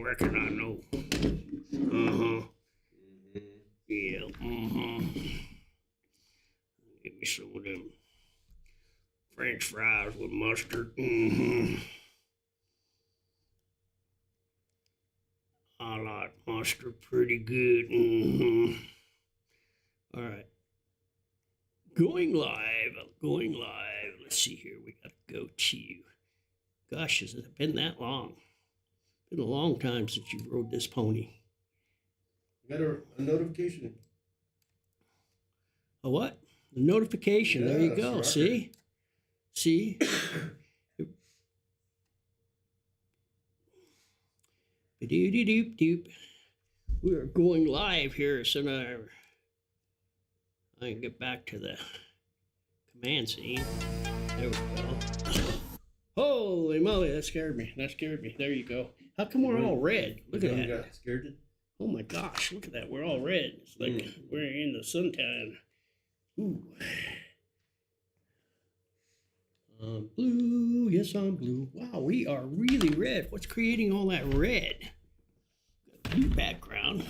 reckon I know. Yeah. Give me some of them French fries with mustard. I like mustard pretty good. All right. Going live. Let's see here. We got to go to. Gosh, has it been that long? Been a long time since you rode this pony. You got a notification. A what? A notification. Yeah, there you go. See? Doop. We are going live here, so now I can get back to the command scene. There we go. Holy moly, that scared me. There you go. How come we're all red? Look at that. Got scared. Oh my gosh, look at that. We're all red. It's like we're in the suntan. Ooh. Blue. Yes, I'm blue. Wow, we are really red. What's creating all that red? Blue background.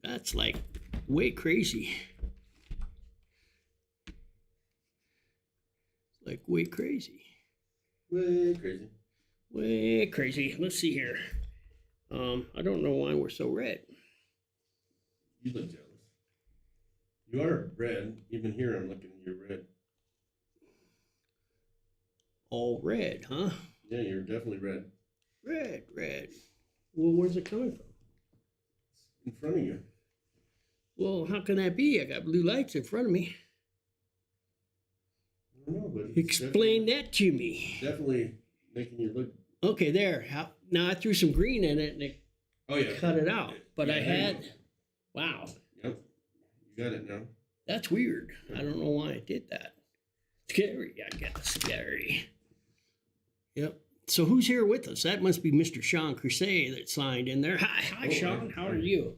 That's like way crazy. Like way crazy. Way crazy. Let's see here. I don't know why we're so red. You look jealous. You are red. Even here, I'm looking. You're red. All red, huh? Yeah, you're definitely red. Red. Well, where's it coming from? It's in front of you. Well, how can that be? I got blue lights in front of me. I don't know, but explain that to me. Definitely making you look. Okay, there. Now I threw some green in it and it cut it out. But yeah, I had. Wow. Yep. You got it now. That's weird. I don't know why I did that. Scary, I guess. Scary. Yep. So who's here with us? That must be Mr. Shaun Crusha that signed in there. Hi, Shaun. How are you?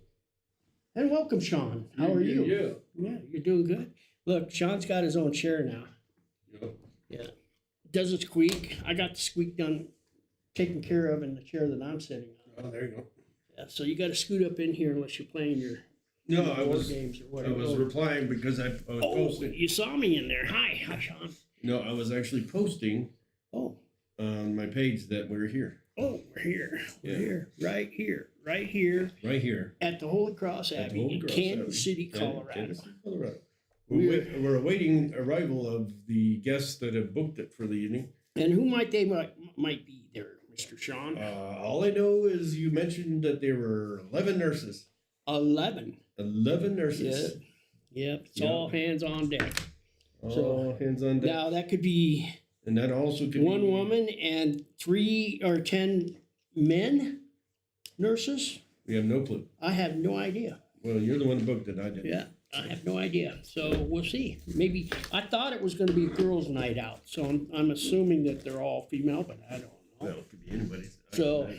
And welcome, Shaun. How are you? Yeah, you're doing good. Look, Shaun's got his own chair now. Yep. Yeah. Doesn't squeak. I got the squeak done, taken care of in the chair that I'm sitting on. Oh, there you go. Yeah, so you got to scoot up in here unless you're playing your board games or whatever. I was replying because I was posting. You saw me in there. Hi, Shaun. No, I was actually posting. On my page that we're here. Oh, we're here. We're here. Right here. Right here. At the Holy Cross Abbey in Kansas City, Colorado. Kansas City, Colorado. We're awaiting arrival of the guests that have booked it for the evening. And who might be there, Mr. Shaun? All I know is you mentioned that there were 11 nurses. 11. 11 nurses. Yep. It's all hands on deck. All hands on deck. Now that could be. And that also could one be woman and 3 or 10 men nurses. We have no clue. I have no idea. Well, you're the one who booked it. I didn't. Yeah, I have no idea. So we'll see. Maybe I thought it was going to be a girls' night out. So I'm assuming that they're all female, but I don't know. Well, it could be anybody's. So at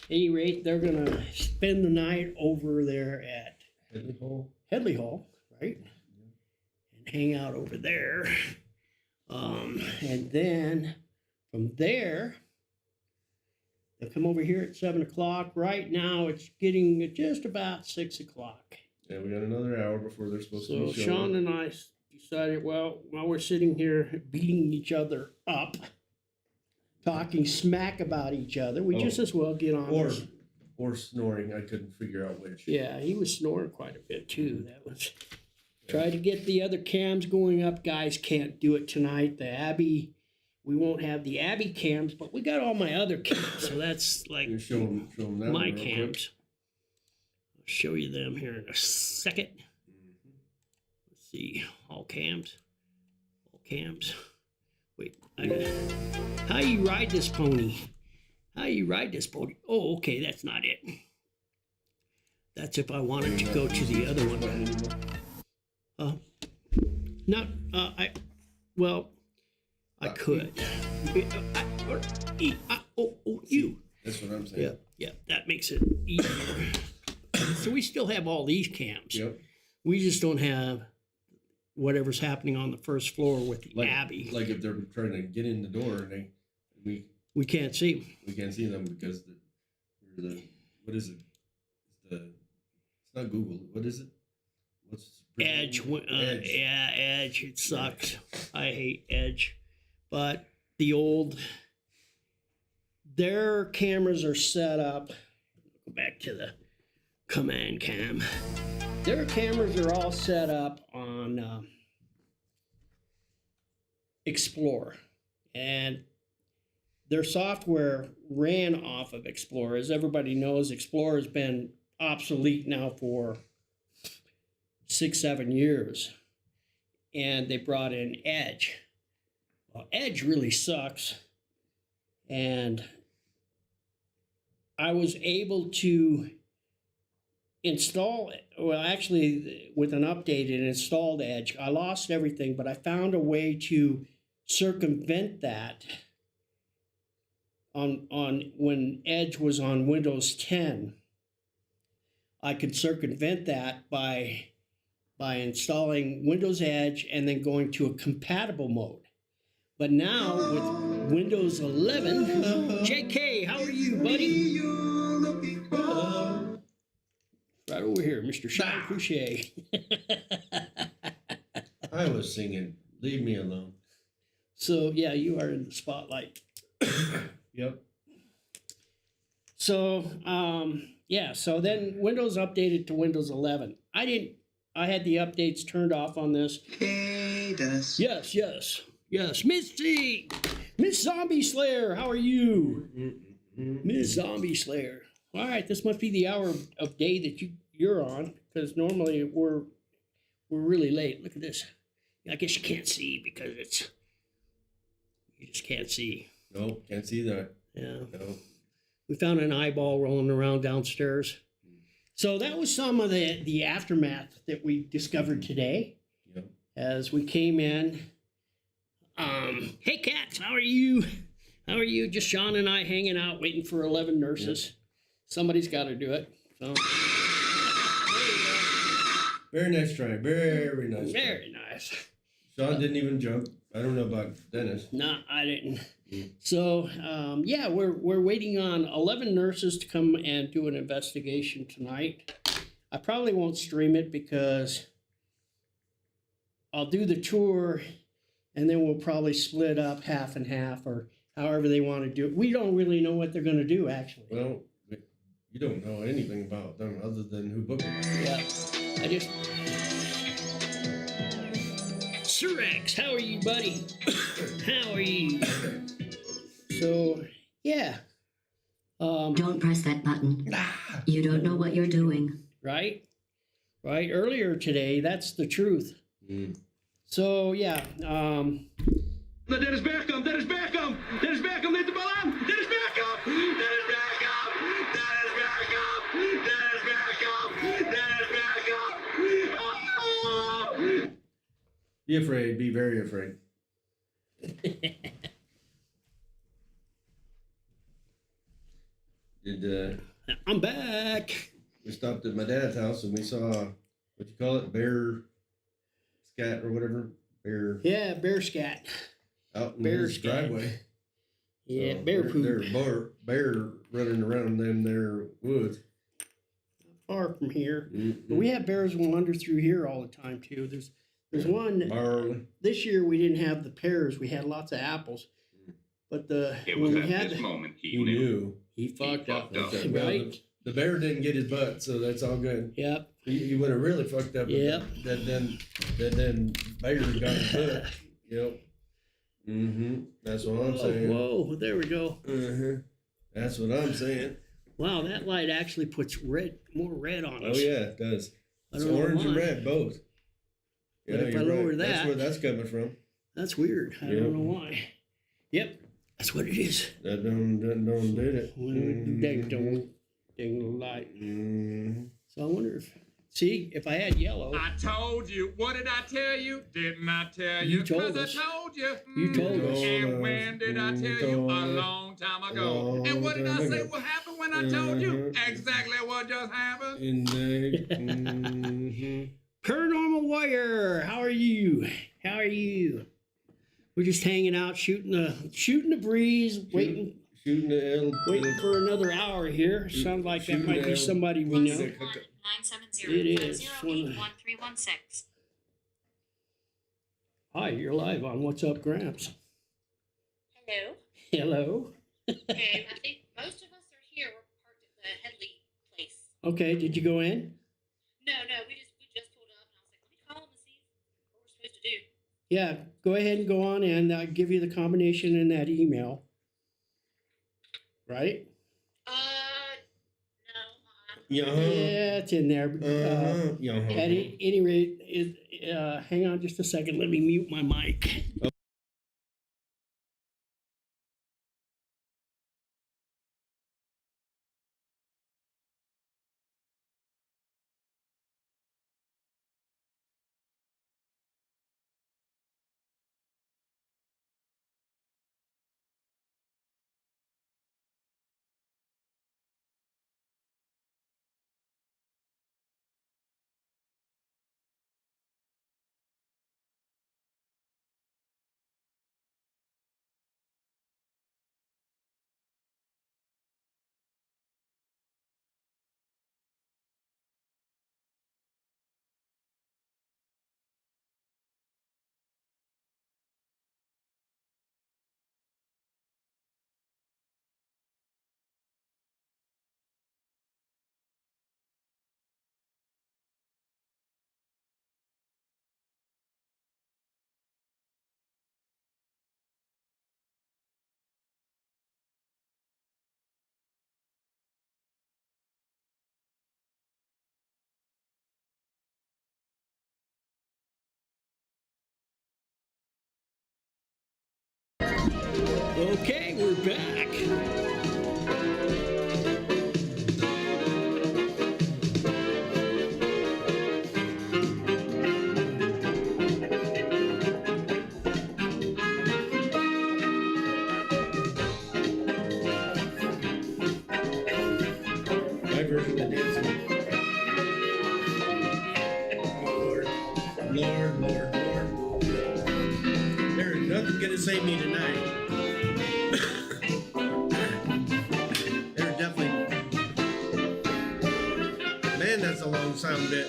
any rate, they're going to spend the night over there at Headley Hall, right? Yeah. And hang out over there. And then from there, they'll come over here at 7 o'clock. Right now, it's getting just about 6 o'clock. Yeah, we got another hour before they're supposed to be showing. So Shaun and I decided, well, while we're sitting here beating each other up, talking smack about each other, we just as well get on this. Or snoring. I couldn't figure out which. Yeah, he was snoring quite a bit, too. That was... Try to get the other cams going up. Guys, can't do it tonight. The Abbey, we won't have the Abbey cams, but we got all my other cams. So that's like show them that my cams. I'll show you them here in a second. Let's see. All cams. Wait. How you ride this pony? Oh, okay. That's not it. That's if I wanted to go to the other one. I could. You. That's what I'm saying. Yeah, that makes it easier. So we still have all these cams. Yep. We just don't have whatever's happening on the first floor with the Abbey. Like if they're trying to get in the door and we can't see them. We can't see them because or the what is it? It's not Google. What is it? What's Edge. Edge. Yeah, Edge. It sucks. I hate Edge. But the old, their cameras are set up. Go back to the command cam. Their cameras are all set up on Explorer. And their software ran off of Explorer. As everybody knows, Explorer has been obsolete now for 6-7 years. And they brought in Edge. Well, Edge really sucks. And I was able to install it. Well, actually, with an update, it installed Edge. I lost everything, but I found a way to circumvent that on when Edge was on Windows 10. I could circumvent that by installing Windows Edge and then going to a compatible mode. But now with Windows 11, JK, how are you, buddy? Right over here, Mr. Shaun Crusha. I was singing. Leave me alone. So yeah, you are in the spotlight. Yep. So yeah, so then Windows updated to Windows 11. I had the updates turned off on this. Hey, Dennis. Yes, Misty, Miss Zombie Slayer, how are you? Miss Zombie Slayer. All right, this must be the hour of day that you're on, because normally we're really late. Look at this. I guess you can't see because you just can't see. No, can't see that. Yeah. No. We found an eyeball rolling around downstairs. So that was some of the aftermath that we discovered today. Yep. As we came in. Hey, cats, how are you? How are you? Just Shaun and I hanging out, waiting for 11 nurses. Yep. Somebody's got to do it. So. Very nice try. Very nice. Very nice. Shaun didn't even jump. I don't know about Dennis. No, I didn't. So, yeah, we're waiting on 11 nurses to come and do an investigation tonight. I probably won't stream it because I'll do the tour and then we'll probably split up half and half or however they want to do it. We don't really know what they're going to do, actually. Well, you don't know anything about them other than who booked them. Yeah, I just... Sir X, how are you, buddy? How are you? So, yeah. Don't press that button. You don't know what you're doing. Right? Earlier today, that's the truth. So, yeah. Dennis Bergkamp, Dennis Bergkamp, Dennis Bergkamp neemt de bal aan. Dennis Bergkamp, Dennis Bergkamp, Dennis Bergkamp, Dennis Bergkamp, Dennis Bergkamp. Oh! Be afraid. Be very afraid. I'm back. We stopped at my dad's house and we saw, what you call it, bear scat or whatever. Yeah, bear scat. Out in Bear his scat. driveway. Yeah, So bear poop. There's bear running around them there woods. Far from here. Mm-hmm. But we have bears wander through here all the time, too. There's one. Barley. This year we didn't have the pears. We had lots of apples. But It was at this moment He knew. He fucked up. fucked up. Okay, well, Right? The bear didn't get his butt, so that's all good. Yep. He would have really fucked up. Yep. Then bear got his butt. Yep. That's what I'm saying. Whoa, there we go. That's what I'm saying. Wow, that light actually puts more red on Oh us. yeah, it does. I It's don't know orange and why. red both. But if I you're lower right. That's that- where that's coming from. That's weird. I Yep. don't know why. Yep, that's what it is. That don't did it. Ding light. Mhm. So I wonder if I had yellow. I told you. What did I tell you? Didn't I tell You you? told 'Cause us. I told you. You told us. And when did I tell you? A long time ago. And what did I say will happen when I told you? Exactly what just happened. Indeed. Mhm. Paranormal Warrior, how are you? How are you? We're just hanging out, shooting the breeze, waiting. Shooting the L. Waiting for another hour here. Sounds like that might be somebody we know. 970 It is. 1316. Hi, you're live on What's Up, Gramps. Hello. Hello. Okay, I think most of us are here. We're parked at the Headley place. Okay, did you go in? No, we just pulled up, and I was like, let me call them and see what we're supposed to do. Yeah, go ahead and go on in. I'll give you the combination in that email. Right? No. Yeah, it's in there. At any rate, hang on just a second. Let me mute my mic. Okay, we're back. My version of dancing. Lord. There is nothing gonna save me tonight. There's definitely. Man, that's a long sound bit.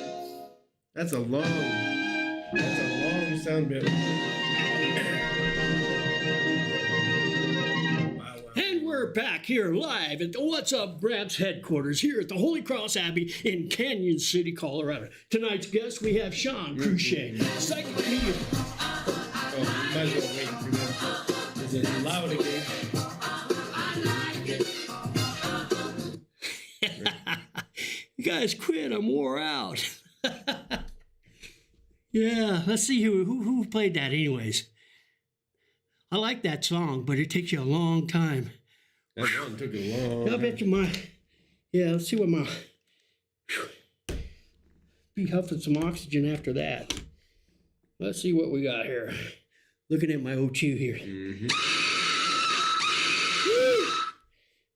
That's a long sound bit. Wow. And we're back here live at the What's Up Gramps headquarters here at the Holy Cross Abbey in Canyon City, Colorado. Tonight's guest, we have Shaun, Crusha, psychic medium. Oh, might as well wait for them. Is it loud again? You guys quit, I'm wore out. Yeah, let's see who played that anyways. I like that song, but it takes you a long time. That one took a long. I bet you let's see what be huffing some oxygen after that. Let's see what we got here. Looking at my O2 here. Mm-hmm.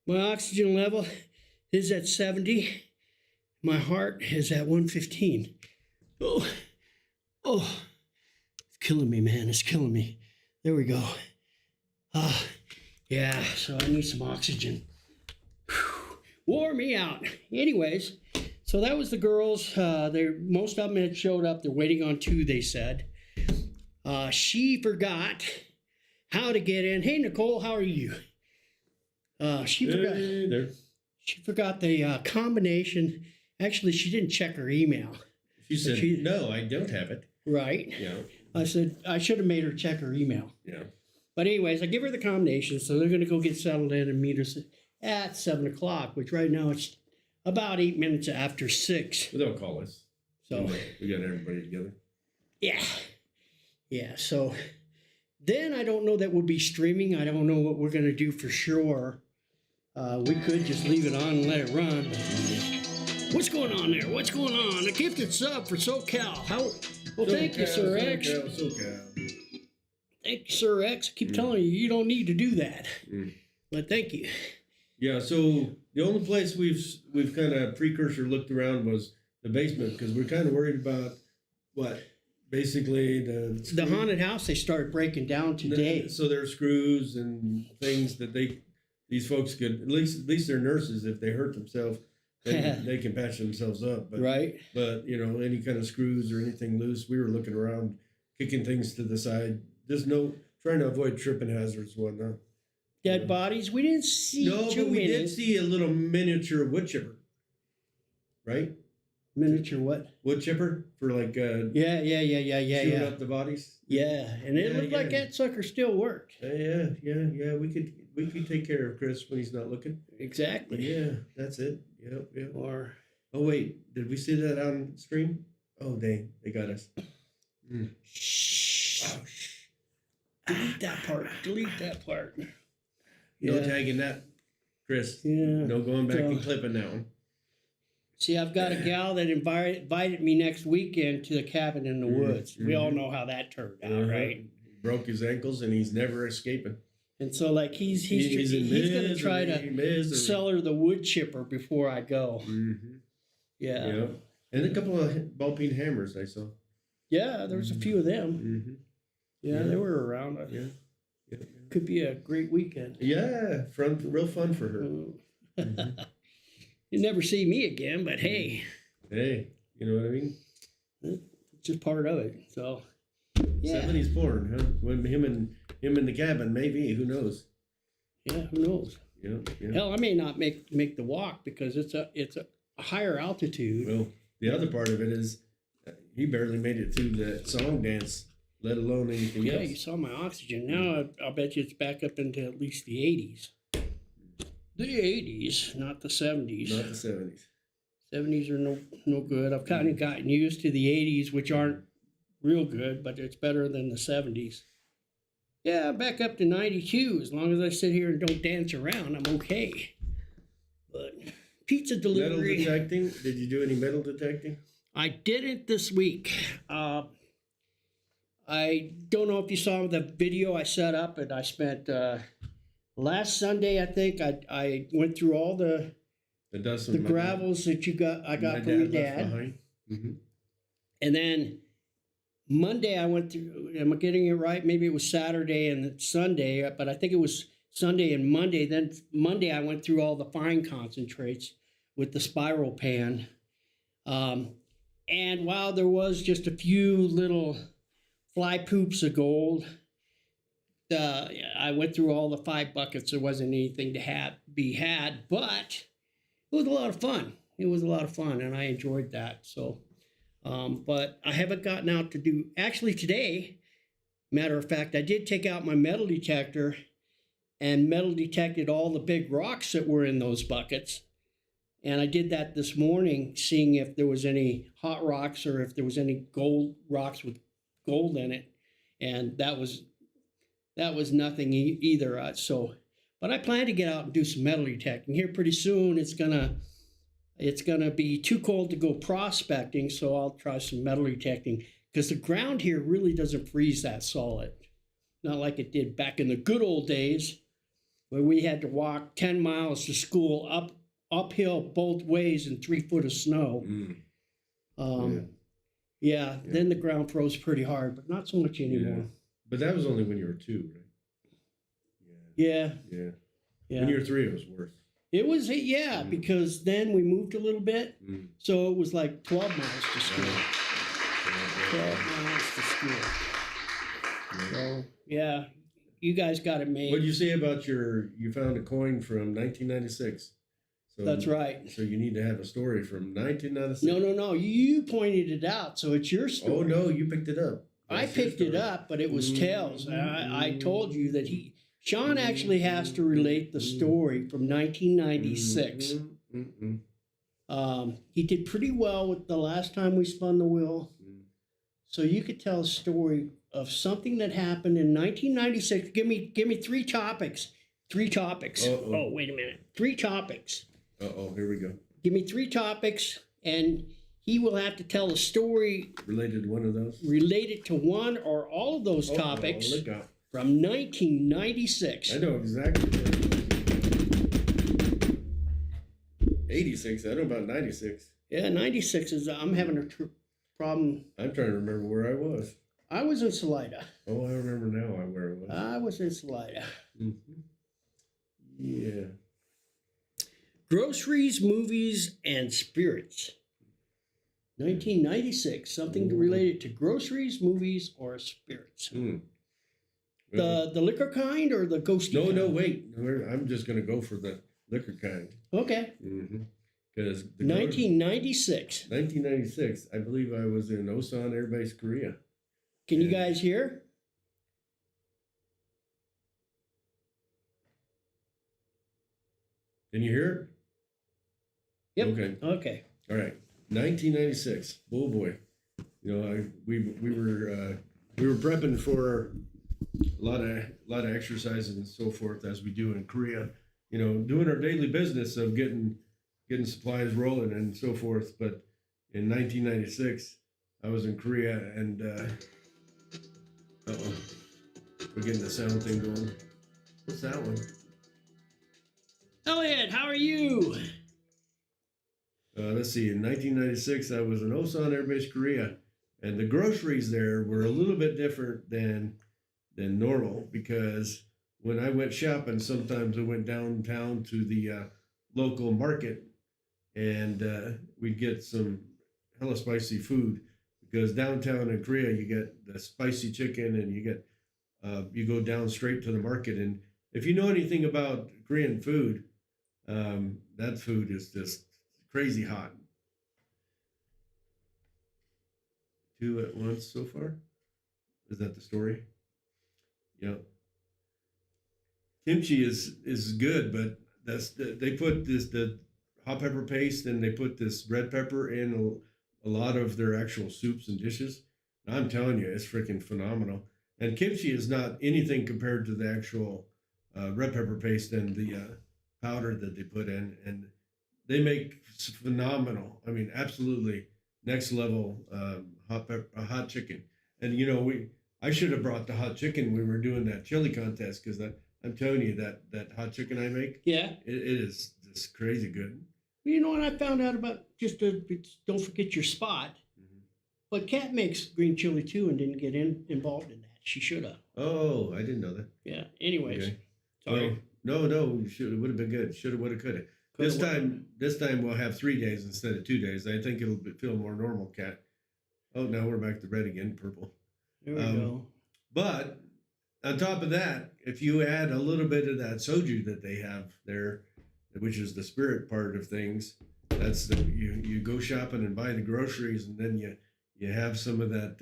My oxygen level is at 70. My heart is at 115. Oh, it's killing me, man. It's killing me. There we go. Yeah, so I need some oxygen. Whew. Wore me out. Anyways, so that was the girls. Most of them had showed up. They're waiting on 2, they said. She forgot how to get in. Hey, Nicole, how are you? She forgot the combination. Actually, she didn't check her email. She said, no, I don't have it. Right. Yeah. I said, I should have made her check her email. Yeah. But anyways, I give her the combination, so they're going to go get settled in and meet us at 7 o'clock, which right now it's about 8 minutes after 6. Well, they'll call us. So we got everybody together. Yeah. So then I don't know that we'll be streaming. I don't know what we're going to do for sure. We could just leave it on and let it run. What's going on there? What's going on? A gifted sub for SoCal. Well, thank you, Sir X. SoCal. Thank you, Sir X. I keep telling you don't need to do that. But thank you. Yeah, so the only place we've kind of precursor looked around was the basement because we're kind of worried about basically the haunted house they started breaking down today. So there are screws and things that they these folks could, at least they're nurses. If they hurt themselves, they can patch themselves up. But, Right. But, you know, any kind of screws or anything loose, we were looking around, kicking things to the side. There's trying to avoid tripping hazards and whatnot. Dead bodies. We didn't see No, too but we many. did see a little miniature wood chipper. Right? Miniature what? Wood chipper for like Yeah. shooting up the bodies. Yeah, and it looked like that sucker still worked. Yeah. We could take care of Chris when he's not looking. Exactly. Yeah, that's it. Yep. Or Oh wait, did we see that on stream? Oh dang, they got us. shh. Oh, Delete that part. Delete that part. no Yeah. tagging that, Chris. Yeah. No going back So- and clipping that one. See, I've got a gal that invited me next weekend to the cabin in the woods. We all know how that turned out, right? Broke his ankles and he's never escaping. And so, like, he's going to try to sell her the wood chipper before I go. Mm-hmm. Yeah. Yep. And a couple of ball peen hammers I saw. Yeah, there was a few of them. Mm-hmm. Yeah, they were around. Yeah. Could be a great weekend. Yeah, real fun for her. Mm. You never see me again, but hey, Hey, you know what I mean? it's just part of it. So, yeah, 70s born, huh? When him in the cabin, maybe, who knows? yeah, who knows? Yeah. Hell, I may not make the walk because it's a higher altitude. Well, the other part of it is he barely made it through the song dance, let alone anything Yeah, else. you saw my oxygen. Now I'll bet you it's back up into at least the 80s. The 80s, not the 70s. Not the 70s. 70s are no good. I've kind of gotten used to the 80s, which aren't real good, but it's better than the 70s. Yeah, I'm back up to 92. As long as I sit here and don't dance around, I'm okay. But pizza Metal delivery. detecting? Did you do any metal detecting? I didn't this week. I don't know if you saw the video I set up, and I spent last Sunday. I think I went through all the dust the gravels that I got from your dad, and then Monday I went through. Am I getting it right? Maybe it was Saturday and Sunday, but I think it was Sunday and Monday. Then Monday I went through all the fine concentrates with the spiral pan. And while there was just a few little fly poops of gold, I went through all the 5 buckets. There wasn't anything to be had, but it was a lot of fun. It was a lot of fun, and I enjoyed that. So, but I haven't gotten out to do, actually today, matter of fact, I did take out my metal detector and metal detected all the big rocks that were in those buckets. And I did that this morning, seeing if there was any hot rocks or if there was any gold rocks with gold in it. And that was nothing either. But I plan to get out and do some metal detecting here pretty soon. It's gonna be too cold to go prospecting, so I'll try some metal detecting because the ground here really doesn't freeze that solid, not like it did back in the good old days where we had to walk 10 miles to school uphill both ways in 3 foot of snow. Yeah, then the ground froze pretty hard, but not so much anymore. Yeah. But that was only when you were 2, right? Yeah. When you were 3, it was worse. It was, because then we moved a little bit, so it was like 12 miles to school. 12 miles to school. So, yeah, you guys got it made. What did you say about you found a coin from 1996? So, That's right. So you need to have a story from 1996. No. You pointed it out, so it's your story. Oh, no, you picked it up. I picked it up, but it was Tails. I told you that Shaun actually has to relate the story from 1996. He did pretty well with the last time we spun the wheel. So you could tell a story of something that happened in 1996. Give me 3 topics. 3 topics. Uh-oh. Oh, wait a minute. 3 topics. Here we go. Give me 3 topics, and he will have to tell a story Related to one of those? related to one or all of those topics look out. from 1996. I know exactly. 86. I know about 96. Yeah, 96 is, I'm having a problem. I'm trying to remember where I was. I was in Salida. Oh, I remember now where I was. I was in Salida. Yeah. Groceries, movies, and spirits. 1996. Something related to groceries, movies, or spirits. The liquor kind or the ghosty No, kind? no, wait. I'm just going to go for the liquor kind. Okay. Because 1996. 1996, I believe I was in Osan Air Base, Korea. Can you guys hear? Can you hear Yep. it? Okay. Okay. All right. 1996. Oh boy. You know, we were prepping for a lot of exercises and so forth as we do in Korea. You know, doing our daily business of getting supplies rolling and so forth. But in 1996, I was in Korea and we're getting the sound thing going. What's that one? Elliot, how are you? Let's see. In 1996, I was in Osan Air Base, Korea, and the groceries there were a little bit different than normal because when I went shopping, sometimes I went downtown to the local market, and we'd get some hella spicy food because downtown in Korea you get the spicy chicken, and you go down straight to the market. And if you know anything about Korean food, that food is just crazy hot. 2 at once so far? Is that the story? Yeah. Kimchi is good, but they put the hot pepper paste and they put this red pepper in a lot of their actual soups and dishes. I'm telling you, it's freaking phenomenal. And kimchi is not anything compared to the actual red pepper paste and the powder that they put in, and they make phenomenal. I mean, absolutely next level hot chicken. And you know, I should have brought the hot chicken when we were doing that chili contest because I'm telling you that hot chicken I make, Yeah. it is just crazy good. You know what I found out about? Don't forget your spot. But Kat makes green chili too and didn't get involved in that. She should have. Oh, I didn't know that. Yeah. Anyways. Okay. Sorry. Well, no, it would have been good. Should have, would have, could have. This time we'll have 3 days instead of 2 days. I think it'll feel more normal, Kat. Oh, now we're back to red again, purple. There we go. But on top of that, if you add a little bit of that soju that they have there, which is the spirit part of things, that's you go shopping and buy the groceries, and then you have some of that.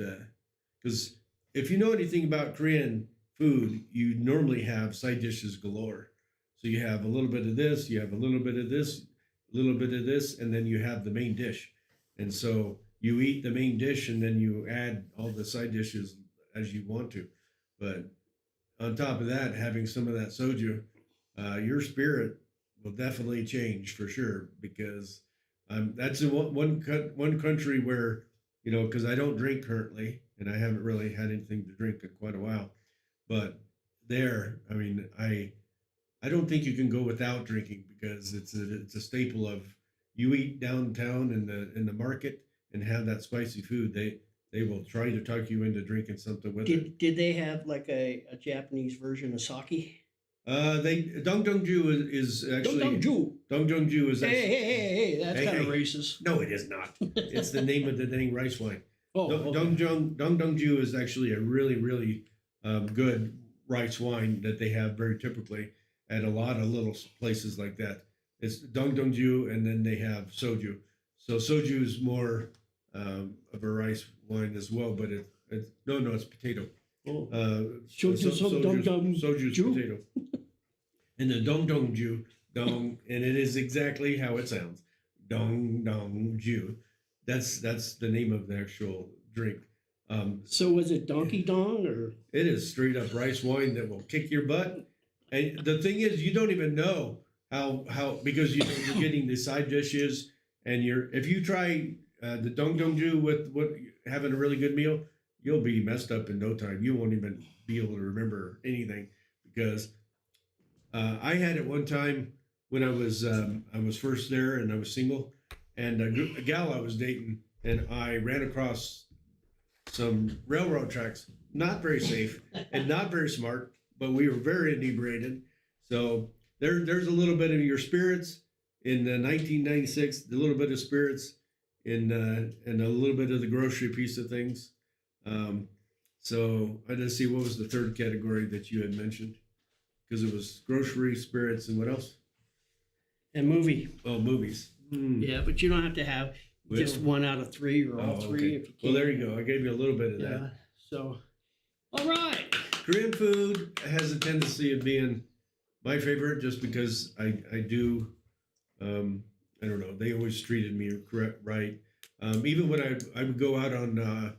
Because if you know anything about Korean food, you normally have side dishes galore. So you have a little bit of this, you have a little bit of this, a little bit of this, and then you have the main dish. And so you eat the main dish and then you add all the side dishes as you want to. But on top of that, having some of that soju, your spirit will definitely change for sure, because that's in one country where, you know, because I don't drink currently and I haven't really had anything to drink in quite a while. But there, I mean, I don't think you can go without drinking because it's a staple of, you eat downtown in the market and have that spicy food, they will try to talk you into drinking something with it. Did they have like a Japanese version of sake? Dongdongju is actually Dongdongju is actually, Hey, that's kind of racist. No, it is not. It's the name of the dang rice wine. Oh, Dongdongju is actually a really, really good rice wine that they have very typically at a lot of little places like that. It's Dongdongju, and then they have soju. So soju is more of a rice wine as well, but it's potato. Oh. Soju's potato. And the Dongdongju, and it is exactly how it sounds. Dongdongju. That's the name of the actual drink. So was it Donkey Dong or? It is straight up rice wine that will kick your butt. And the thing is, you don't even know how because you're getting the side dishes, and if you try the Dongdongju with having a really good meal, you'll be messed up in no time. You won't even be able to remember anything, because I had it one time when I was first there and I was single, and a gal I was dating, and I ran across some railroad tracks, not very safe and not very smart, but we were very inebriated. So there's a little bit of your spirits in 1996, a little bit of spirits in and a little bit of the grocery piece of things. So I didn't see what was the third category that you had mentioned, because it was grocery, spirits, and what else? And movie. Oh, movies. Yeah, but you don't have to have just one out of three or all three if you can. Well, there you go. I gave you a little bit of Yeah. that. So, all right. Korean food has a tendency of being my favorite just because I do, I don't know, they always treated me right. Even when I would go out on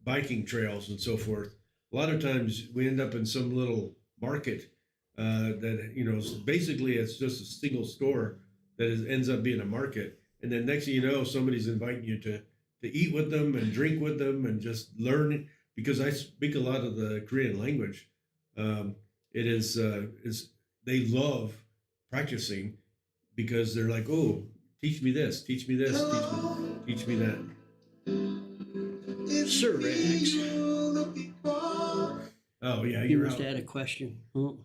biking trails and so forth, a lot of times we end up in some little market that, you know, basically it's just a single store that ends up being a market. And then next thing you know, somebody's inviting you to eat with them and drink with them and just learn, because I speak a lot of the Korean language. It is they love practicing because they're like, oh, teach me this, teach me this, teach me that. Sir Rex. Oh yeah, You you're must out. add a question. Oh.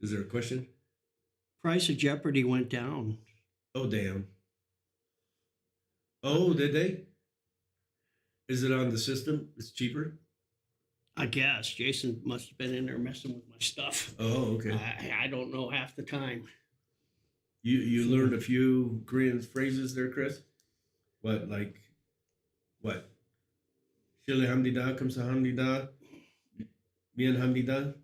Is there a question? Price of Jeopardy went down. Oh damn. Oh, did they? Is it on the system? It's cheaper? I guess Jason must have been in there messing with my stuff. Oh, okay. I don't know half the time. You learned a few Korean phrases there, Chris? What? Shilhamdida, kamsahamnida, mianhamdida,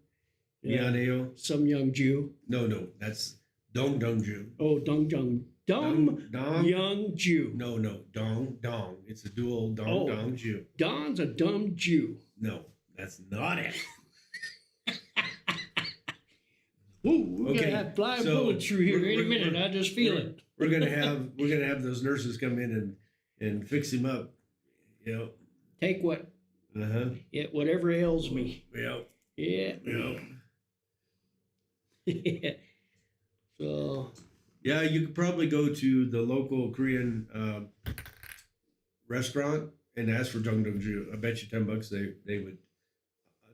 mianeo. Some young Jew. No, that's dong-dong-ju. Oh, dumb young Jew. No, dong. It's a dual dong-dong-ju. Don's a dumb Jew. No, that's not it. Ooh, we're Okay, gonna have flying so bullets through here any we're- minute. we're- I just feel it. We're gonna have those nurses come in and fix him up. You know. Take what? Whatever ails me. Yeah. Yeah. Yeah. So Yeah, you could probably go to the local Korean restaurant and ask for jangdongju. I bet you $10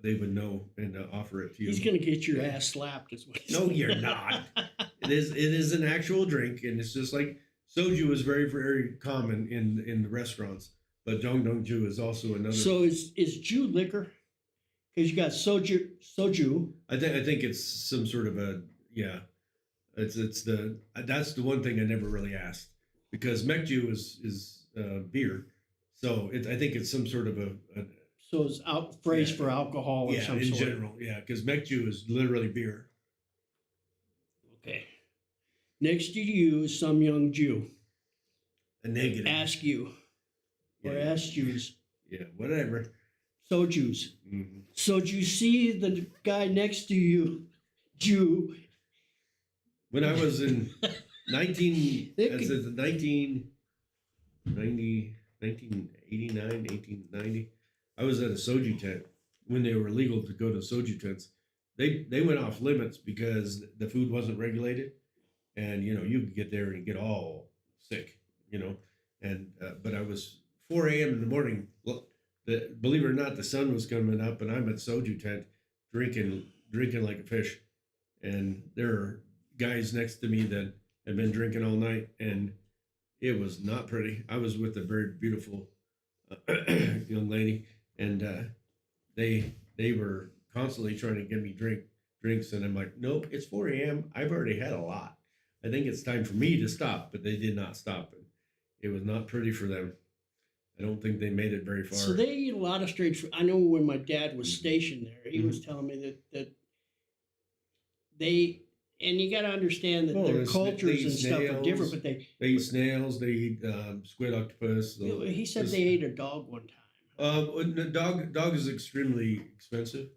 they would know and offer it to you. he's gonna get your ass slapped. Is what he's No, you're not. It is an actual drink, and it's just like soju is very, very common in the restaurants, but jangdongju is also another. So is Jew liquor? Because you got soju. I think it's some sort of a It's that's the one thing I never really asked, because mekju is beer, so I think it's some sort of a So it's phrase for alcohol or some in sort. general, because mekju is literally beer. Okay. Next to you is some young Jew. A negative. Ask you. Or Yeah. ask Jews. Yeah, whatever. Sojus. Mm-hmm. So do you see the guy next to you, Jew? When I was in 1989, They could- 1890, I was at a soju tent when they were legal to go to soju tents. They went off limits because the food wasn't regulated, and you could get there and get all sick, and but I was 4 a.m. in the morning. Believe it or not, the sun was coming up, and I'm at soju tent drinking like a fish, and there are guys next to me that had been drinking all night, and it was not pretty. I was with a very beautiful young lady, and they were constantly trying to get me drinks, and I'm like, nope, it's 4 a.m. I've already had a lot. I think it's time for me to stop, but they did not stop, and it was not pretty for them. I don't think they made it very far. So they eat a lot of strange food. I know when my dad was stationed there, he was telling me that they, and you got to understand that their cultures and stuff are different, but they eat snails, they eat squid octopus. he said they ate a dog one time. The dog is extremely expensive,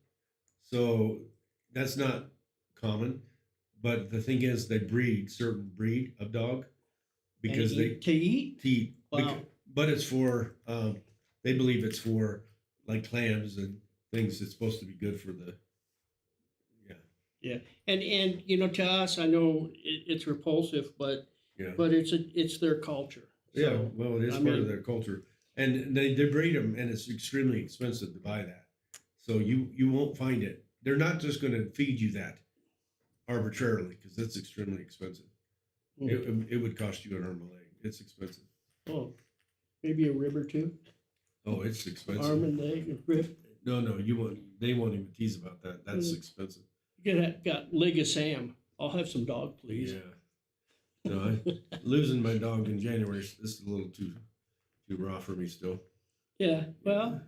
so that's not common. But the thing is, they breed certain breed of dog because To eat? to eat. Wow. But it's for they believe it's for like clams and things. It's supposed to be good for the Yeah, and to us, I know it's repulsive, but it's their culture. So, well, it is I part mean- of their culture, and they breed them, and it's extremely expensive to buy that. So you won't find it. They're not just going to feed you that. arbitrarily because it's extremely expensive. It would cost you an arm and leg. It's expensive. Oh, maybe a rib or two. Oh, it's expensive. Arm and leg and rib. No, they won't even tease about that. That's expensive. Got leg of Sam. I'll have some dog, please. Yeah. No, losing my dog in January. This is a little too raw for me still. Yeah. Well,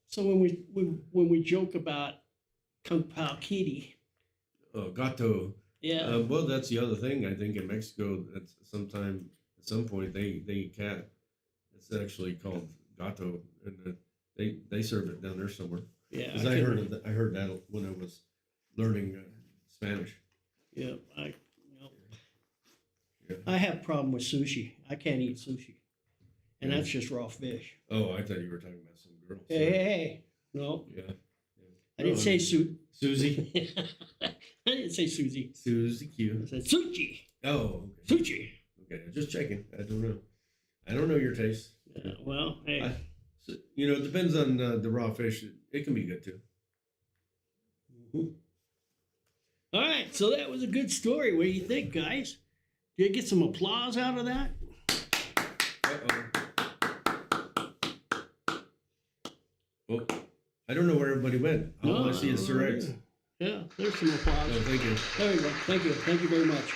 so when we joke about Kung Pao Kitty, Oh, gato. yeah, Well, that's the other thing. I think in Mexico, at some point, they eat cat. It's actually called gato, and they serve it down there somewhere. yeah. Because I heard that when I was learning Spanish. Yeah, Yeah. I have a problem with sushi. I can't eat sushi, and that's just raw fish. Oh, I thought you were talking about some girl. Hey, no, Yeah. I didn't say Susie. I didn't say Susie. Susie I Q. said sushi. Oh, okay. Sushi. Okay, just checking. I don't know. I don't know your taste. Yeah, well, hey. So, it depends on the raw fish. It can be good too. Mhm. All right, so that was a good story. What do you think, guys? Did you get some applause out of that? Well, I don't know where everybody went. All I see is Sir X. Yeah, there's some applause. Oh, thank you. There you go. Thank you. Thank you very much.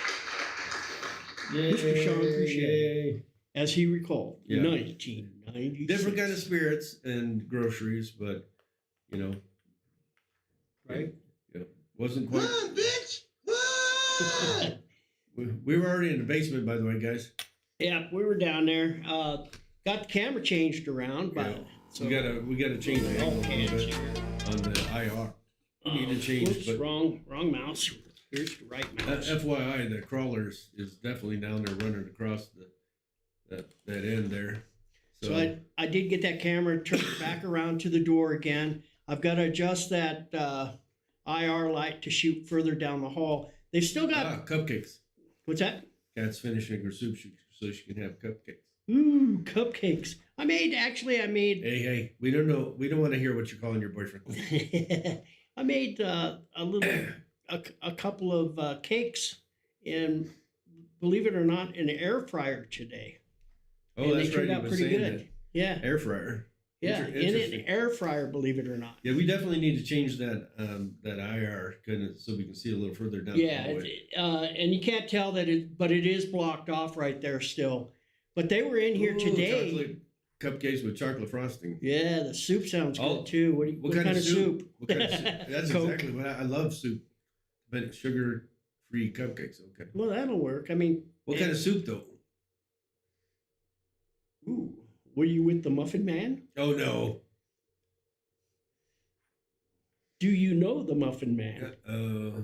Mr. Shaun Crusha, as he recalled, Yeah. 1996. Different kind of spirits and groceries, but right? wasn't quite. We were already in the basement, by the way, guys. Yeah, we were down there. Got the camera changed around, but Yeah. We gotta change the angle a little bit on the IR. We need to change, Oops, but wrong mouse. Here's the right mouse. FYI, the crawlers is definitely down there running across that end there. So I did get that camera turned back around to the door again. I've got to adjust that IR light to shoot further down the hall. They've still got cupcakes. what's that? Cat's finishing her soup so she can have cupcakes. Ooh, cupcakes. I made. Hey, we don't know. We don't want to hear what you're calling your boyfriend. I made a couple of cakes, and believe it or not, in an air fryer today. Oh, and that's they right. turned You out were pretty saying good. that. Yeah, Air fryer. yeah, in an Interesting. air fryer, believe it or not. Yeah, we definitely need to change that IR so we can see a little further down. Yeah, the hallway. and you can't tell that but it is blocked off right there still. But they were in here Ooh, today. chocolate cupcakes with chocolate frosting. Yeah, the soup sounds Oh, good too. What kind of soup? What kind of soup? That's Coke. exactly what I love. Soup, but sugar-free cupcakes. Okay. Well, that'll work. I mean, What kind of soup though? ooh, were you with the Muffin Man? Oh no. Do you know the Muffin Man? Uh,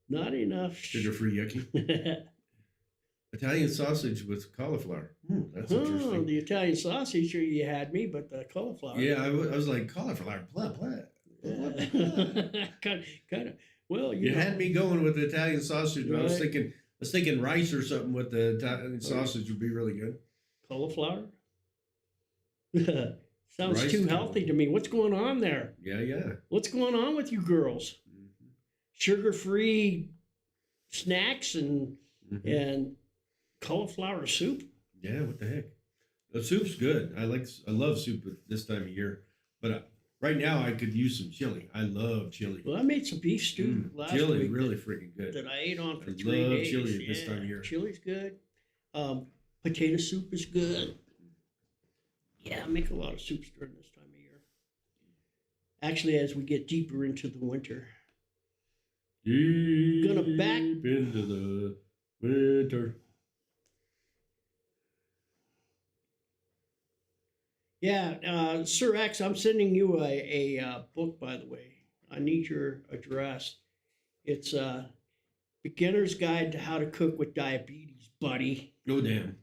Not enough. sugar-free yucky. Italian sausage with cauliflower. That's Oh, interesting. the Italian sausage sure you had me, but the cauliflower. Yeah, I was like cauliflower. Blah blah. kind of. Well, You know. had me going with the Italian sausage. I was Right. thinking rice or something with the Italian sausage would be really good. Cauliflower. Sounds Rice too cauliflower. healthy to me. What's going on there? Yeah. What's going on with you girls? Mhm. Sugar-free snacks and Mhm. and cauliflower soup. Yeah, what the heck? The soup's good. I love soup at this time of year, but right now I could use some chili. I love chili. Well, I made some beef stew last Chili week really freaking good. that I ate on for I 3 love days. chili at this time of year. Chili's good. Potato soup is good. Yeah, I make a lot of soups during this time of year. Actually, as we get deeper into the winter. Deep Gonna back- into the winter. Yeah, Sir X, I'm sending you a book, by the way. I need your address. It's a Beginner's Guide to How to Cook with Diabetes, buddy. Oh damn.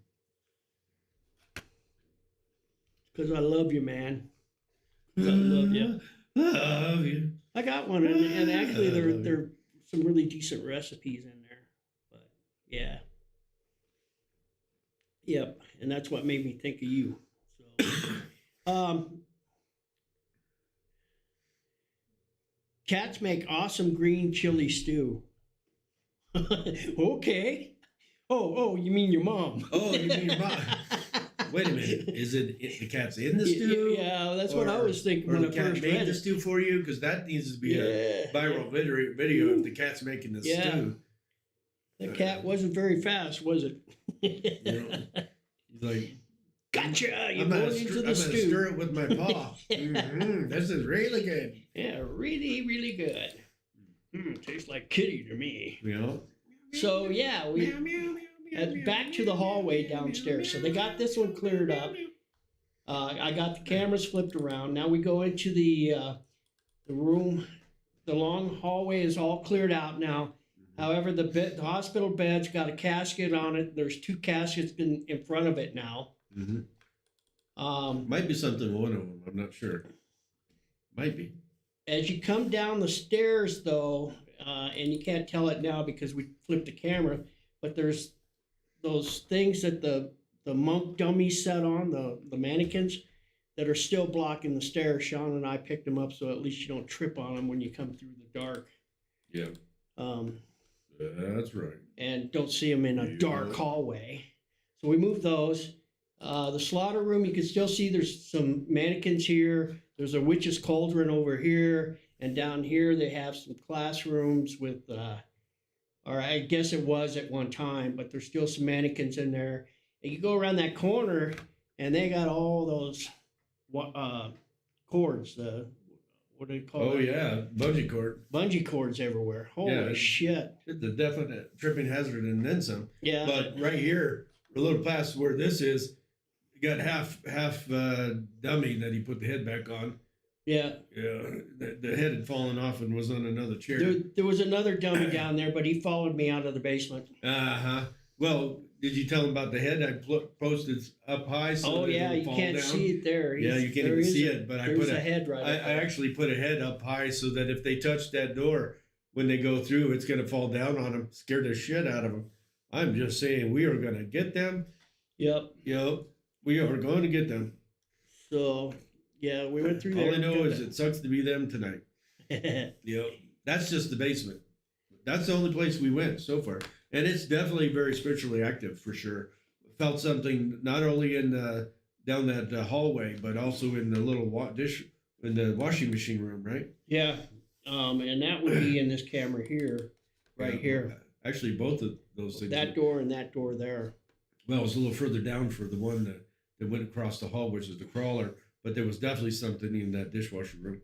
Because I love you, man. 'Cause I love you. Love you. I got one, and actually there are some really decent recipes in there. But yeah, yep, and that's what made me think of you. So, Cats make awesome green chili stew. Okay. Oh, you mean your mom? Oh, you mean your mom? Wait a minute. Is it the cat's in the stew? Yeah, that's what I was thinking Or when the I cat first made read the it. stew for you? Because that needs to be a Yeah. viral video if the cat's making the Yeah. stew. The cat wasn't very fast, was it? You know, he's like, Gotcha! You're I'm going gonna into stir, the I'm gonna stew. stir it with my paw. This is really good. Yeah, really, really good. Tastes like kitty to me. You know. So yeah, we back to the hallway downstairs. So they got this one cleared up. I got the cameras flipped around. Now we go into the room. The long hallway is all cleared out now. However, the hospital bed's got a casket on it. There's 2 caskets in front of it now. Might be something one of them. I'm not sure. Might be. As you come down the stairs, though, and you can't tell it now because we flipped the camera, but there's those things that the monk dummies set on, the mannequins, that are still blocking the stairs. Shaun and I picked them up so at least you don't trip on them when you come through the dark. Yeah. That's right. And don't see them in a dark hallway. So we moved those. The slaughter room, you can still see there's some mannequins here. There's a witch's cauldron over here. And down here they have some classrooms with, or I guess it was at one time, but there's still some mannequins in there. And you go around that corner and they got all those cords, what do they call it? Oh, yeah. Bungee cord. Bungee cords everywhere. Holy shit. It's a definite tripping hazard and then some. Yeah. But right here, a little past where this is, you got half dummy that he put the head back on. Yeah. Yeah. The head had fallen off and was on another chair. There was another dummy down there, but he followed me out of the basement. Uh-huh. Well, did you tell him about the head I posted up high? So that Yeah, it'll you fall can't down? see it there. Yeah, you can't even see it, but I put a head right I up there. actually put a head up high so that if they touch that door when they go through, it's going to fall down on them, scare the shit out of them. I'm just saying, we are going to get them. Yep. We are going to get them. So, yeah, we went through there. All I know is it sucks to be them tonight. That's just the basement. That's the only place we went so far. And it's definitely very spiritually active for sure. Felt something not only in down that hallway, but also in the little in the washing machine room, right? Yeah. And that would be in this camera here, right here. Actually, both of those things. That door and that door there. Well, it was a little further down for the one that went across the hall, which is the crawler. But there was definitely something in that dishwasher room.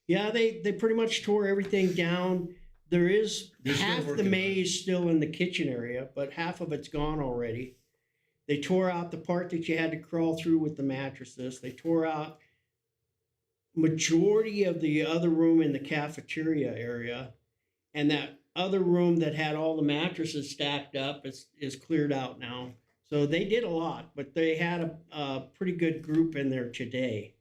Yeah, they pretty much tore everything down. There is half the maze still in the kitchen area, but half of it's gone already. They tore out the part that you had to crawl through with the mattresses. They tore out majority of the other room in the cafeteria area. And that other room that had all the mattresses stacked up is cleared out now. So they did a lot, but they had a pretty good group in there today.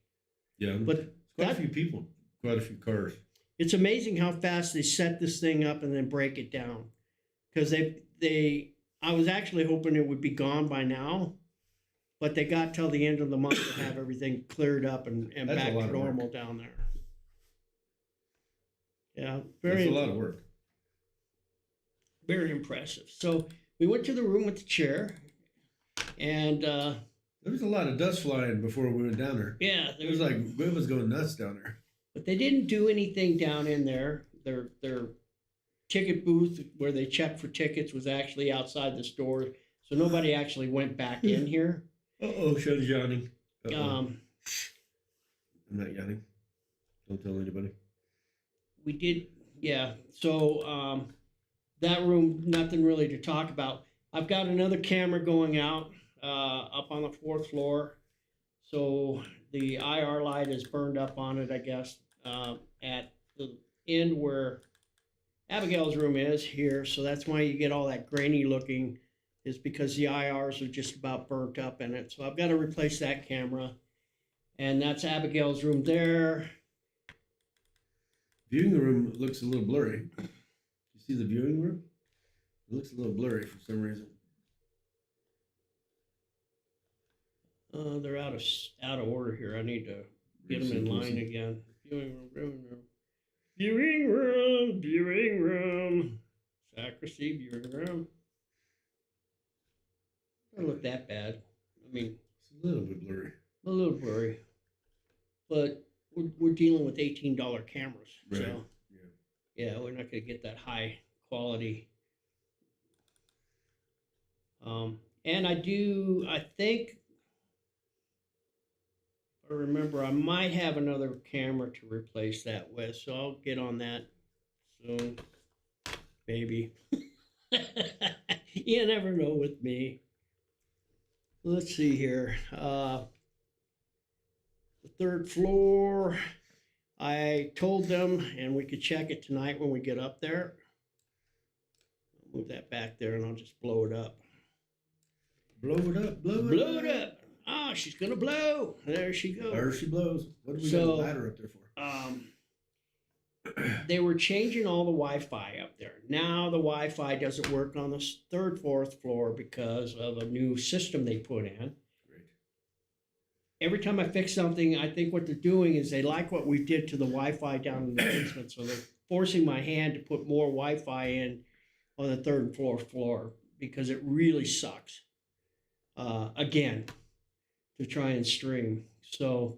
Yeah, but quite a few people, quite a few cars. It's amazing how fast they set this thing up and then break it down. Because I was actually hoping it would be gone by now, but they got till the end of the month to have everything cleared up and back to normal down there. Yeah, That's a lot of work. Very impressive. So we went to the room with the chair, and there was a lot of dust flying before we went down there. Yeah, it was going nuts down there. But they didn't do anything down in there. Their ticket booth where they checked for tickets was actually outside the store, so nobody actually went back in here. Shaun's yawning. I'm not yawning. Don't tell anybody. We did, yeah. So that room, nothing really to talk about. I've got another camera going out up on the 4th floor. So the IR light is burned up on it, I guess, at the end where Abigail's room is here. So that's why you get all that grainy looking, is because the IRs are just about burnt up in it. So I've got to replace that camera. And that's Abigail's room there. Viewing room looks a little blurry. You see the viewing room? It looks a little blurry for some reason. They're out of order here. I need to get them in line again. Viewing room. Viewing room, viewing room. Sacristy, viewing room. Doesn't look that bad. I mean, It's a little bit blurry. a little blurry. But we're dealing with $18 cameras. Right. So, yeah, we're not going to get that high quality. And I think, if I remember, I might have another camera to replace that with, so I'll get on that soon. Maybe. You never know with me. Let's see here. The third floor, I told them, and we could check it tonight when we get up there. I'll move that back there, and I'll just blow it up. Blow it up, Blow it up. Oh, she's going to blow. There she goes. There she blows. What do we got So, a ladder up there for? They were changing all the Wi-Fi up there. Now the Wi-Fi doesn't work on the third, fourth floor because of a new system they put in. Great. Every time I fix something, I think what they're doing is they like what we did to the Wi-Fi down in the basement, so they're forcing my hand to put more Wi-Fi in on the third and fourth floor because it really sucks. Again, to try and stream. So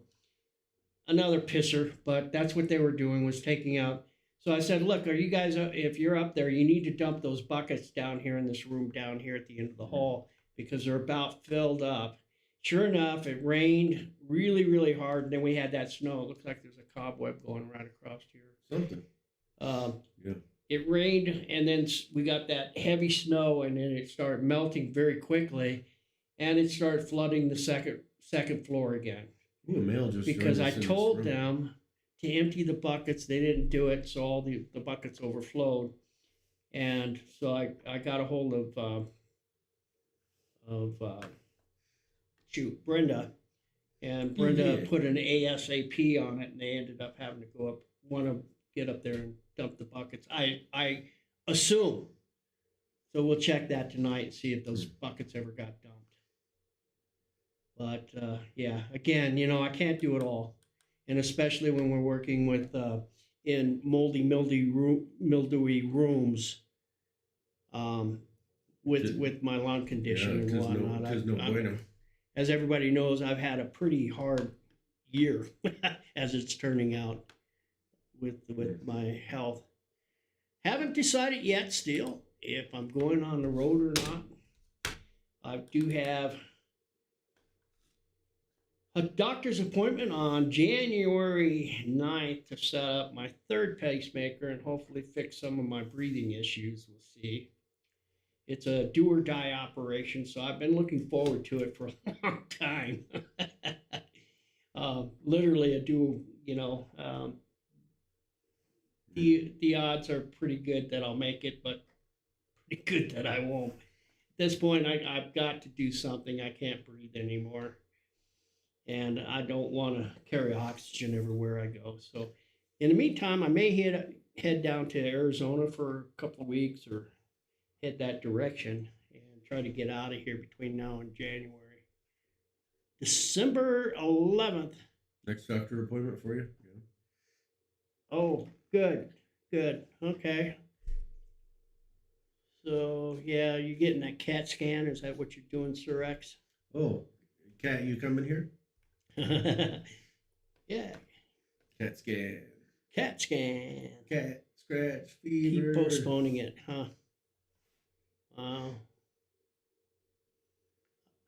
another pisser, but that's what they were doing, was taking out. So I said, look, are you guys, if you're up there, you need to dump those buckets down here in this room down here at the end of the hall because they're about filled up. Sure enough, it rained really, really hard. And then we had that snow. It looks like there's a cobweb going right across here. Something. Yeah. It rained, and then we got that heavy snow, and then it started melting very quickly, and it started flooding the second floor again. Ooh, a mail just Because joined I us in this told room. them to empty the buckets. They didn't do it, so all the buckets overflowed. And so I got a hold of Brenda, and Brenda put an ASAP on it, and they ended up having to go up, want to get up there and dump the buckets. I assume. So we'll check that tonight and see if those buckets ever got dumped. But yeah, again, I can't do it all. And especially when we're working with in moldy, mildewy rooms with my lung condition and whatnot. As everybody knows, I've had a pretty hard year as it's turning out with my health. Haven't decided yet still if I'm going on the road or not. I do have a doctor's appointment on January 9th to set up my third pacemaker and hopefully fix some of my breathing issues. We'll see. It's a do or die operation, so I've been looking forward to it for a long time. Literally a do, the odds are pretty good that I'll make it, but pretty good that I won't. At this point, I've got to do something. I can't breathe anymore. And I don't want to carry oxygen everywhere I go. So in the meantime, I may head down to Arizona for a couple of weeks or head that direction and try to get out of here between now and January. December 11th. Next doctor appointment for you? Yeah. Oh, good. Okay. So, yeah, you getting that CAT scan? Is that what you're doing, Sir X? Oh, Cat, you coming here? Yeah. Cat scan. CAT scan. Cat scratch fever. Keep postponing it, huh?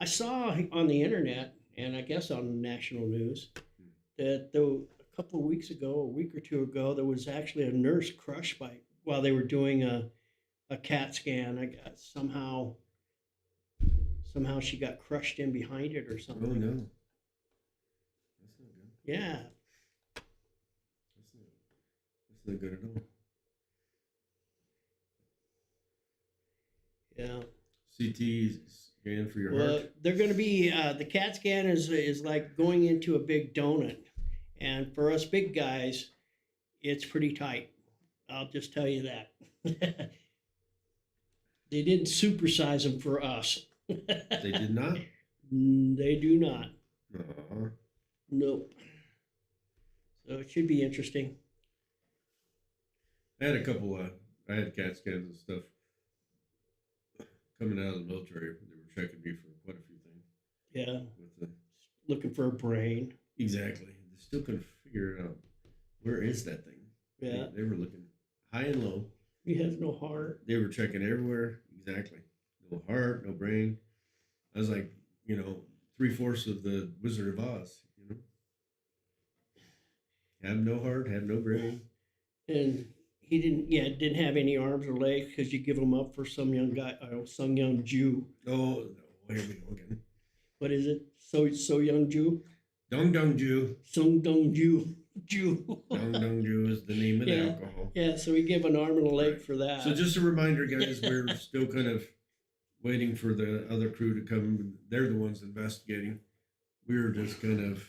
I saw on the internet, and I guess on national news, that a couple of weeks ago, a week or two ago, there was actually a nurse crushed while they were doing a CAT scan. I guess somehow she got crushed in behind it or something. Oh, no. That's not good. Yeah. That's not good at all. Yeah. CT scan for your Well, heart. they're going to be the CAT scan is like going into a big donut, and for us big guys, it's pretty tight. I'll just tell you that. They didn't supersize them for us. They did not? They do not. Uh-huh. Nope. So it should be interesting. I had a couple. I had CAT scans and stuff coming out of the military. They were checking me for quite a few things. Yeah, With the looking for a brain. exactly, they still couldn't figure out where is that thing. Yeah, They were looking high and low. he has no heart. They were checking everywhere. Exactly, no heart, no brain. I was like, 3/4 of the Wizard of Oz. Have no heart, have no brain. And he didn't have any arms or legs because you give him up for some young guy, some young Jew. Oh, no, here we go again. What is it? So young Jew? Dong Dong Jew. Sung Dung Jew. Jew. Dong Dong Jew is the name of the Yeah. alcohol. Yeah, so we give an arm and a leg Right. for that. So just a reminder, guys, we're still kind of waiting for the other crew to come. They're the ones investigating. We were just kind of,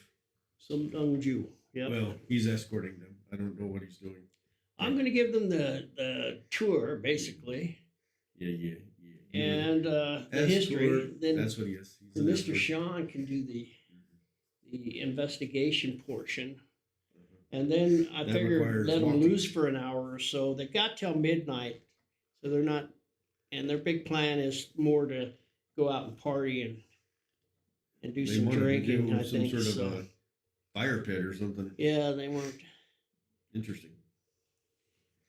Some young Jew. Yeah. well, he's escorting them. I don't know what he's doing. I'm going to give them the tour, basically, Yeah. and the history. Escort, Then that's what he is. He's Mr. an escort. Shaun can do the investigation portion. And then I That figured requires let them walking. loose for an hour or so. They got till midnight, so they're not. And their big plan is more to go out and party and do They some wanted to drinking. do I some think sort of so. a fire pit or something. Yeah, they weren't. Interesting.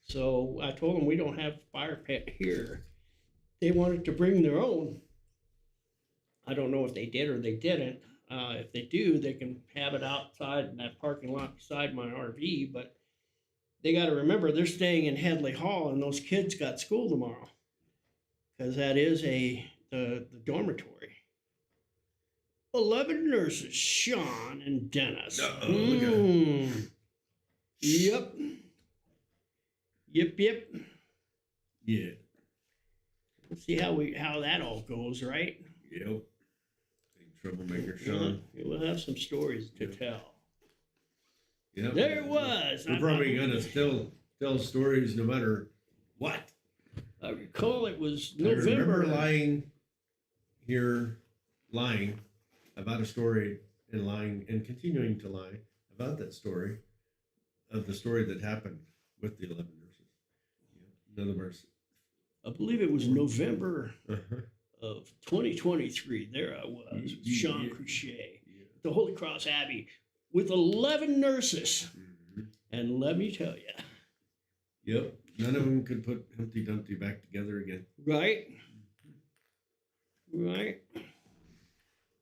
So I told them we don't have fire pit here. They wanted to bring their own. I don't know if they did or they didn't. If they do, they can have it outside in that parking lot beside my RV. But they got to remember they're staying in Headley Hall, and those kids got school tomorrow because that is the dormitory. 11 nurses, Shaun and Dennis. Uh-oh, look at Yep. Yep. Yeah. Let's see how that all goes, right? Yep. Big troublemaker, Shaun. Yeah, we'll have some stories to tell. Yep. There it was. We're probably gonna still tell stories no matter what. I recall it was I remember November. lying about a story and lying and continuing to lie about that story of the story that happened with the 11 nurses. In other words, I believe it was November uh-huh. of 2023. There I was, with Shaun Yeah. Crusha, the Holy Cross Abbey, with 11 nurses. Mhm. And let me tell you, Yep. None of them could put Humpty Dumpty back together again. right?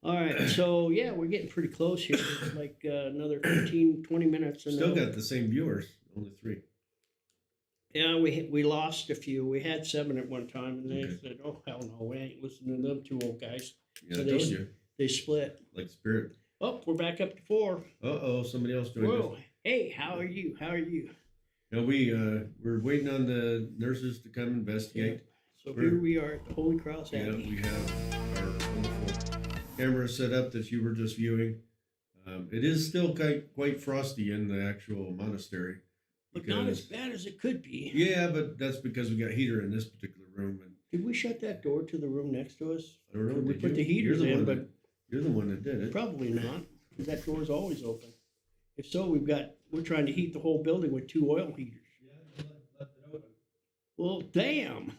All right, so yeah, we're getting pretty close here. It's like another 15, 20 minutes. And Still then- got the same viewers, only 3. Yeah, we lost a few. We had 7 at one time, and they Okay. said, "Oh hell no, we ain't listening to them 2 old guys." Yeah, So I they- told you. They split. Like Spirit. Oh, we're back up to 4. Uh-oh, somebody else joined Whoa, us. hey, how are you? How are you? No, we're waiting on the nurses to come investigate. So here we are at the Holy Cross Yeah, Abbey. we have our wonderful camera set up that you were just viewing. It is still quite frosty in the actual monastery. But not as bad as it could be. Yeah, but that's because we got heater in this particular room. And Did we shut that door to the room next to us? I don't know. We did put you? the heaters You're the in, one but that- you're the one that did it. probably not, because that door's always open. If so, we're ttrying to heat the whole building with 2 oil heaters. Yeah, left it open. Well, damn.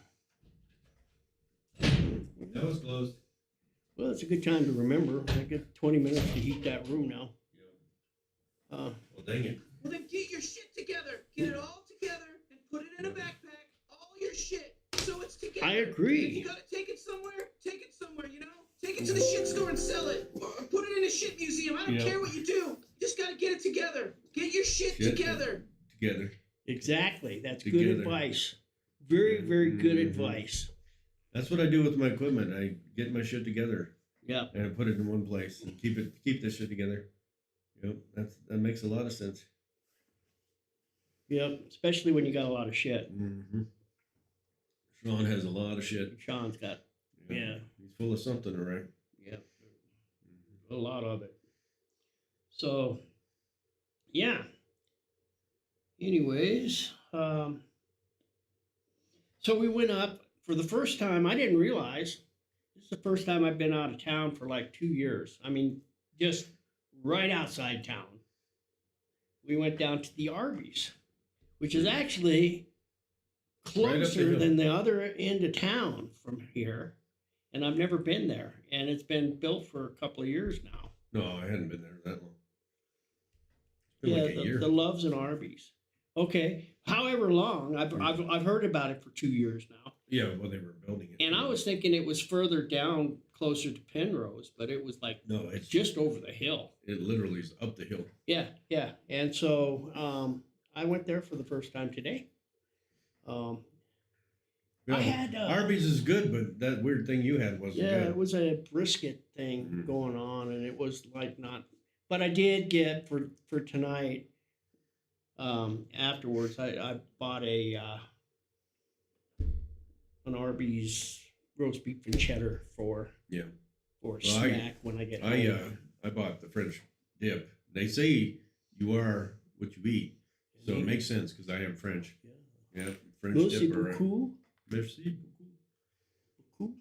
That was closed. Well, it's a good time to remember. I get 20 minutes to heat that room now. Well, dang it. Well, then get your shit together. Get it all together and put it in a backpack. All your shit, so it's together. I agree. If you gotta take it somewhere, you know? Take it to the shit store and sell it. Or put it in a shit museum. I don't Yeah. care what you do. You just gotta get it together. Get your shit Shit. together. Together. Exactly. That's good Together. advice. Very, very good Mhm. advice. That's what I do with my equipment. I get my shit together Yeah. and I put it in one place and keep this shit together. Yep, that makes a lot of sense. Yep. Especially when you got a lot of shit. Mm-hmm. Shaun has a lot of shit. Sean's got, yeah. He's full of something, all right. Yep. A lot of it. So, yeah. Anyways, so we went up for the first time. I didn't realize this is the first time I've been out of town for like 2 years. I mean, just right outside town. We went down to the Arby's, which is actually closer hill. than the other end of town from here, and I've never been there. And it's been built for a couple of years now. No, I hadn't been there that long. It's been Yeah, like a year. the Loves and Arby's. Okay, however long, I've heard about it for 2 years now. Yeah, well, they were building it. And I was thinking it was further down, closer to Penrose, but it was like No, it's just over the hill. It literally is up the hill. Yeah, yeah. And so I went there for the first time today. Yeah, I had Arby's is good, but that weird thing you had wasn't yeah, good. it was a brisket thing Mhm. going on, and it was like not. But I did get for tonight. Afterwards, I bought an Arby's roast beef and cheddar for Yeah. for Well, snack when I get home. I bought the French dip. They say you are what you eat, so it makes sense because I am French. Yeah, French Merci dip. beaucoup. Merci beaucoup. Beaucoup.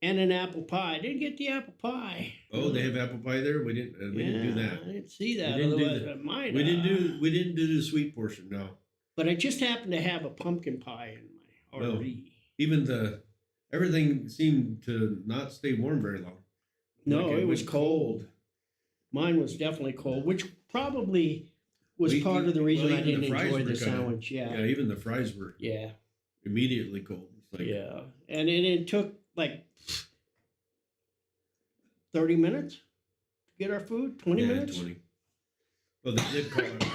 And an apple pie. I didn't get the apple pie. Oh, they have apple pie there. We didn't do that. I didn't see that. We didn't do Otherwise, that. I might. We didn't do the sweet portion. No, But I just happened to have a pumpkin pie in my No. RV. even everything seemed to not stay warm very long. No, Like it was went cold. Mine was definitely cold, which probably was Well, part of the reason I even the didn't fries enjoy were the kinda- sandwich. Yeah, even the fries were Yeah. immediately cold. It's like, Yeah. And it took like 30 minutes to get our food, 20 yeah, minutes. 20. Well,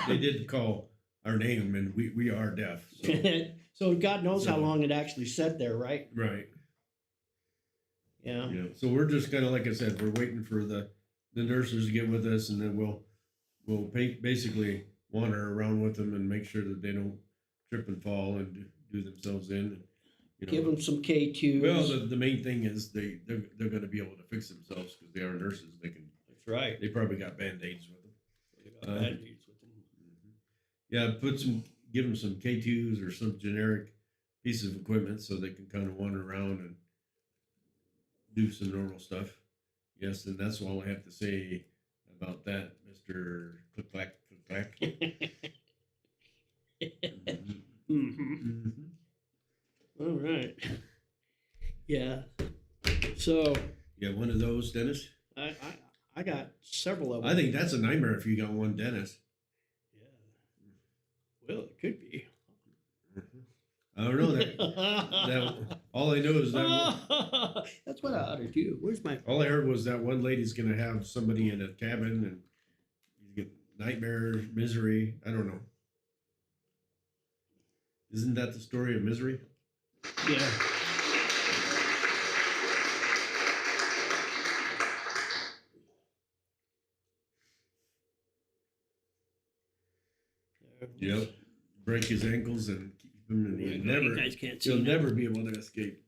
they did call our name, and we are deaf. So. So God knows how So- long it actually sat there, right? Right. Yeah. Yeah. So we're just kind of like I said, we're waiting for the nurses to get with us, and then we'll basically wander around with them and make sure that they don't trip and fall and do themselves in. You know. Give them some K2s. Well, the main thing is they're going to be able to fix themselves because they are nurses. That's right. They probably got Band-Aids with them. They got Band-Aids with them. Yeah, give them some K2s or some generic piece of equipment so they can kind of wander around and do some normal stuff. Yes, and that's all I have to say about that, Mr. Click Clack Click Clack. Mhm. Mm-hmm. Mhm. All right. Yeah. So Yeah, one of those, Dennis. I got several of them. I think that's a nightmare if you got one Dennis. Yeah. Well, it could be. I don't know that all I know is that That's what I ought to do. Where's my? all I heard was that one lady's gonna have somebody in a cabin and you get nightmare, misery. I don't know. Isn't that the story of Misery? Yeah. Yep. Break his ankles and keep him, and You guys can't see he'll now. never be able to escape.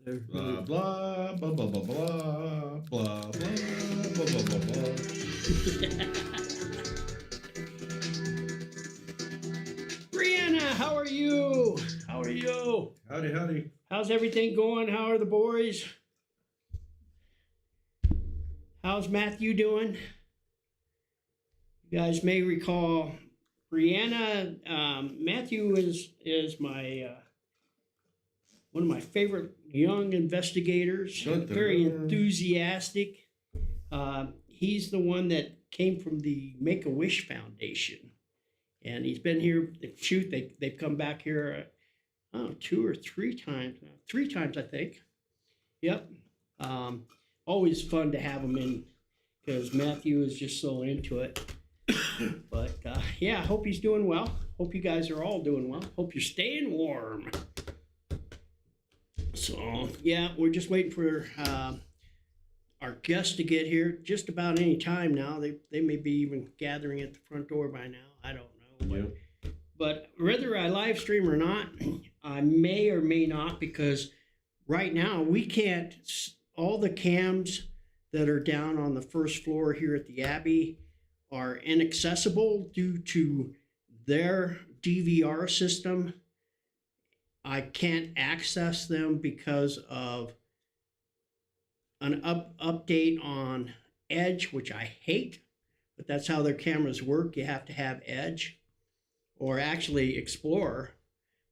There. Blah blah blah blah blah blah blah blah blah blah blah blah. Brianna, how are you? How are you? Howdy, howdy. How's everything going? How are the boys? How's Matthew doing? You guys may recall Brianna. Matthew is my one of my favorite young investigators. Dun, dun, Very dun. enthusiastic. He's the one that came from the Make-A-Wish Foundation, and he's been here. Shoot, they've come back here. 2 or 3 times now. 3 times, I think. Yep. Always fun to have him in because Matthew is just so into it. But yeah, I hope he's doing well. Hope you guys are all doing well. Hope you're staying warm. So yeah, we're just waiting for our guests to get here. Just about any time now. They may be even gathering at the front door by now. I don't know. Yep. But whether I live stream or not, I may or may not, because right now we can't, all the cams that are down on the first floor here at the Abbey are inaccessible due to their DVR system. I can't access them because of an update on Edge, which I hate, but that's how their cameras work. You have to have Edge, or actually Explorer,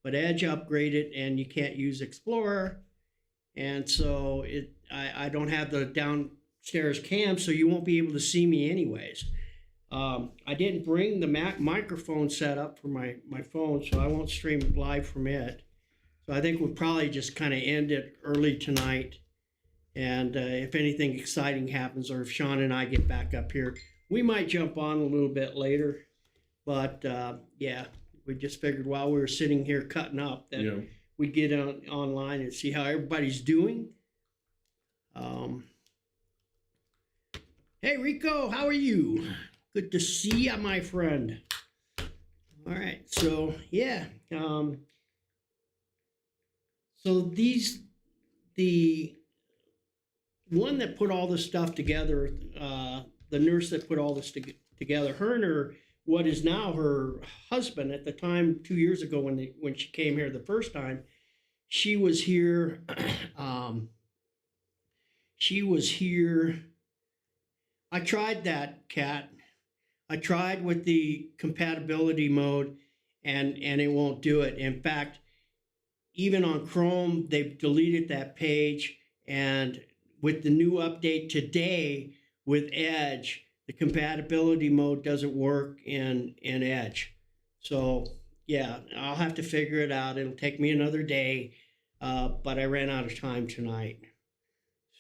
but Edge upgraded and you can't use Explorer. And so I don't have the downstairs cam, so you won't be able to see me anyways. I didn't bring the microphone set up for my phone, so I won't stream live from it. So I think we'll probably just kind of end it early tonight. And if anything exciting happens, or if Shaun and I get back up here, we might jump on a little bit later. But yeah, we just figured while we were sitting here cutting up that we'd get online and see how everybody's doing. Hey, Rico, how are you? Good to see you, my friend. All right, so yeah. So the one that put all this stuff together, the nurse that put all this together, her and her, what is now her husband, at the time 2 years ago when she came here the first time, she was here. She was here. I tried that, Kat. I tried with the compatibility mode, and it won't do it. In fact, even on Chrome, they've deleted that page, and with the new update today with Edge, the compatibility mode doesn't work in Edge. So yeah, I'll have to figure it out. It'll take me another day, but I ran out of time tonight.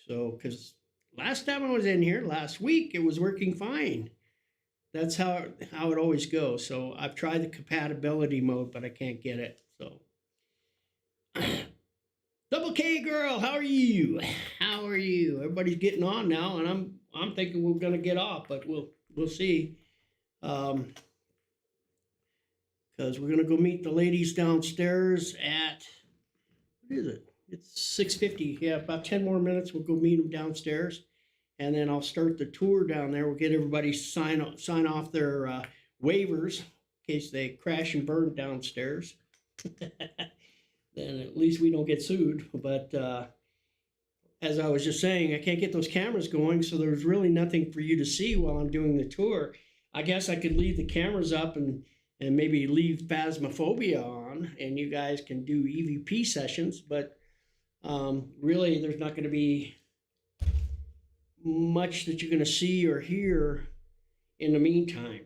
So, because last time I was in here, last week, it was working fine. That's how it always goes. So I've tried the compatibility mode, but I can't get it. So Double K girl, how are you? How are you? Everybody's getting on now, and I'm thinking we're gonna get off, but we'll see. Because we're gonna go meet the ladies downstairs at, what is it? It's 6:50. Yeah, about 10 more minutes. We'll go meet them downstairs, and then I'll start the tour down there. We'll get everybody sign off their waivers in case they crash and burn downstairs. Then at least we don't get sued. But as I was just saying, I can't get those cameras going, so there's really nothing for you to see while I'm doing the tour. I guess I could leave the cameras up and maybe leave Phasmophobia on, and you guys can do EVP sessions, but really there's not going to be much that you're going to see or hear in the meantime.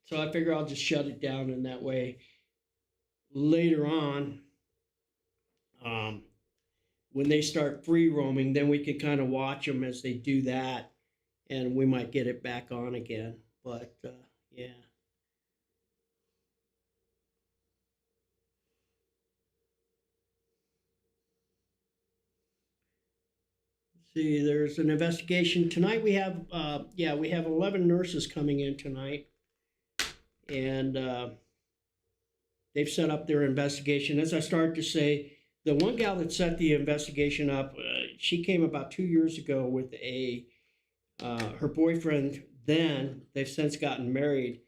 So I figure I'll just shut it down, in that way later on, when they start free roaming, then we can kind of watch them as they do that, and we might get it back on again. But yeah. See, there's an investigation tonight. We have 11 nurses coming in tonight, and they've set up their investigation. As I started to say, the one gal that set the investigation up, she came about 2 years ago with her boyfriend. Then they've since gotten married,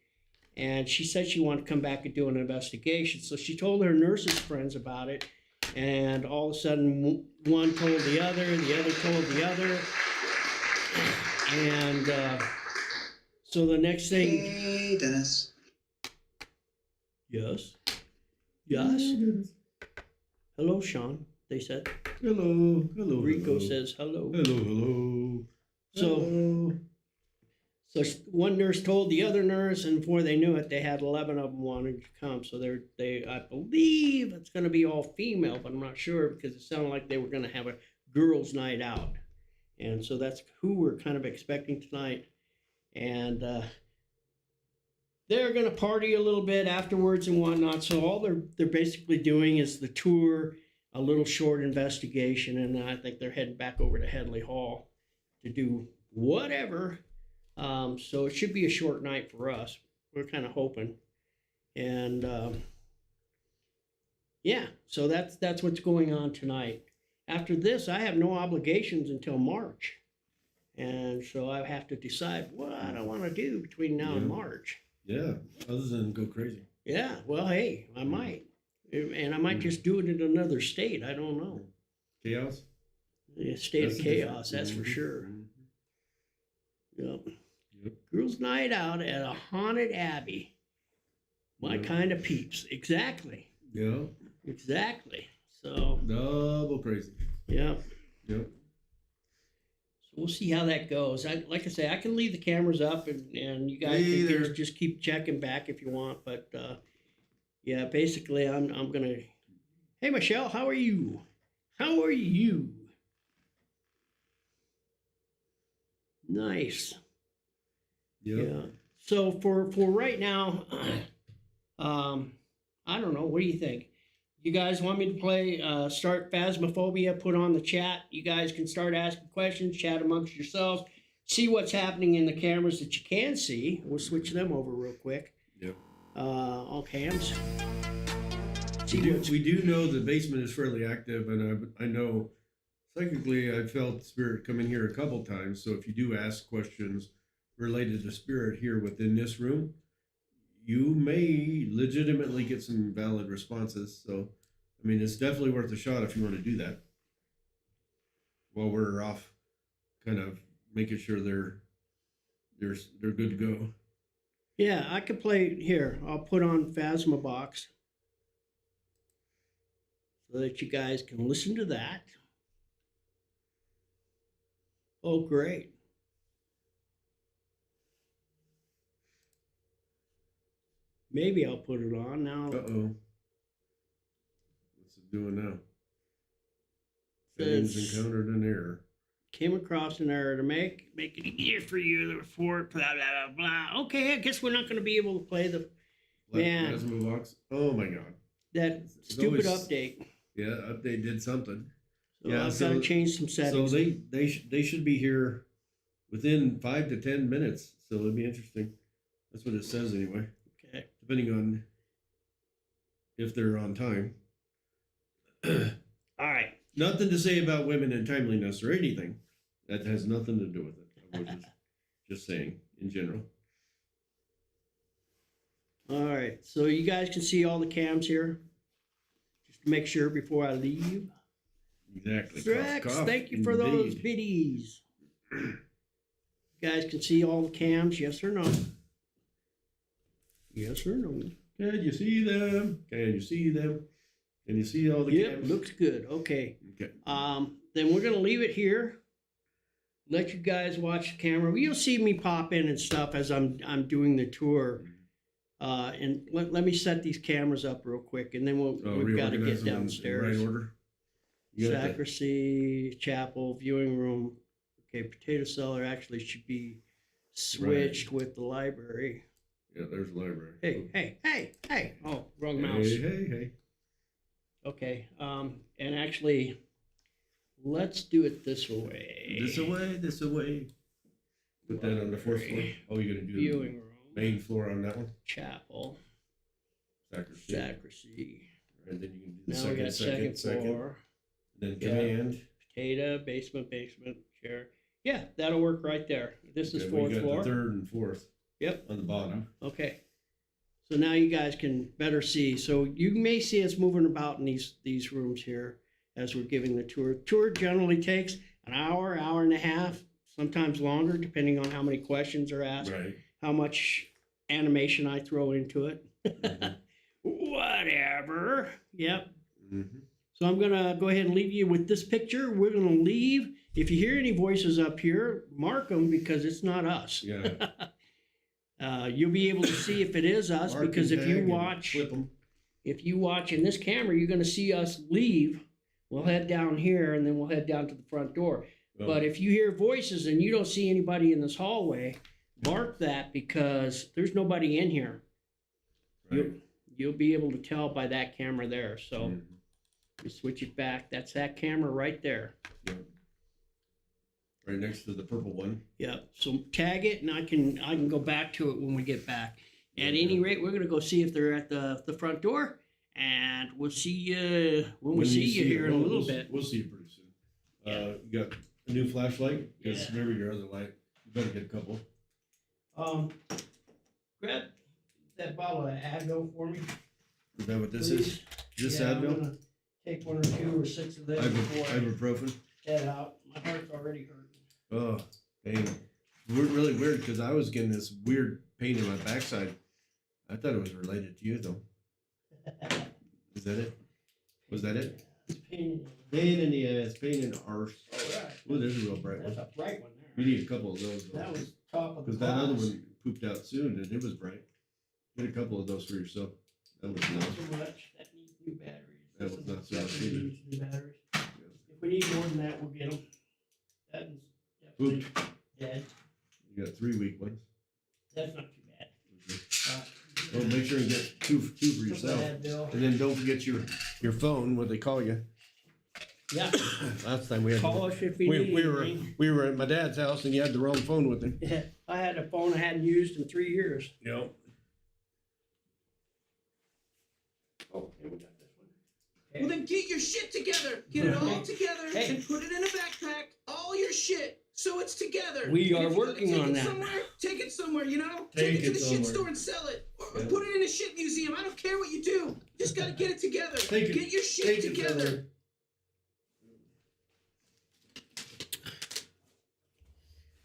and she said she wanted to come back and do an investigation. So she told her nurses friends about it. And all of a sudden, one told the other told the other. And so the next thing... Hey, Dennis. Yes? Yes? Hello, Shaun, they said. Hello. Rico says hello. Hello. So one nurse told the other nurse, and before they knew it, they had 11 of them wanting to come. So I believe it's going to be all female, but I'm not sure, because it sounded like they were going to have a girls' night out. And so that's who we're kind of expecting tonight. And they're going to party a little bit afterwards and whatnot. So all they're basically doing is the tour, a little short investigation, and I think they're heading back over to Headley Hall to do whatever. So it should be a short night for us. We're kind of hoping. And yeah, so that's what's going on tonight. After this, I have no obligations until March. And so I have to decide what I want to do between now and March. Yeah, other than go crazy. Yeah, well, hey, I might. And I might just do it in another state. I don't know. Chaos? Yeah, state of chaos, that's for sure. Yep. Girls' night out at a haunted abbey. My kind of peeps. Exactly. Yeah. Exactly. So, Double crazy. yeah. Yep. So we'll see how that goes. Like I say, I can leave the cameras up and you guys Hey can there. just keep checking back if you want. But yeah, basically I'm gonna. Hey Michelle, how are you? How are you? Nice. Yep. Yeah. So for right now, I don't know. What do you think? You guys want me to play start Phasmophobia, put on the chat. You guys can start asking questions, chat amongst yourselves, see what's happening in the cameras that you can see. We'll switch them over real quick. Yep. All cams. We do know the basement is fairly active, and I know psychically I felt spirit come in here a couple times. So if you do ask questions related to spirit here within this room, you may legitimately get some valid responses. So, I mean, it's definitely worth a shot if you want to do that. While we're off, kind of making sure they're good to go. Yeah, I could play here. I'll put on Phasma Box so that you guys can listen to that. Oh, great. Maybe I'll put it on now. Uh-oh. What's it doing now? Says- Fans encountered an error. Came across an error to make it easier for you for blah blah blah. Okay, I guess we're not going to be able to play the Man. Plasma box. Oh my god. that It's stupid always- update. Yeah, update did something. So Yeah, I've so- got to change some So settings. they should be here within 5 to 10 minutes. So it'll be interesting. That's what it says anyway. Okay. Depending on if they're on time. All right. Nothing to say about women and timeliness or anything. That has nothing to do with it. I was just saying in general. All right. So you guys can see all the cams here. Just to make sure before I leave. Exactly. Rex, Cough, cough. thank you for those Indeed. biddies. You guys can see all the cams, yes or no? Yes or no? Can you see them? Can you see them? Can you see all the Yep, cams? looks good. Okay. Okay. Then we're gonna leave it here. Let you guys watch the camera. You'll see me pop in and stuff as I'm doing the tour. And let me set these cameras up real quick, and then we've got to reorganize get them in downstairs. right order. You got that? Sacristy, chapel, viewing room. Okay, potato cellar actually should be switched with the library. Yeah, there's the library. Hey. Oh, wrong mouse. Hey. Okay. And actually, let's do it this way. This away. Put that on the fourth floor. Oh, you're gonna do Viewing room. the main floor on that one? Chapel. Sacristy. And then you can do the Now we got second floor. Then Yeah. command. Potato, basement, chair. Yeah, that'll work right there. This is Okay, fourth we got floor. the third and fourth Yep. on the bottom. Okay. So now you guys can better see. So you may see us moving about in these rooms here as we're giving the tour. Tour generally takes an hour, hour and a half, sometimes longer, depending on how many questions are asked, Right. how much animation I throw into it. Mhm. Whatever. Yep. Mm-hmm. So I'm gonna go ahead and leave you with this picture. We're gonna leave. If you hear any voices up here, mark them because it's not us. Yeah. You'll be able to see if it is us Mark because and if you tag and watch, flip 'em. if you watch in this camera, you're gonna see us leave. We'll head down here and then we'll head down to the front door. Oh, But if you hear voices and you don't see anybody in this hallway, mark that because there's nobody in here. right. You'll be able to tell by that camera there. So Mhm. we switch it back. That's that camera right there. Yeah. Right next to the purple one. Yep. So tag it, and I can go back to it when we get back. At any rate, we're gonna go see if they're at the front door, and we'll see you when we see you here in a little bit. We'll see you pretty soon. Yeah. You got a new flashlight? Because Yeah. remember your other light. You better get a couple. Grab that bottle of Advil for me. Is that what this please. is? Is this Yeah, I'm Advil? gonna take 1 or 2 or 6 of them before I Ibuprofen? head out. My heart's already hurting. Oh, dang. We're really weird because I was getting this weird pain in my backside. I thought it was related to you though. Is that it? Was that it? Pain. Pain in the ass, pain in the arse. Oh, right. Oh, there's a real bright That's one. a bright one We there. need a couple of those. That was top of the Because that other class. one pooped out soon and it was bright. Get a couple of those for yourself. That was Not nice. so much. That needs new batteries. That This was one not so definitely either. needs new batteries. If we need more than that, we'll get them. That is definitely Pooped. dead. You got 3 weak ones. That's not too bad. Well, make sure and get two for Too yourself. bad, Bill. And then don't forget your phone, what they call you. Yeah, Last time we had call us if you need anything. we were at my dad's house and you had the wrong phone with him. Yeah, I had a phone I hadn't used in 3 years. Yep. Oh, here we got this one. Well, then get your shit together. Get it all together Hey. and put it in a backpack. All your shit, so it's together. We And are if you gotta working take on it that. Somewhere, take it somewhere. You know, Take it to it the somewhere. shit store and sell it, or Yeah. put it in a shit museum. I don't care what you do. You just gotta get it together. Take it- Get your shit take it together. somewhere.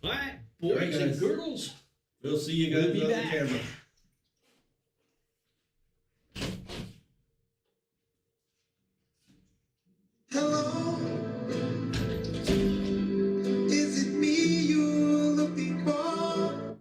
All right, All right, boys and guys. girls. We'll see you We'll guys be on the back. camera. Hello, is it me you're looking for?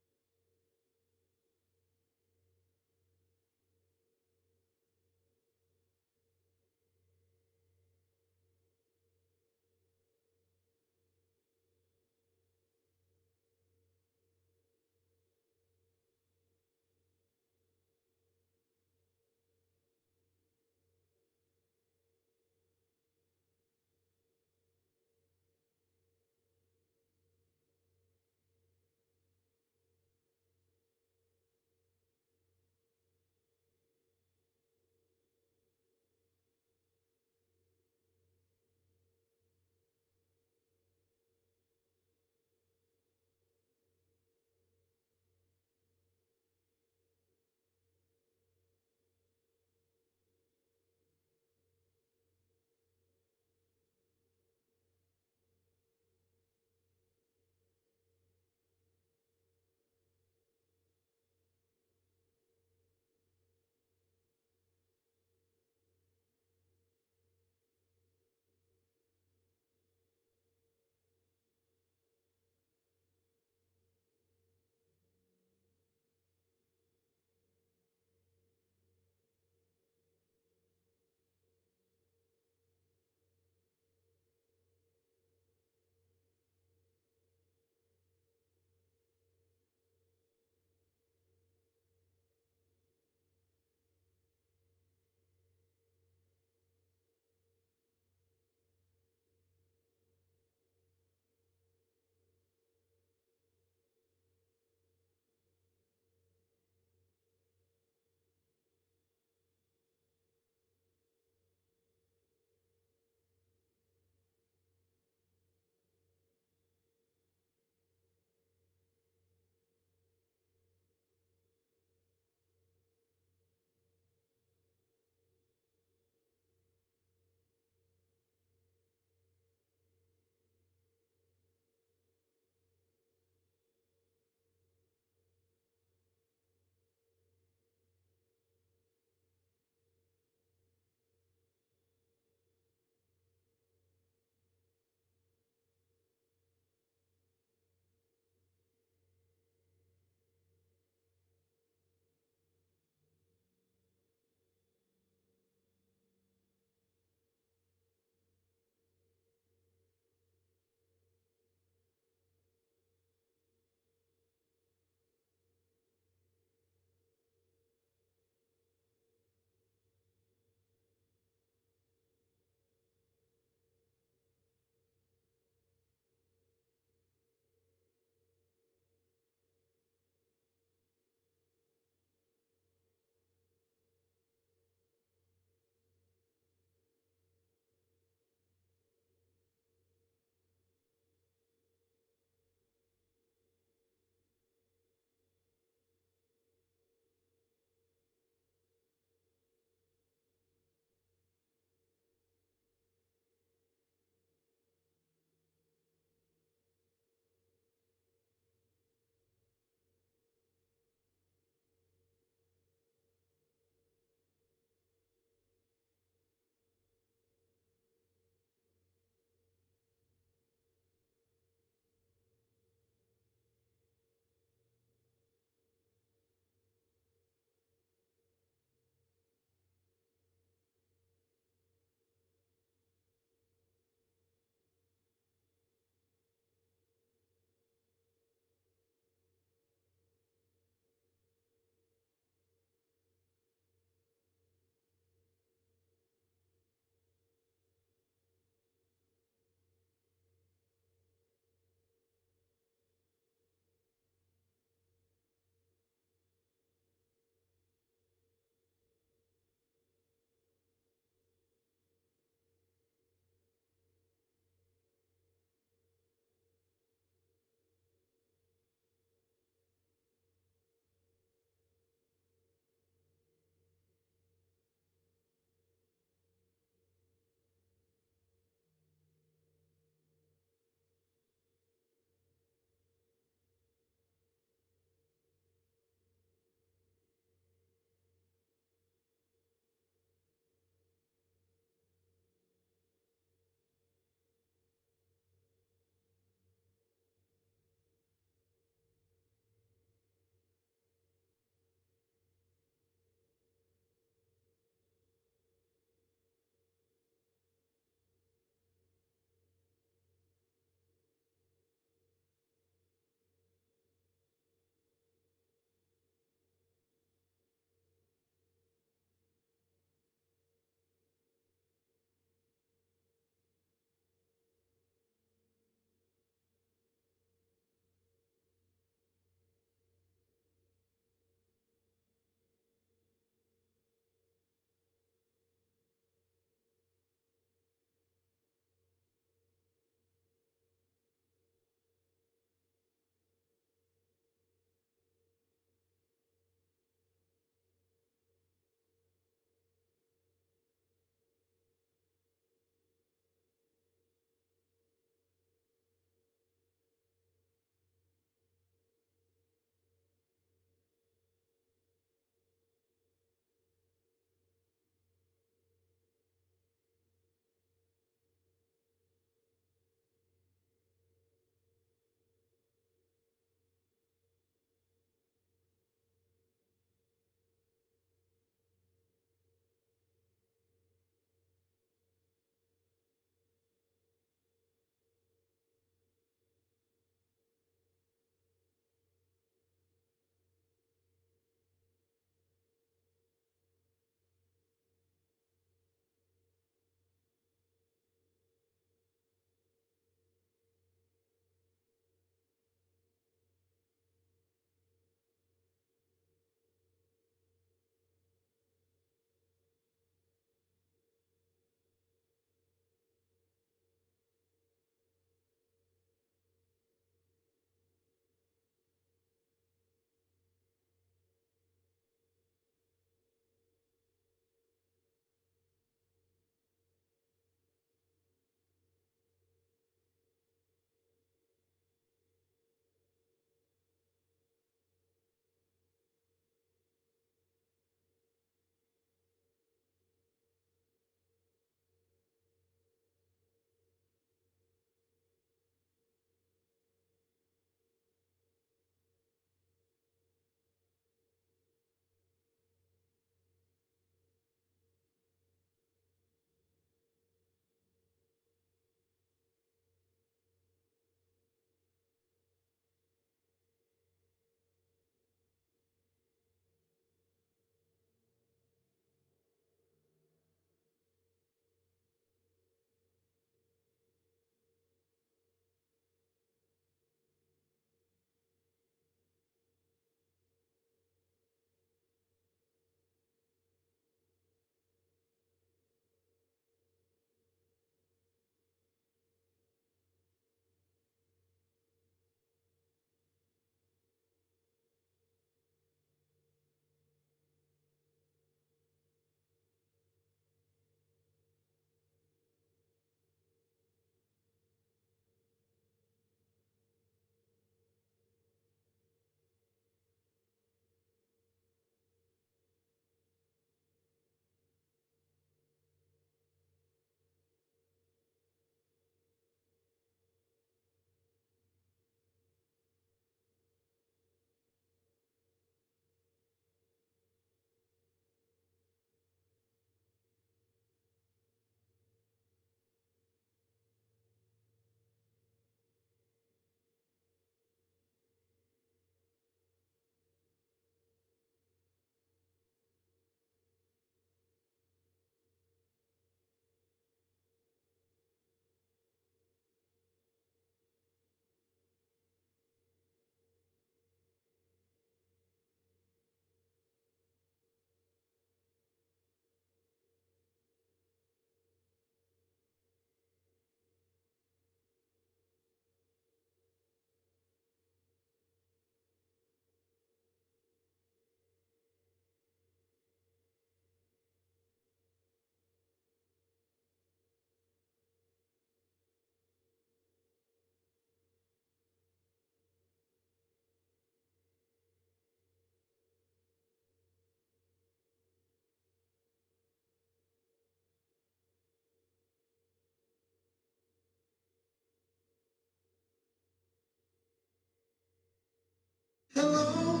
Hello,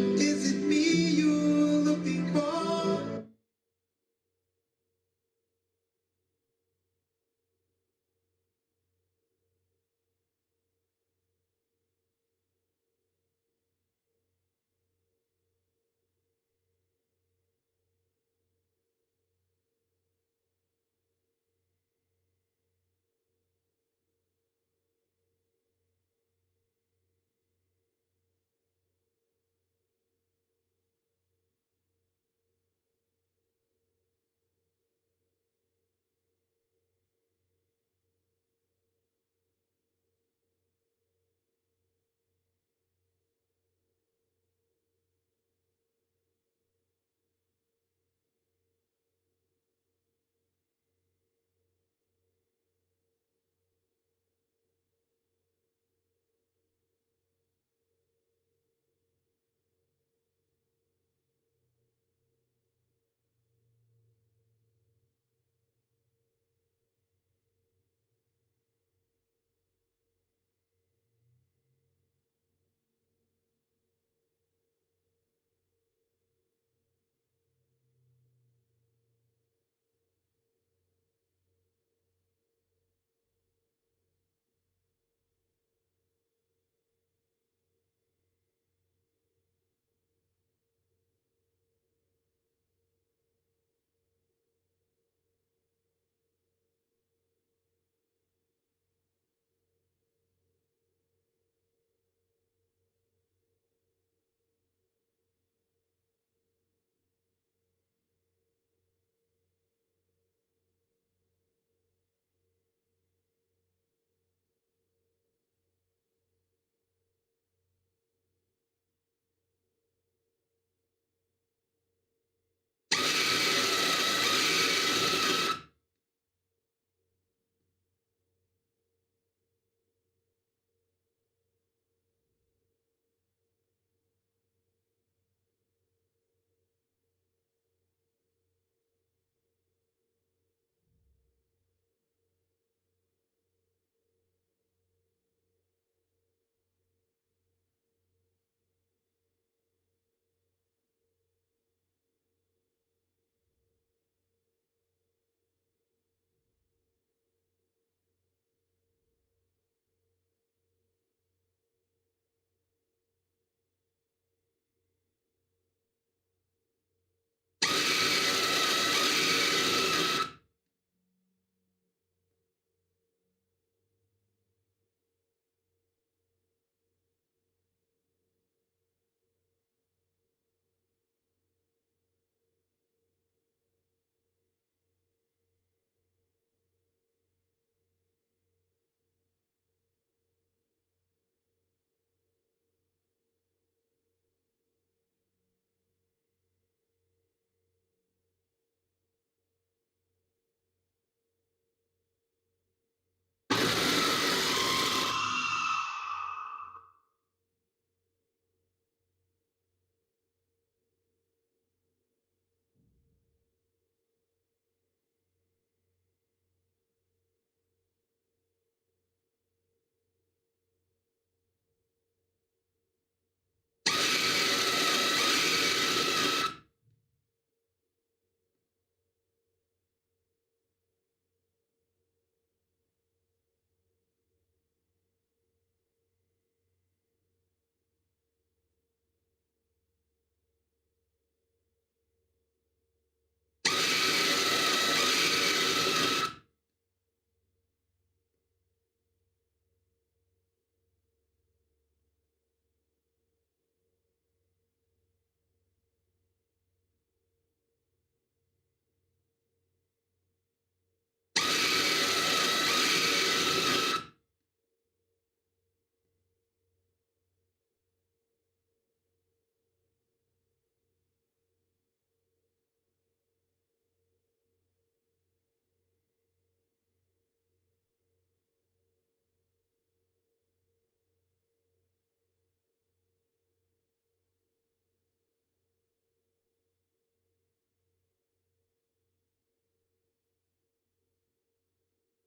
is it me you're looking for?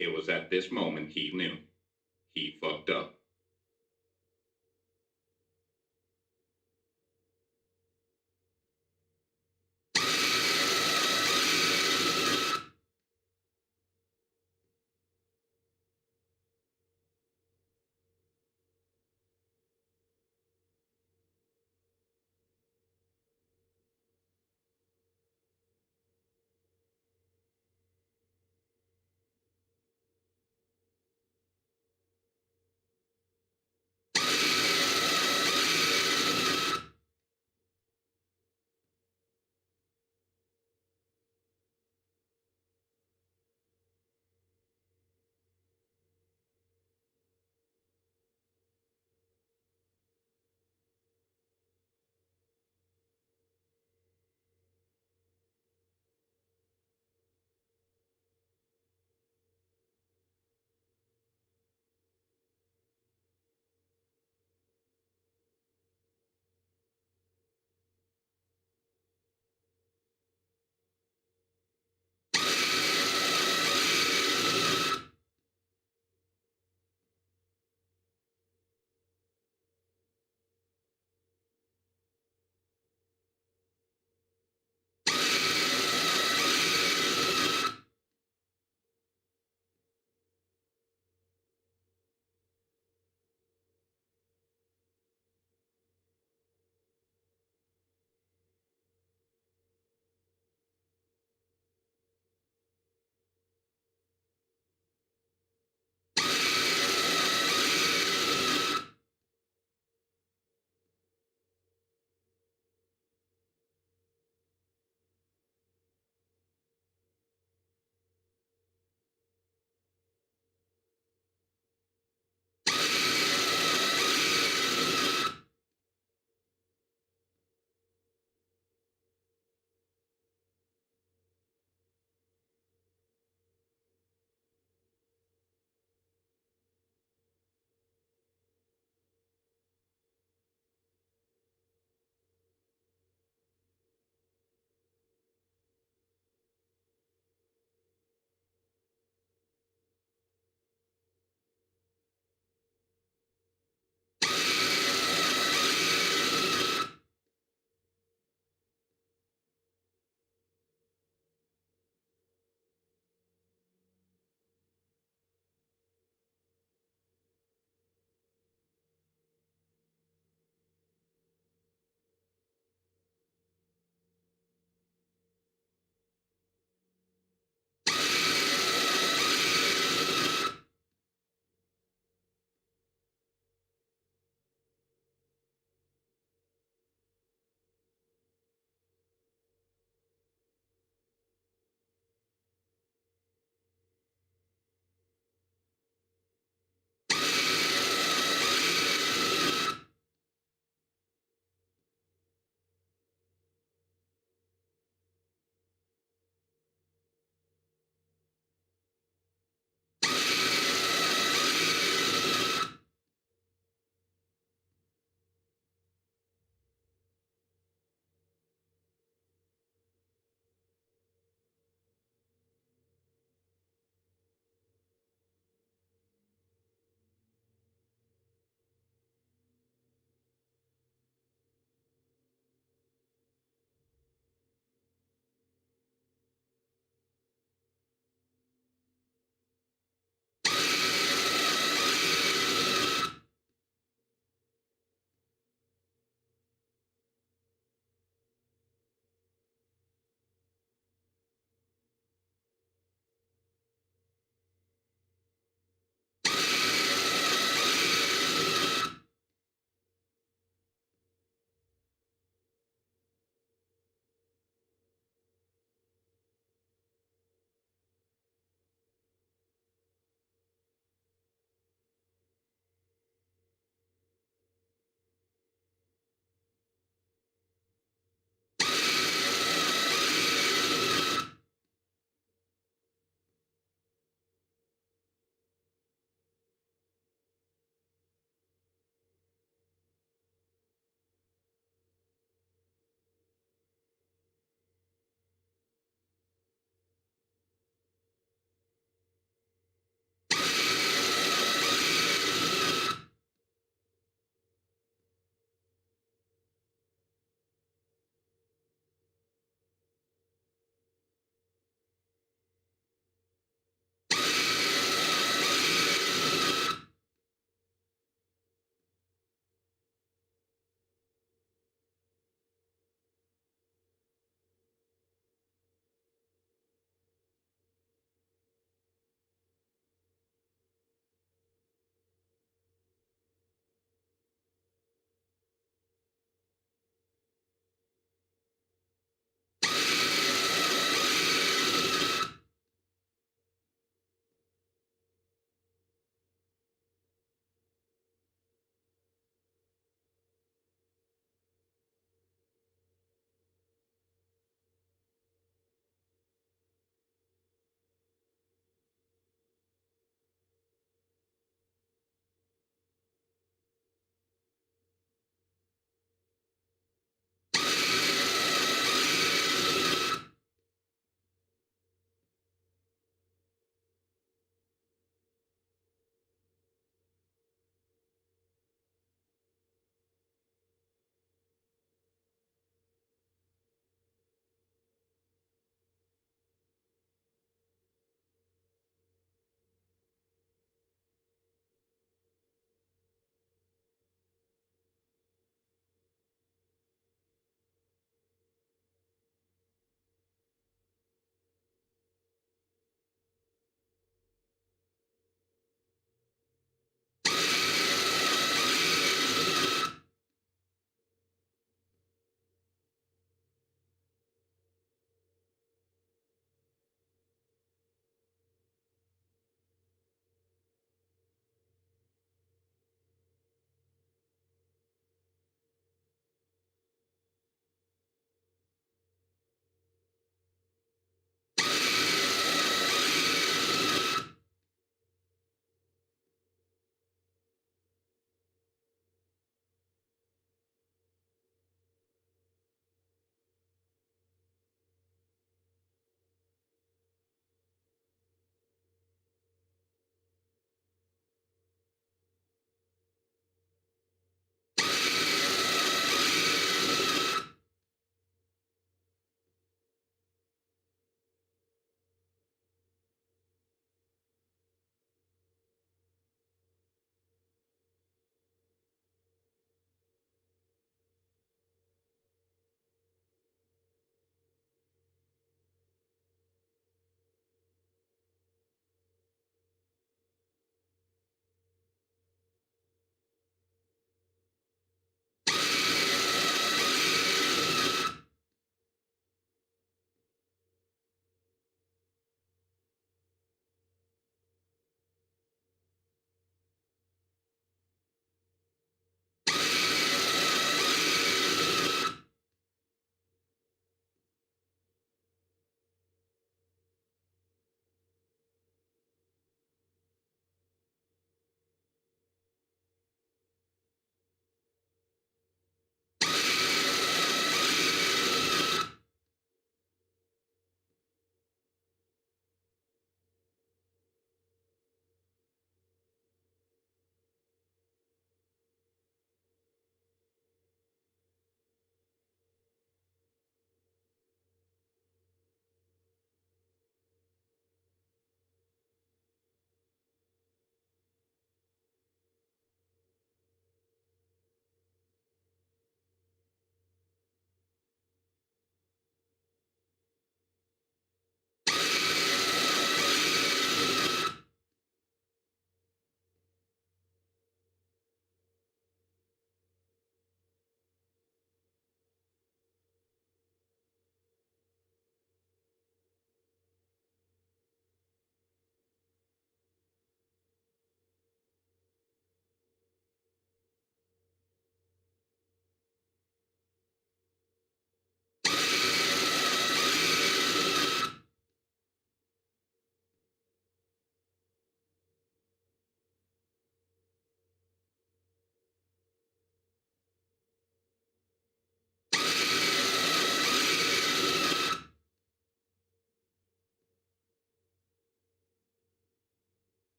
It was at this moment he knew. He fucked up.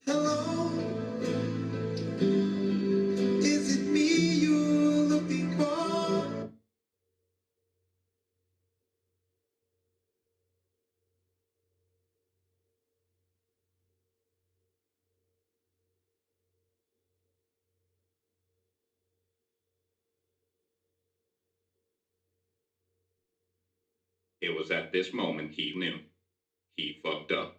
Hello, is it me you're looking for? It was at this moment he knew. He fucked up.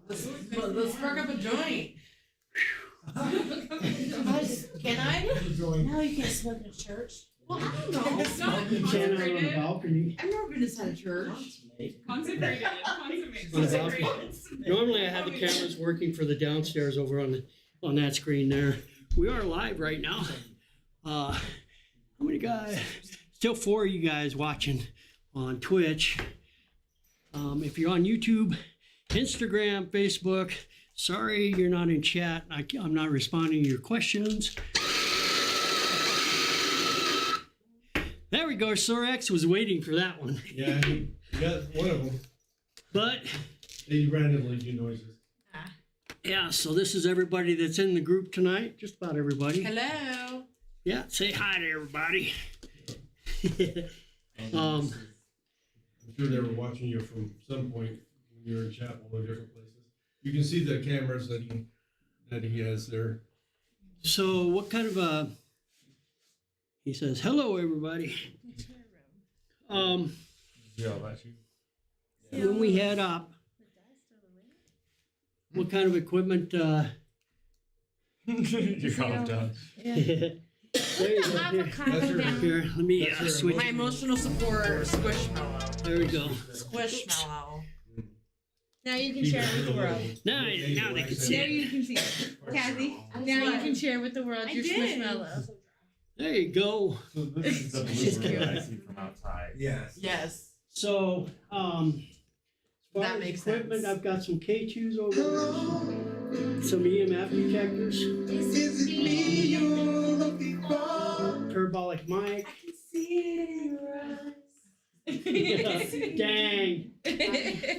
Let's spark up a joint. Can I? No, you can't smoke in a church. Well, I don't know. It's not You can't out on the balcony. I've never been inside a church. Consecrated. On the balcony. Normally, I have the cameras working for the downstairs over on that screen there. We are live right now. How many guys? Still 4 of you guys watching on Twitch. If you're on YouTube, Instagram, Facebook, sorry you're not in chat. I'm not responding to your questions. There we go. Sorex was waiting for that one. Yeah, he got one of them. But They randomly do noises. yeah, so this is everybody that's in the group tonight. Just about everybody. Hello. Yeah, say hi to everybody. I'm sure they were watching you from some point when you were in chapel or different places. You can see the cameras that he has there. So what kind of he says, hello everybody. Yeah, that's you. When we head up, what kind of equipment You calm down. there you go. Here, let me That's her switch. My emotional support, Squishmallow. There we go. Squishmallow. Now you can share it with the world. Now they can Now see it. you can see it. Kathy, now you can share with the world I your did. squishmallow. There you go. So this is the She's blue cute. that I see from outside. Yes. Yes. So as far That as makes equipment, sense. I've got some K2s over there, some EMF detectors, Is it me you're looking for? parabolic mic. I can see it in your eyes.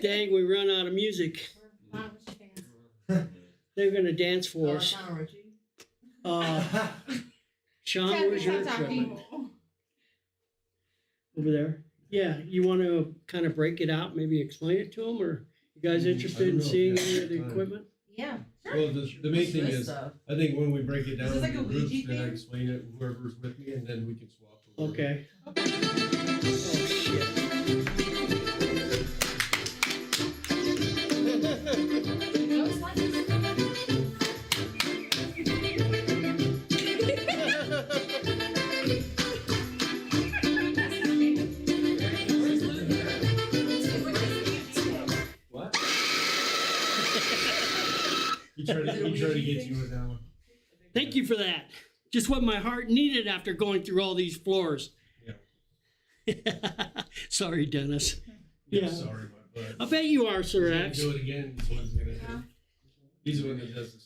Dang, we run out of music. They're gonna dance for us. Shaun, where's your equipment? Over there. Yeah, you want to kind of break it out, maybe explain it to them, or you guys interested in know if seeing you have any of the time. equipment? Yeah. Well, the main thing This is, stuff. I think when we break it down Is this like into a groups, Ouija then I thing? explain it, whoever's with me, and then we can swap. over. Okay. Oh shit. What? He tried to get you with that one. Thank you for that. Just what my heart needed after going through all these floors. Yeah. Sorry, Dennis. Yeah. Yeah. Sorry, my I bud. bet you are, Sir He's X. gonna do it again. He's the one that does the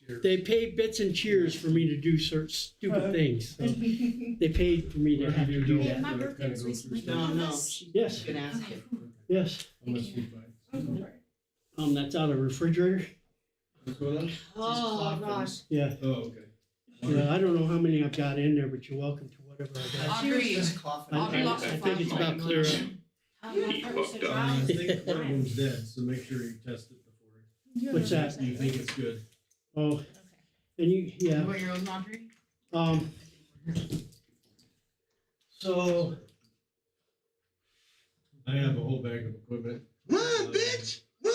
scare. They paid bits and cheers for me to do certain stupid things. So they paid for me to have to do that. My birthday was recently. No. Yes, Can ask it. yes. Unless we buy. That's out of the refrigerator. What's going on? Oh, gosh. Yeah. Oh, okay. Yeah, I don't know how many I've got in there, but you're welcome to whatever I got. Audrey. I think it's about clear up. He fucked up. I think one of them's dead, so make sure you test it before What's that? you think it's good. Oh, and yeah. What your own laundry? So I have a whole bag of equipment. Run, bitch! Run!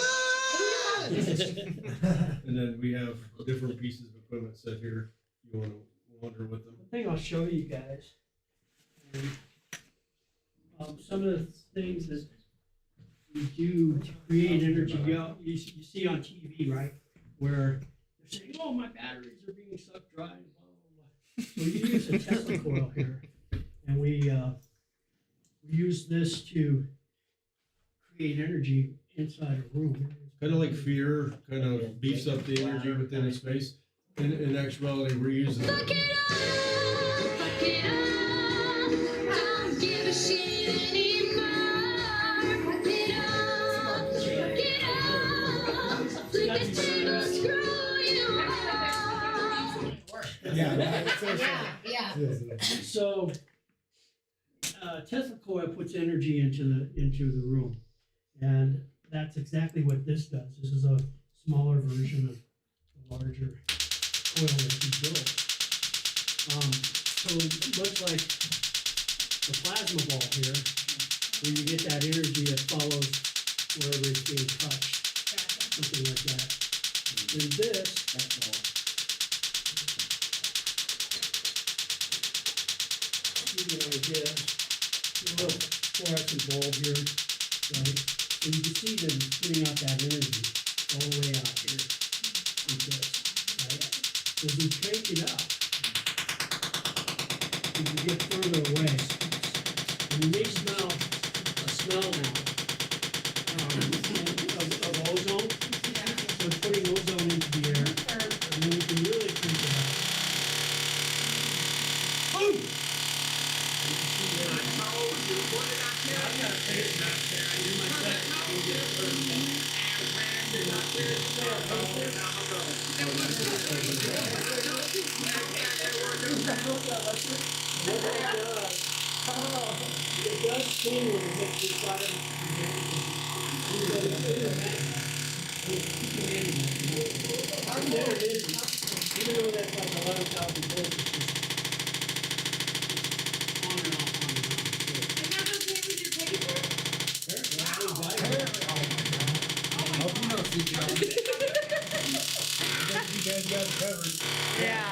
And then we have different pieces of equipment set here. You want to wander with them. I think I'll show you guys. Some of the things that we do to create energy. You see on TV, right? Where they're saying, "Oh, my batteries are being sucked dry." And blah, blah, blah. We use a Tesla coil here, and we use this to create energy inside a room. Kind of like fear, kind of beefs up the energy within a space. In actuality, we're using. Yeah. So Tesla coil puts energy into the room, and that's exactly what this does. This is a smaller version of the larger coil that we built. So much like the plasma ball here, where you get that energy that follows wherever it's being touched, something like that. And this, give you an idea, a little fluorescent bulb here, right? And you can see them putting out that energy all the way out here like this, right? As we crank it up, as you get further away, and you may smell a smell now of ozone. So it's putting ozone into the air, and then you can really crank it up. Boom! It does seem when it makes you try to there it is. Even though that's like 11,000 volts, it's just on and off, on and off. And that was made with your paper? You guys got it covered. Yeah.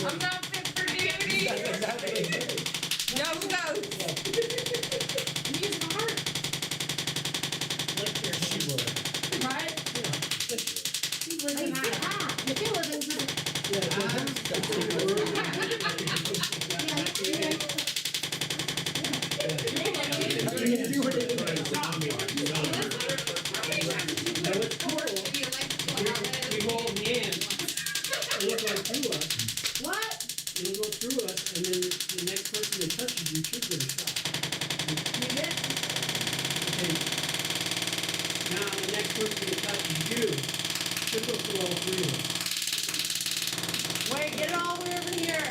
I'm not fit for duty. Go, go. He's hard. Right? He's living high. You feel living high. We hold hands, it'll go through us. What? It'll go through us, and then the next person that touches you should get a shot. Okay. Now the next person that touches you should go through all three of us. Wait, get it all the way over here.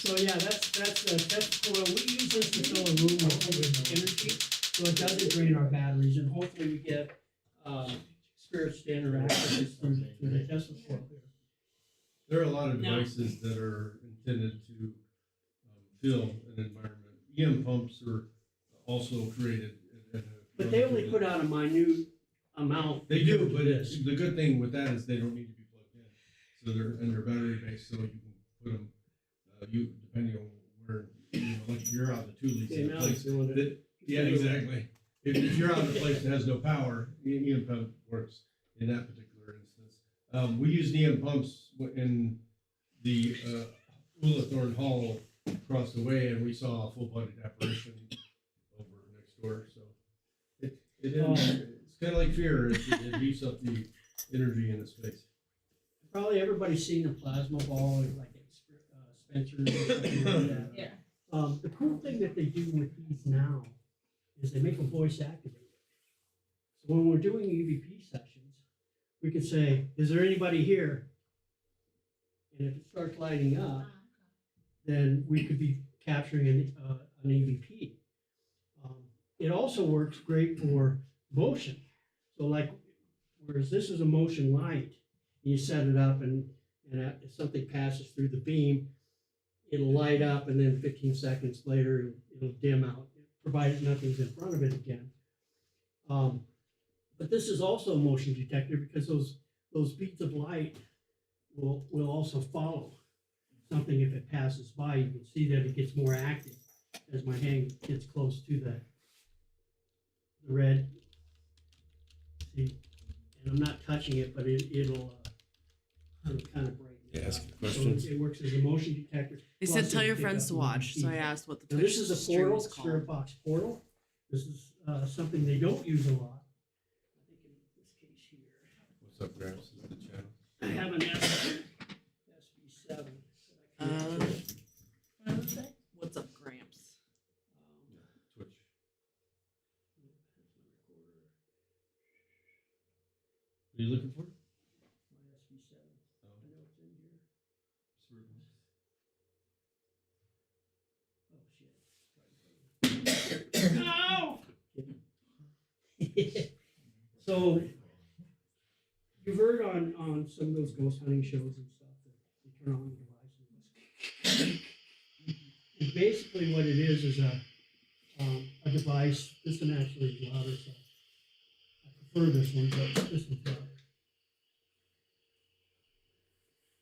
So yeah, that's coil. We use this to fill a room with energy, so it doesn't drain our batteries, and hopefully we get spirits to interact with this through the Tesla coil here. There are a lot of Now- devices that are intended to fill an environment. EM pumps are also created. But they only put out a minute amount. They do, compared but to this. the good thing with that is they don't need to be plugged in. So they're battery based, so you can put them, depending on where, like if you're out in the Tules Okay, in a now place it's doing it. that, yeah, exactly. If you're out in a place that has no power, EM pump works in that particular instance. We use EM pumps in the Ullathorne Hall across the way, and we saw a full-bodied apparition over next door. So it's kind of like fear. It heats up the energy in the space. Probably everybody's seen a plasma ball, like at Spencer's or something like that. Yeah. The cool thing that they do with these now is they make them voice activated. So when we're doing EVP sessions, we can say, "Is there anybody here?" And if it starts lighting up, then we could be capturing an EVP. It also works great for motion. So like, whereas this is a motion light, you set it up and if something passes through the beam, it'll light up, and then 15 seconds later, it'll dim out, provided nothing's in front of it again. But this is also a motion detector because those beads of light will also follow something if it passes by. You can see that it gets more active as my hand gets close to the red. See, and I'm not touching it, but it'll kind of brighten it Ask up. questions. So it works as a motion detector. They Plus said tell it your can pick friends up to watch, so I EVPs. asked what the Now, Twitch this is a stream portal, is called. Spirit Box portal. This is something they don't use a lot. I think in this case here, What's up, Gramps? This is the channel. I have an SB7. What's up, Gramps? Twitch. What are you looking for? My SB7. I know it's in here. Oh shit! No! So you've heard on some of those ghost hunting shows and stuff that you turn on the device. And basically what it is a device. This one actually is louder, so I prefer this one, but this one's louder.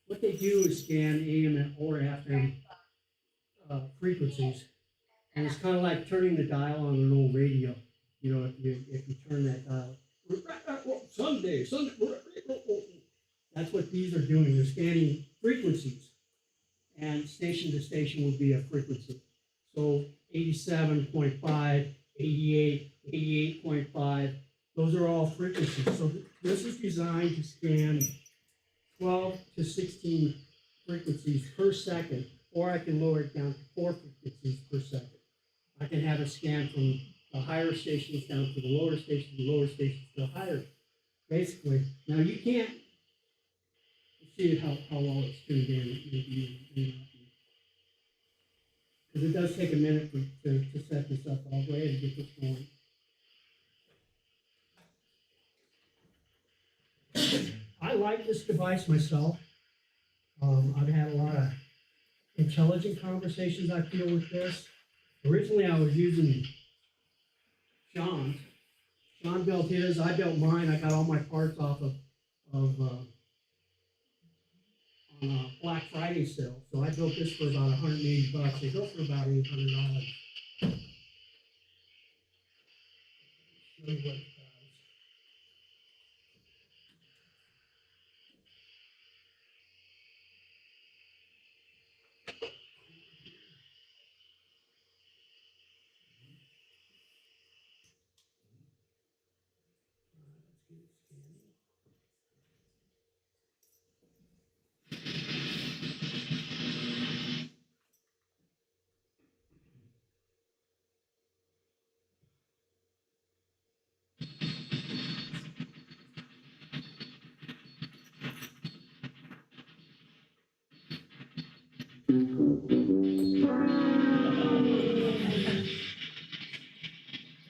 What they do is scan AM or FM frequencies, and it's kind of like turning the dial on an old radio. You know, if you turn that dial, Sunday, that's what these are doing. They're scanning frequencies, and station to station would be a frequency. So 87.5, 88, 88.5, those are all frequencies. So this is designed to scan 12 to 16 frequencies per second, or I can lower it down to 4 frequencies per second. I can have a scan from the higher stations down to the lower stations to the higher. Basically, now you can't see how well it's tuned in. Because it does take a minute to set this up. I'll go ahead and get this going. I like this device myself. I've had a lot of intelligent conversations I feel with this. Originally, I was using Shaun. Shaun built his, I built mine. I got all my parts off of on a Black Friday sale. So I built this for about $180. They go for about $800. Show you what it does.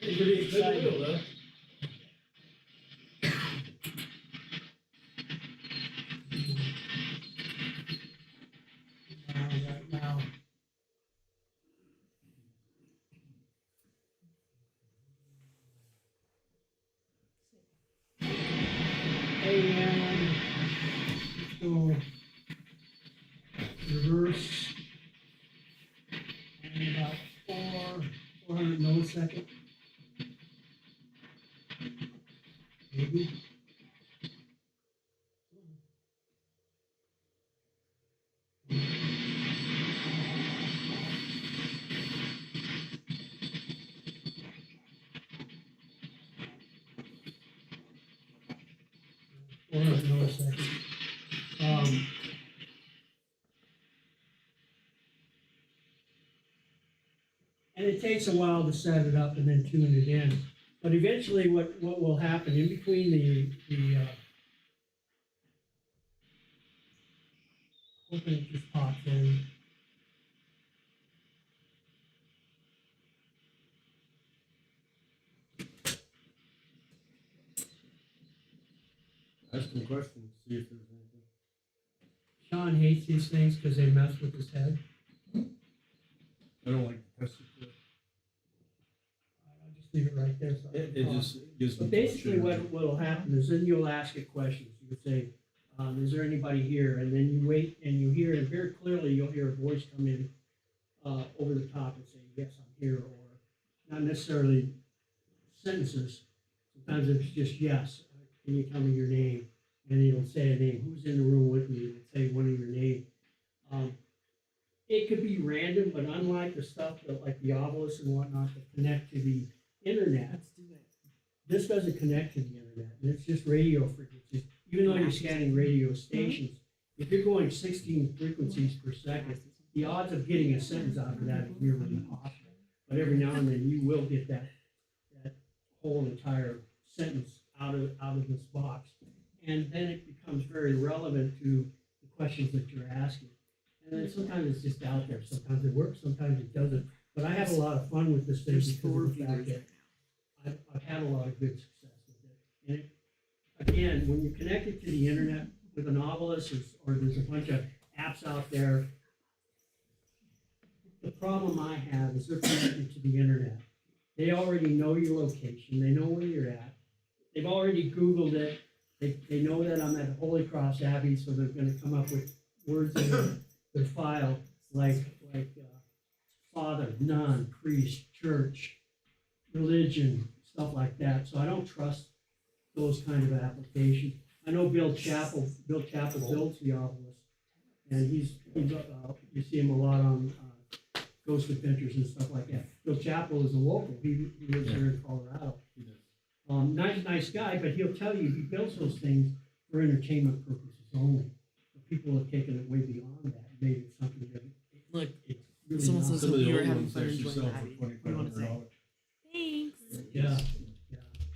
Pretty exciting. Right now. And so reverse and about 400 milliseconds. Maybe. Milliseconds. And it takes a while to set it up and then tune it in. But eventually what will happen in between the hoping it just pops in. Ask some questions, see if there's anything. Shaun hates these things because they mess with his head. I don't like to test it. I'll just leave it right there. So It just gives me. but basically what will happen is then you'll ask it questions. You say, is there anybody here? And then you wait and you hear it very clearly. You'll hear a voice come in over the top and say, yes, I'm here, or not necessarily sentences. Sometimes it's just yes. Can you tell me your name? And it'll say a name. Who's in the room with me? It'll say one of your name. It could be random, but unlike the stuff that like the obelisk and whatnot that connect to the internet, this doesn't connect to the internet. And it's just radio frequencies. Even though you're scanning radio stations, if you're going 16 frequencies per second, the odds of getting a sentence out of that is nearly impossible. But every now and then you will get that whole entire sentence out of this box. And then it becomes very relevant to the questions that you're asking. And then sometimes it's just out there. Sometimes it works, sometimes it doesn't. But I have a lot of fun with this thing because of the fact that I've had a lot of good success with it. And again, when you connect it to the internet with a novelist or there's a bunch of apps out there, the problem I have is they're connected to the internet. They already know your location. They know where you're at. They've already Googled it. They know that I'm at Holy Cross Abbey, so they're going to come up with words in their file like father, nun, priest, church, religion, stuff like that. So I don't trust those kind of applications. I know Bill Chappell builds the obelisk, and he's you see him a lot on Ghost Adventures and stuff like that. Bill Chappell is a local. He lives here in Colorado. Nice guy, but he'll tell you he builds those things for entertainment purposes only. But people have taken it way beyond that and made it something that Look, it's really someone not. says Some of that the we were old having ones fun actually enjoying sell the for Abbey. What do you want to say? $2,500. Thanks. Yeah.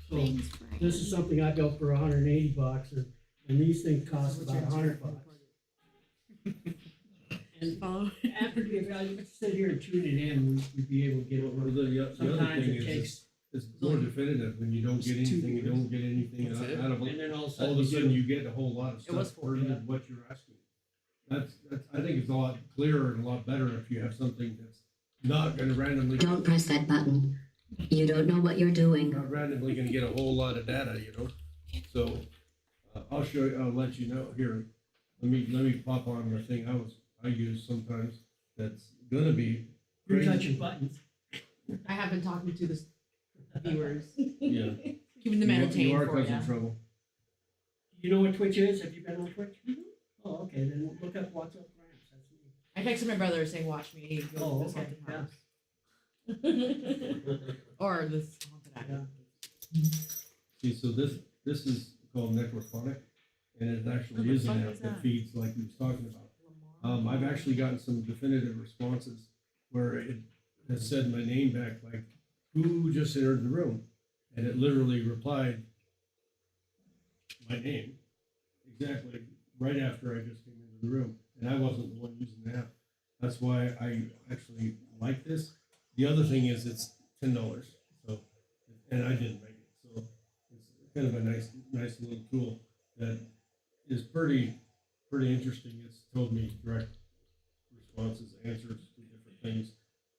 So this is something I built for $180, and these things cost about $100. And Follow. after if I sit here and tune it in, we'd be able to get Well, it. the other Sometimes thing it is takes, it's more definitive when you don't get It's 2 anything, you years. don't get anything That's it. out of and it. then all of a All sudden of a you sudden do. you get a whole lot of It was stuff for for yeah. what you're asking. That's, I think it's a lot clearer and a lot better if you have something that's not gonna randomly, Don't press that button. You don't know what you're doing. not randomly gonna get a whole lot of data, you know? So, I'll show you, I'll let you know here. Let me pop on the thing I use sometimes that's gonna be You're crazy. touching buttons. I have been talking to the viewers, Yeah. keeping them entertained You are for causing you. trouble. You know what Twitch is? Have you been on Twitch? Mhm. Oh, okay, then look up What's Up Gramps. That's me. I texted my brother saying, "Watch me go Oh, to this okay, haunted house." Or this haunted Yeah. house. See, so this is called Necrophonic, and it actually is an app that feeds like we was talking about. I've actually gotten some definitive responses where it has said my name back, like, who just entered the room? And it literally replied my name exactly right after I just came into the room. And I wasn't the one using the app. That's why I actually like this. The other thing is it's $10. So, and I didn't make it. So it's kind of a nice little tool that is pretty interesting. It's told me direct responses, answers to different things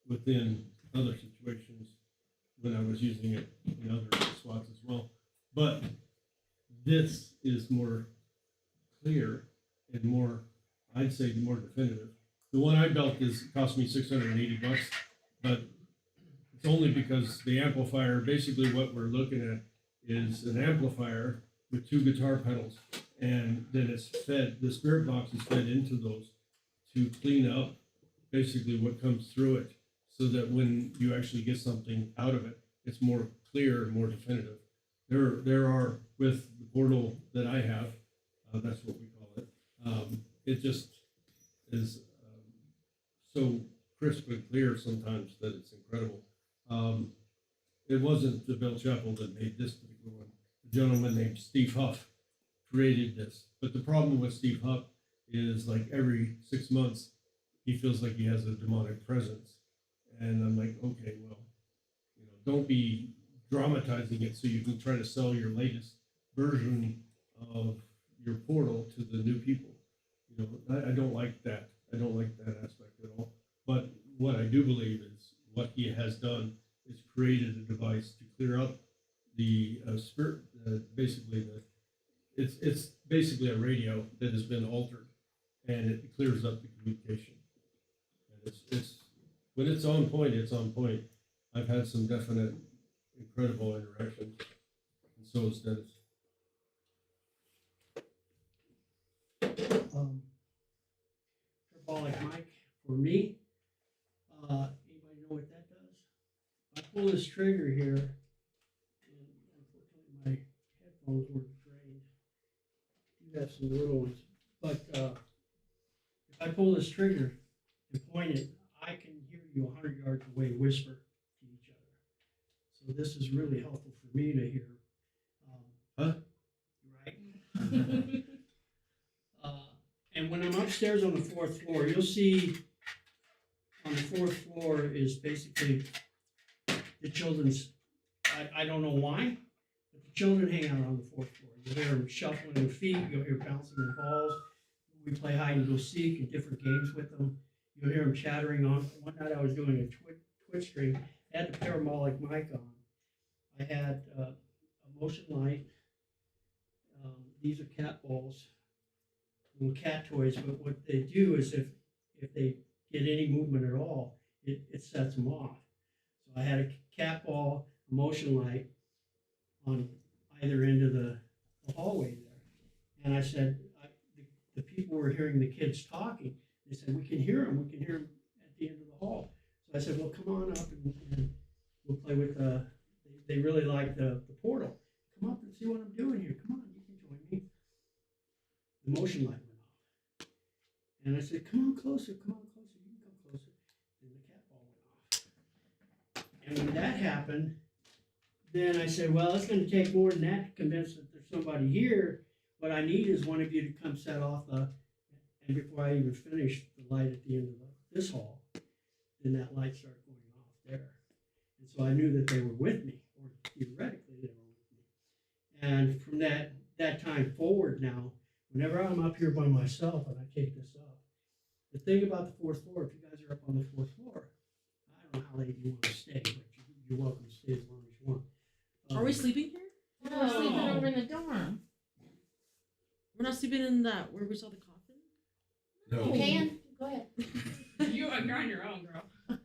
within other situations when I was using it in other spots as well. But this is more clear and more, I'd say, more definitive. The one I built cost me $680, but it's only because the amplifier, basically what we're looking at is an amplifier with 2 guitar pedals, and then it's fed, the spirit box is fed into those to clean up basically what comes through it, so that when you actually get something out of it, it's more clear and more definitive. There are, with the portal that I have, that's what we call it, it just is so crisp and clear sometimes that it's incredible. It wasn't the Bill Chappell that made this particular one. A gentleman named Steve Huff created this. But the problem with Steve Huff is, like, every 6 months, he feels like he has a demonic presence. And I'm like, okay, well, don't be dramatizing it so you can try to sell your latest version of your portal to the new people. I don't like that. I don't like that aspect at all. But what I do believe is what he has done is created a device to clear up the spirit. Basically, it's basically a radio that has been altered, and it clears up the communication. And it's when it's on point, it's on point. I've had some definite, incredible interactions, and so is Dennis. Parabolic mic for me. Anybody know what that does? I pull this trigger here, and unfortunately my headphones were drained. You have some little ones, but if I pull this trigger and point it, I can hear you 100 yards away whisper to each other. So this is really helpful for me to hear. Right? And when I'm upstairs on the 4th floor, you'll see on the 4th floor is basically the children's, I don't know why, But the children hang out on the fourth floor. You'll hear them shuffling their feet. You'll hear bouncing their balls. We play hide and go seek and different games with them. You'll hear them chattering on. One night I was doing a Twitch stream. I had the parabolic mic on. I had a motion light. These are cat balls, little cat toys. But what they do is if they get any movement at all, it sets them off. So I had a cat ball, a motion light on either end of the hallway there. And I said, the people were hearing the kids talking. They said, we can hear them at the end of the hall. So I said, well, come on up and we'll play with they really like the portal. Come up and see what I'm doing here. Come on, you can join me. The motion light went off. And I said, come on closer, you can come closer. And the cat ball went off. And when that happened, then I said, well, it's going to take more than that to convince that there's somebody here. What I need is one of you to come set off and before I even finish the light at the end of this hall, then that light started going off there. And so I knew that they were with me, or theoretically they were with me. And from that time forward now, whenever I'm up here by myself and I take this up, the thing about the fourth floor, if you guys are up on the fourth floor, I don't know how late you want to stay, but you're welcome to stay as long as you want. Are we sleeping here? No, we're sleeping over in the dorm. We're not sleeping in that where we saw the coffin? No. You can. Go ahead. You're on your own, girl.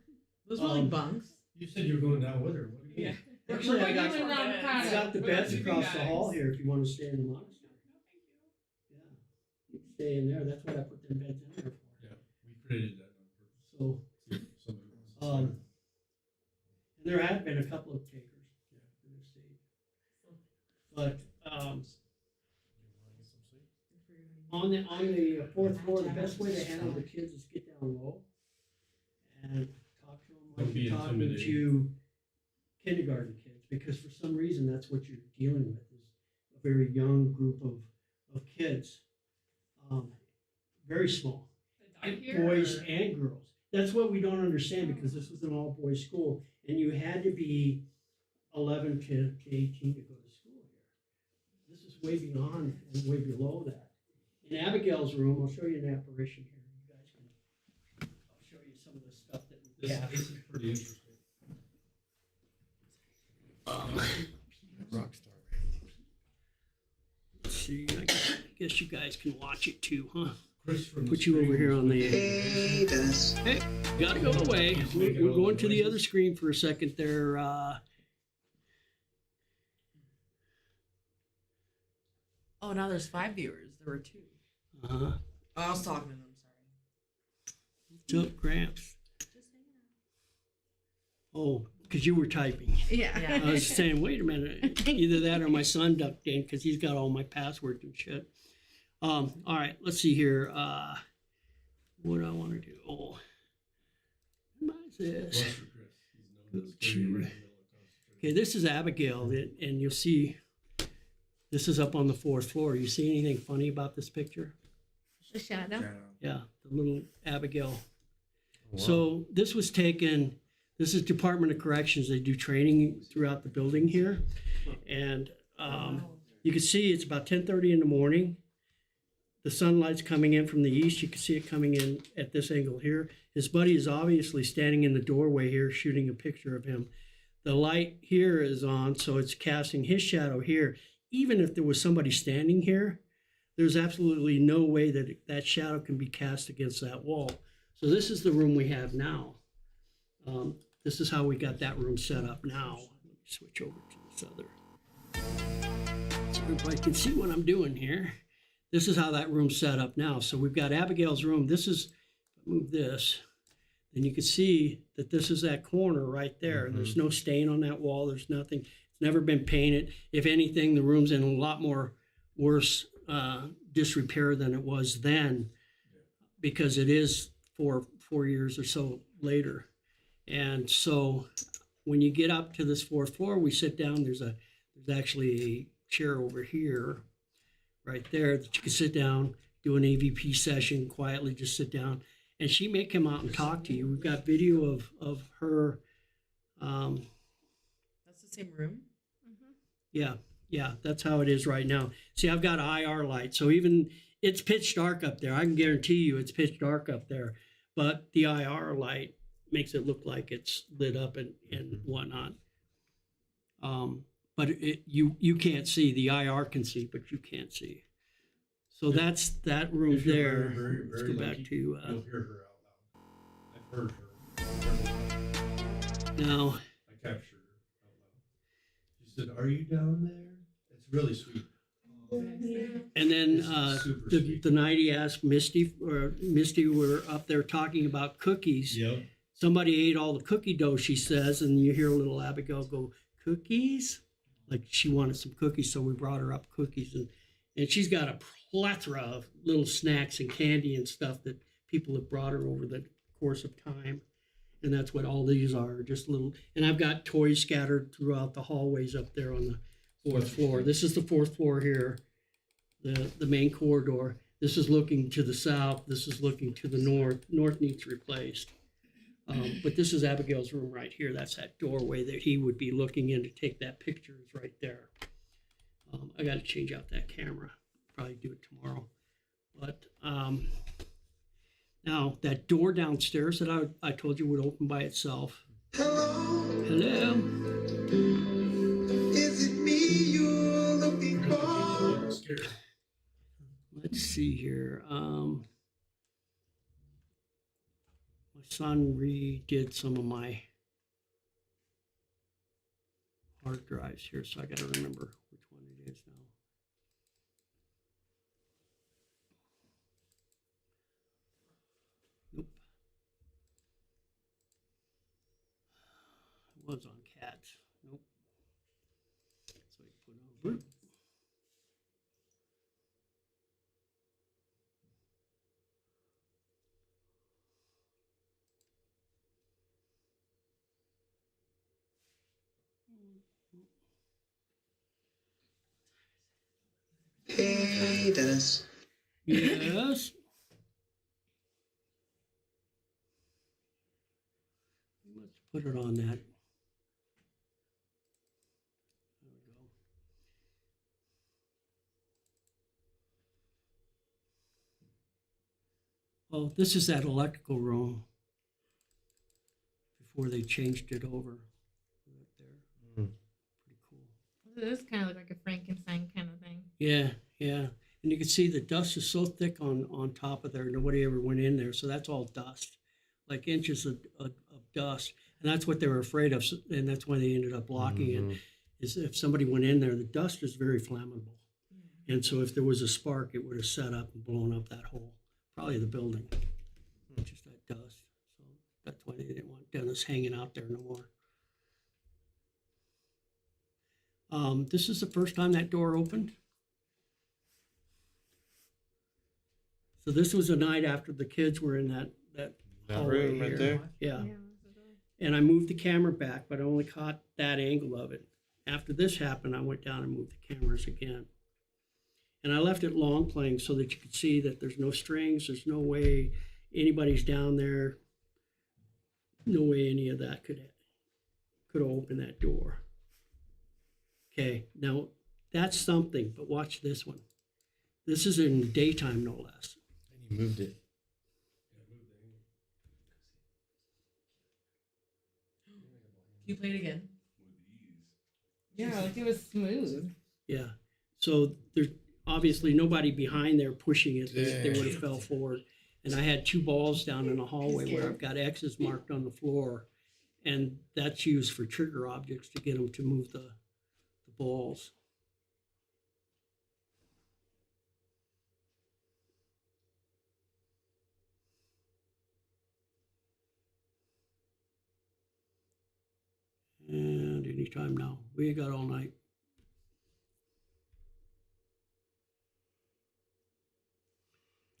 Those were like bunks. You said you were going down with her. What do you mean? Actually, I got, We're not I got the beds across the hall here if you want to stay in the monastery. Yeah, you can stay in there. That's what I put them beds in there for. Yeah, we created that on purpose. So, Somebody wants to and there have been a couple of takers. Yeah, that have stayed. But on the fourth floor, the best way to handle the kids is get down low and talk to them Don't like be you're talking intimidating. to kindergarten kids, because for some reason that's what you're dealing with is a very young group of kids, very small, boys and girls. That's what we don't understand, because this was an all boys school and you had to be 11 to 18 to go to school here. This is way beyond and way below that. In Abigail's room, I'll show you an apparition here. You guys can, I'll show you some of the stuff that we have. This is pretty interesting. Rockstar. Let's see, I guess you guys can watch it too, huh? Chris from Put you over here on the. Hey, Dennis. Hey, gotta go away. We're going to the other screen for a second there. Oh, now there's 5 viewers. There were 2. Oh, I was talking to them, what's up, Gramps? Oh, because you were typing. Yeah. I was saying, wait a minute. Either that or my son ducked in because he's got all my passwords and shit. All right, let's see here. What do I want to do? Oh, what is this? Okay, this is Abigail, and you'll see this is up on the 4th floor. You see anything funny about this picture? The shadow. Yeah, the little Abigail. So this was taken, this is Department of Corrections. They do training throughout the building here. And you can see it's about 10:30 in the morning. The sunlight's coming in from the east. You can see it coming in at this angle here. His buddy is obviously standing in the doorway here shooting a picture of him. The light here is on, so it's casting his shadow here. Even if there was somebody standing here, there's absolutely no way that that shadow can be cast against that wall. So this is the room we have now. This is how we got that room set up now. Let me switch over to this other. So everybody can see what I'm doing here. This is how that room's set up now. So we've got Abigail's room. This is, move this, then you can see that this is that corner right there. Mm-hmm. There's no stain on that wall. There's nothing. It's never been painted. If anything, the room's in a lot more worse disrepair than it was then, because it is four years or so later. And so when you get up to this 4th floor, we sit down. There's actually a chair over here, right there, that you can sit down, do an AVP session quietly, just sit down. And she may come out and talk to you. We've got video of her. That's the same room? Yeah, Yeah, that's how it is right now. See, I've got IR light, so even it's pitch dark up there. I can guarantee you it's pitch dark up there, but the IR light makes it look like it's lit up and whatnot. But you can't see. The IR can see, but you can't see. So that's that room If you're there. very, Let's very go back lucky, to you'll hear her out loud. I've heard her. now. I captured her out loud. She said, "Are you down there?" It's really sweet. And then This is super the sweet. night he asked Misty, were up there talking about cookies. Yep. Somebody ate all the cookie dough, she says, and you hear little Abigail go, "Cookies?" Like she wanted some cookies, so we brought her up cookies. And she's got a plethora of little snacks and candy and stuff that people have brought her over the course of time. And that's what all these are, just little. And I've got toys scattered throughout the hallways up there on the fourth floor. This is the fourth floor here, the main corridor. This is looking to the south. This is looking to the north. North needs replaced. But this is Abigail's room right here. That's that doorway that he would be looking in to take that picture is right there. I got to change out that camera. Probably do it tomorrow. But now that door downstairs that I told you would open by itself. Hello. Is it me you're looking for? Let's see here. My son redid some of my hard drives here, so I got to remember which one it is now. Nope. It was on cats. Nope. So I put it over. Hey, Dennis. Yes. Let's put it on that. There we go. Oh, this is that electrical room before they changed it over. Right there. Pretty cool. This kind of look like a Frankenstein kind of thing. Yeah, yeah. And you can see the dust is so thick on top of there. Nobody ever went in there. So that's all dust, like inches of dust. And that's what they were afraid of. And that's why they ended up blocking it. Is if somebody went in there, the dust is very flammable. And so if there was a spark, it would have set up and blown up that whole, probably the building, just that dust. So that's why they didn't want Dennis hanging out there no more. This is the first time that door opened. So this was a night after the kids were in that hallway room right here. there? Yeah. And I moved the camera back, but I only caught that angle of it. After this happened, I went down and moved the cameras again. And I left it long playing so that you could see that there's no strings, there's no way anybody's down there. No way any of that could have opened that door. Okay, now that's something, but watch this one. This is in the daytime, no less. And you moved it. You played again. Yeah, like it was smooth. Yeah. So there's obviously nobody behind there pushing it. They would have fell forward. And I had 2 balls down in the hallway where I've got X's marked on the floor. And that's used for trigger objects to get them to move the balls. And anytime now. We ain't got all night.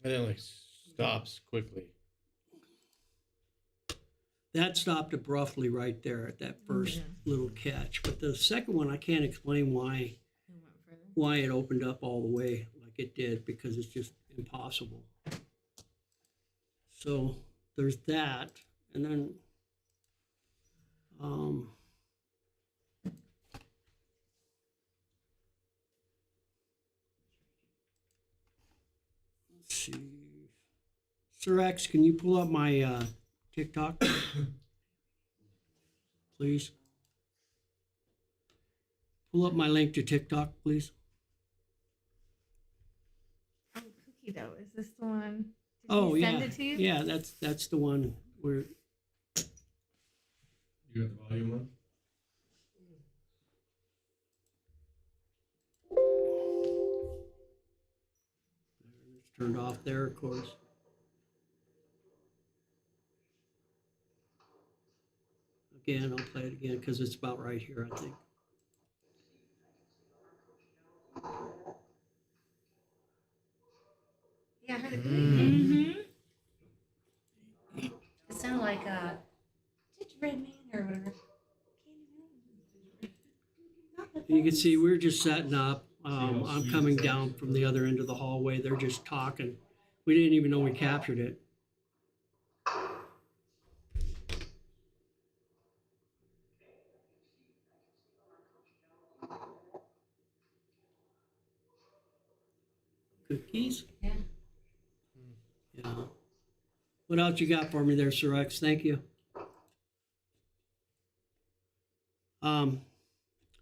And it like stops quickly. That stopped abruptly right there at that first little catch. But the second one, I can't explain why it opened up all the way like it did, because it's just impossible. So there's that. And then Sir X, can you pull up my TikTok? Please. Pull up my link to TikTok, please. Oh, cookie dough. Is this the one? Did Oh, he yeah. send it to you? Yeah, that's the one where You got the volume on? it's turned off there, of course. Again, I'll play it again because it's about right here, I think. Yeah, I heard it. Mm-hmm. It sounded like gingerbread man or whatever. You can see we're just setting up. I'm coming down from the other end of the hallway. They're just talking. We didn't even know we captured it. Cookies? Yeah. Yeah. What else you got for me there, Sir X? Thank you.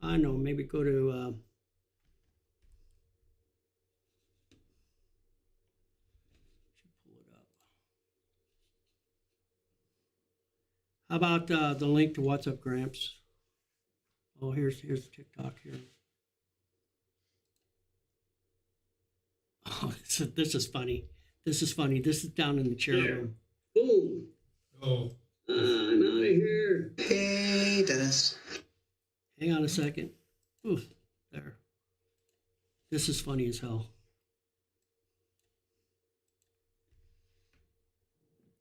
I know, maybe go to should pull it up. How about the link to What's Up, Gramps? Oh, here's TikTok here. Oh, this is funny. This is funny. This is down in the chair room. Boom. Oh. I'm out of here. Hey, Dennis. Hang on a second. Oof, there. This is funny as hell.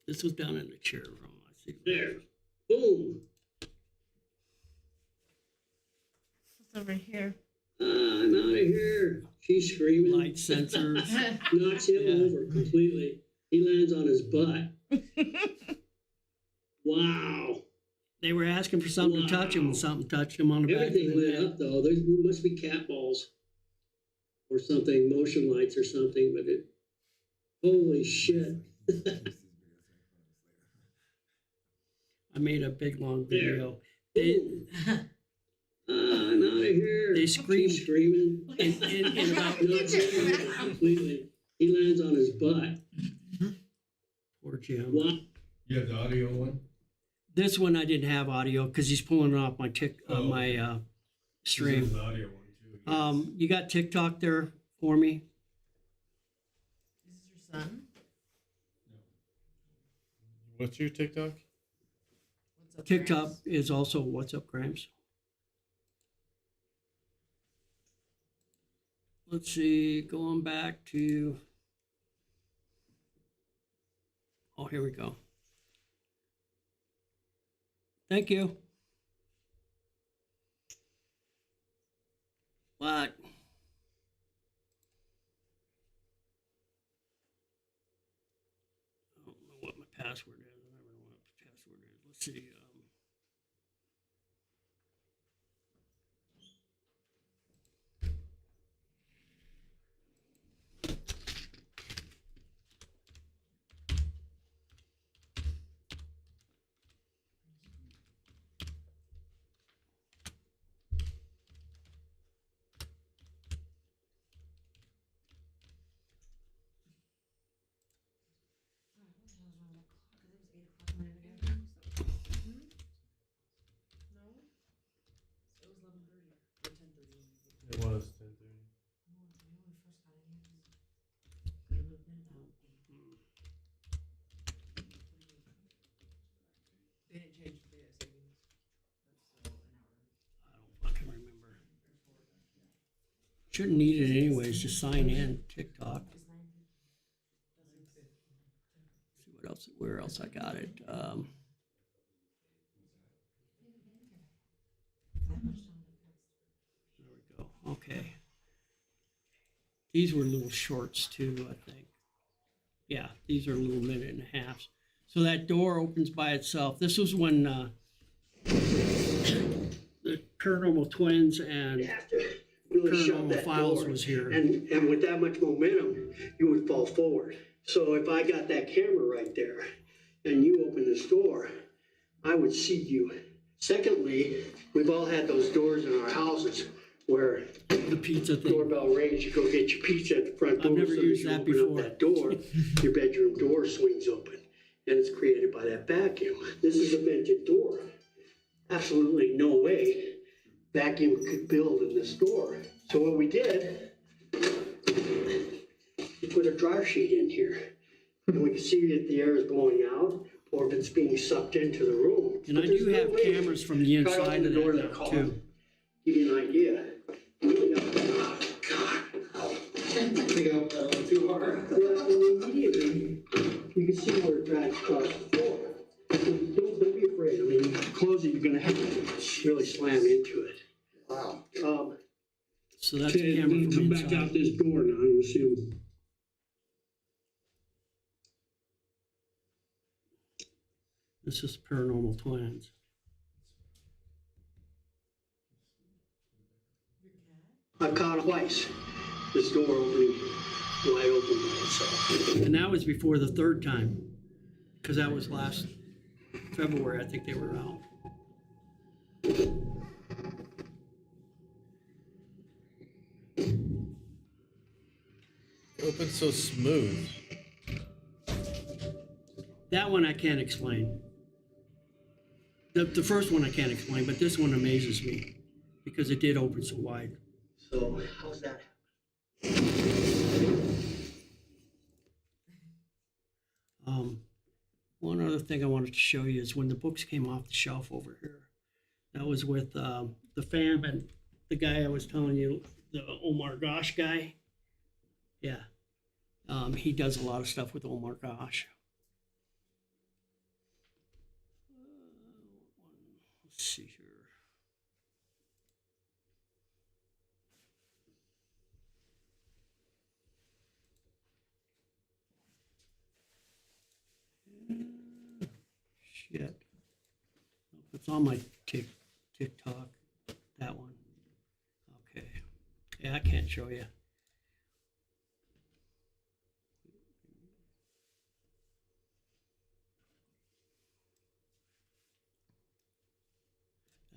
This was down in the chair room. I see. There. Boom. It's over here. I'm out of here. She's screaming. Light sensors. Knocks him over completely. He lands on his butt. Wow. They were asking for something to touch him, and something touched him on the back. Everything lit up, though. There must be cat balls or something, motion lights or something, but it. Holy shit. I made a big, long video. I'm out of here. They screaming. And about knocks him over completely. He lands on his butt. Poor Jim. What? You have the audio one? This one I didn't have audio because he's pulling it off my stream. This is the audio one too. You got TikTok there for me? Is this your son? What's your TikTok? What's up, TikTok Gramps? is also What's Up, Gramps. Let's see, going back to. Oh, here we go. Thank you. What? I don't know what my password is. I never know what my password is. Let's see. It was 10:30. They didn't change the data savings. I don't fucking remember. Shouldn't need it anyways. Just sign in TikTok. See what else? Where else I got it? There we go. Okay. These were little shorts too, I think. Yeah, these are a little minute and a half. So that door opens by itself. This was when the Paranormal Twins and Really shove Paranormal that Files door. was here. And with that much momentum, you would fall forward. So if I got that camera right there and you open this door, I would see you. Secondly, we've all had those doors in our houses where The pizza thing. doorbell rings, you go get your pizza at the front door. I've never so used you that open before. up that door, your bedroom door swings open, and it's created by that vacuum. This is a vented door. Absolutely no way vacuum could build in this door. So what we did, we put a dryer sheet in here, and we can see if the air is blowing out or if it's being sucked into the room. And I But there's do no have way. cameras from the Try to inside open of the door that to that now, car. too. Give you an idea. Oh, God. I think I opened that one too hard. Well, and immediately, you can see where it drags across the floor. Don't be afraid. I mean, you close it, you're gonna have to really slam into it. Wow. So that's a Okay, camera then from come back inside. out this door now, you'll see them. This is Paranormal Twins. I've caught it twice. This door opening wide open by itself. And that was before the third time, because that was last February, I think they were out. It opens so smooth. That one I can't explain. The first one I can't explain, but this one amazes me because it did open so wide. So, how's that? One other thing I wanted to show you is when the books came off the shelf over here. That was with the fam and the guy I was telling you, the Omar Gosh guy. Yeah. He does a lot of stuff with Omar Gosh. Let's see here. Shit. It's on my TikTok. That one. Okay. Yeah, I can't show you.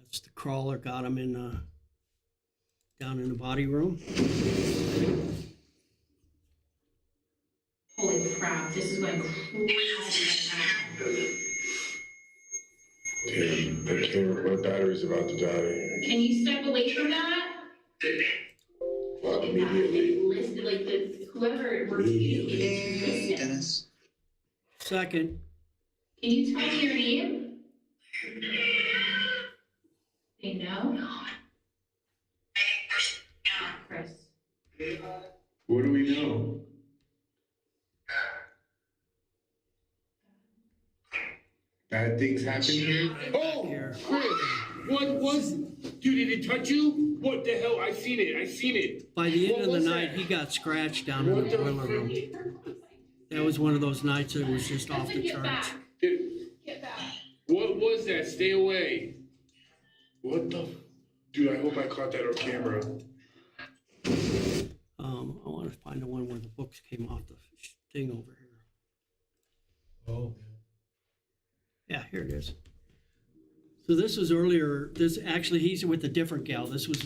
That's the crawler. Got him in down in the body room. Holy crap, this is going crazy Damn, that camera, my battery's about to die. Can you step away from that? Immediately. Listen, like whoever works is listening. Dennis. Second. Can you tell me your name? They know? Chris. What do we know? Bad things happen here? Oh, Chris, what was it? Dude, did it touch you? What the hell? I seen it. By the end What of the was night, that? he got scratched down in What the the boiler room. frick? That was one of those nights that was just off the Get charts. back. Dude, Get back. what was that? Stay away. What the? Dude, I hope I caught that on camera. I want to find the one where the books came off the thing over here. Oh. Yeah, here it is. So this was earlier. This actually, he's with a different gal. This was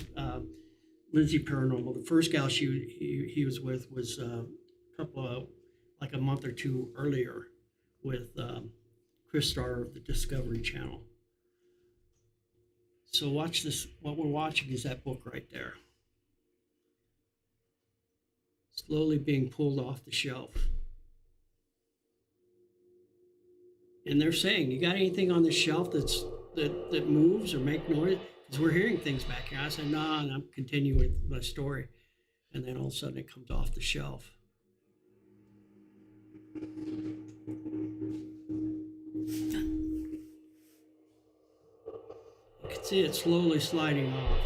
Lindsay Paranormal. The first gal he was with was a couple of like a month or two earlier with Chris Starr of the Discovery Channel. So watch this. What we're watching is that book right there, slowly being pulled off the shelf. And they're saying, "You got anything on the shelf that moves or make noise?" Because we're hearing things back here. I said, "Nah," and I'm continuing with my story. And then all of a sudden, it comes off the shelf. You can see it slowly sliding off.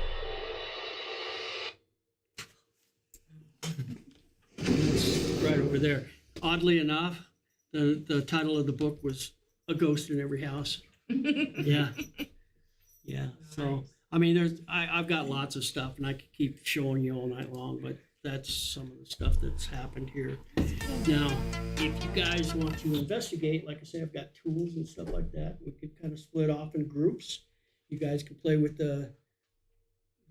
It's right over there. Oddly enough, the title of the book was "A Ghost in Every House." Yeah. Yeah. So, I mean, I've got lots of stuff, and I could keep showing you all night long, but that's some of the stuff that's happened here. Now, if you guys want to investigate, like I say, I've got tools and stuff like that. We could kind of split off in groups. You guys can play with the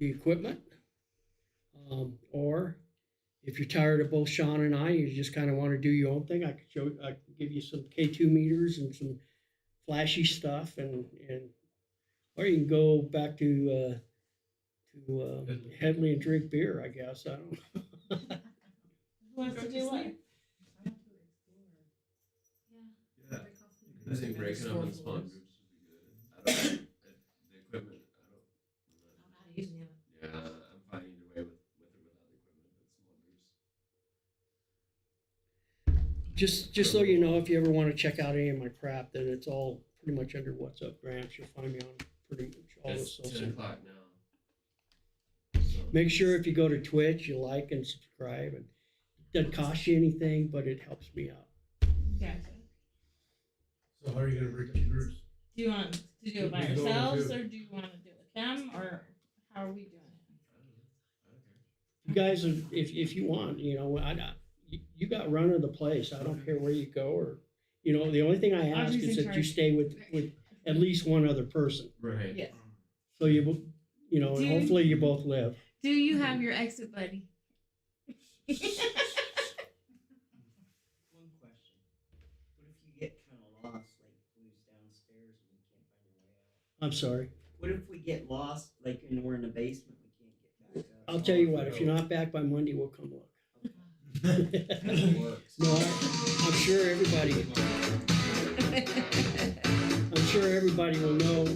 equipment. Or if you're tired of both Shaun and I, you just kind of want to do your own thing, I could give you some K2 meters and some flashy stuff, and or you can go back to Headley and drink beer, I guess. I don't know. Who wants to do what? I think breaking up in small groups would be good. I don't, the equipment, I don't know how to use it. Yeah, I'm fine either way with or without the equipment, but small groups. Just so you know, if you ever want to check out any of my crap, then it's all pretty much under What's Up Gramps. You'll find me on pretty much all the It's social. 10 o'clock now. So. Make sure if you go to Twitch, you like and subscribe. And it doesn't cost you anything, but it helps me out. Gotcha. So how are you gonna break up the groups? Do you want to do it by Who's going ourselves, to? or do you want to do it with them, or how are we doing it? You guys, if you want, you know, you got run of the place. I don't care where you go, or you know, the only thing I ask Audrey's is in that you charge. stay with at least one other person. Right. Yes. So you know, and Do- hopefully you both live. Do you have your exit buddy? One question. What if you get kind of lost, like who's downstairs and you can't find your way out? I'm sorry. What if we get lost, like and we're in the basement, we can't get back up? I'll tell you what. If you're not back by Monday, we'll come look. No, I'm sure everybody. I'm sure everybody will know.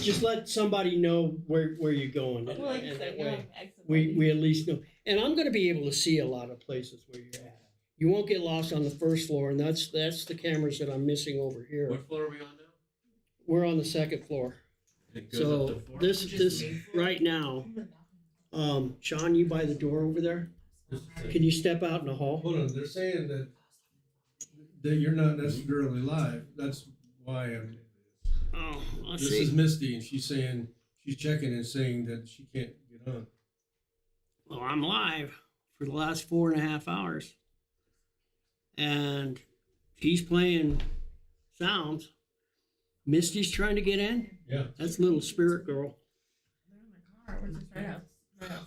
Just let somebody know where you're going, and, Well, like you and said, that you way have exit buddy. we at least know. And I'm going to be able to see a lot of places where you're at. You won't get lost on the first floor, and that's the cameras that I'm missing over here. What floor are we on now? We're on the second floor. It goes So up to 4? this right now, Shaun, you by the door over there. Can you step out in the hall? Hold on, they're saying that you're not necessarily live. That's why I'm. Oh, let's This see. is Misty, and she's checking and saying that she can't get on. Well, I'm live for the last 4.5 hours. And he's playing sounds. Misty's trying to get in. Yeah. That's little spirit girl. They're in the car. We're just right outside the door.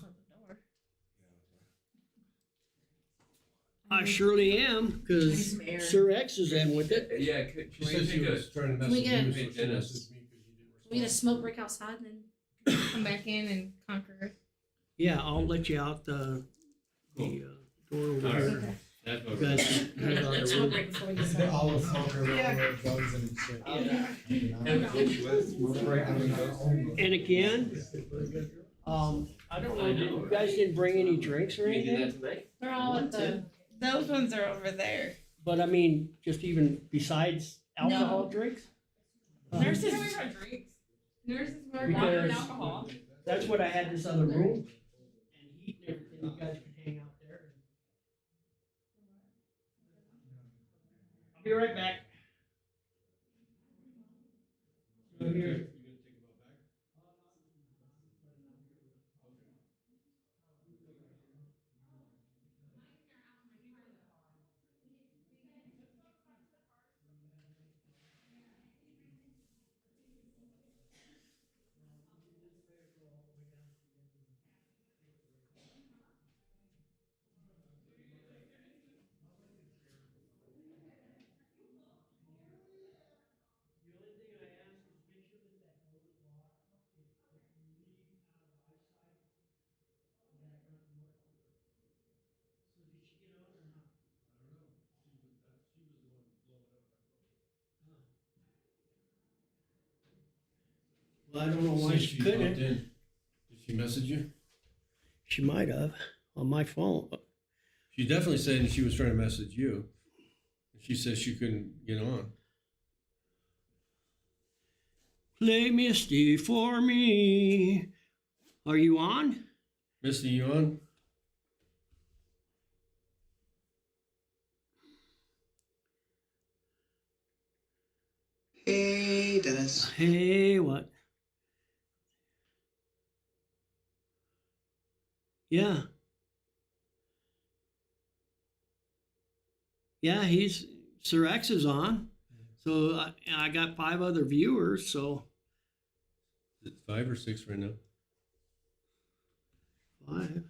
I surely am, because Some air. Sir X is in with it. Yeah, she said she was trying to Can we message get you, a- so she messaged me because you didn't We get a respond. smoke break outside and then Come back in and conquer. Yeah, I'll let you out the door over All here. right. That's You what guys we're can head on let's the smoke road. break before we get They started. all smoke around their guns and shit. And again, I don't know, you guys didn't bring any drinks or anything? tonight? They're all at the. Those ones are over there. But I mean, just even besides alcohol drinks? Nurses brought drinks. Nurses brought water and alcohol. That's what I had this other room and heat and everything. You guys could hang out there. I'll be right back. Over here. Well, I don't know why Since she popped couldn't. in. Did she message you? She might have on my phone. She definitely said that she was trying to message you. She says she couldn't get on. Play Misty for me. Are you on? Misty, you on? Hey, Dennis. Hey, what? Yeah. Yeah, Sir X is on. So I got 5 other viewers. So Is it 5 or 6 right now? 5.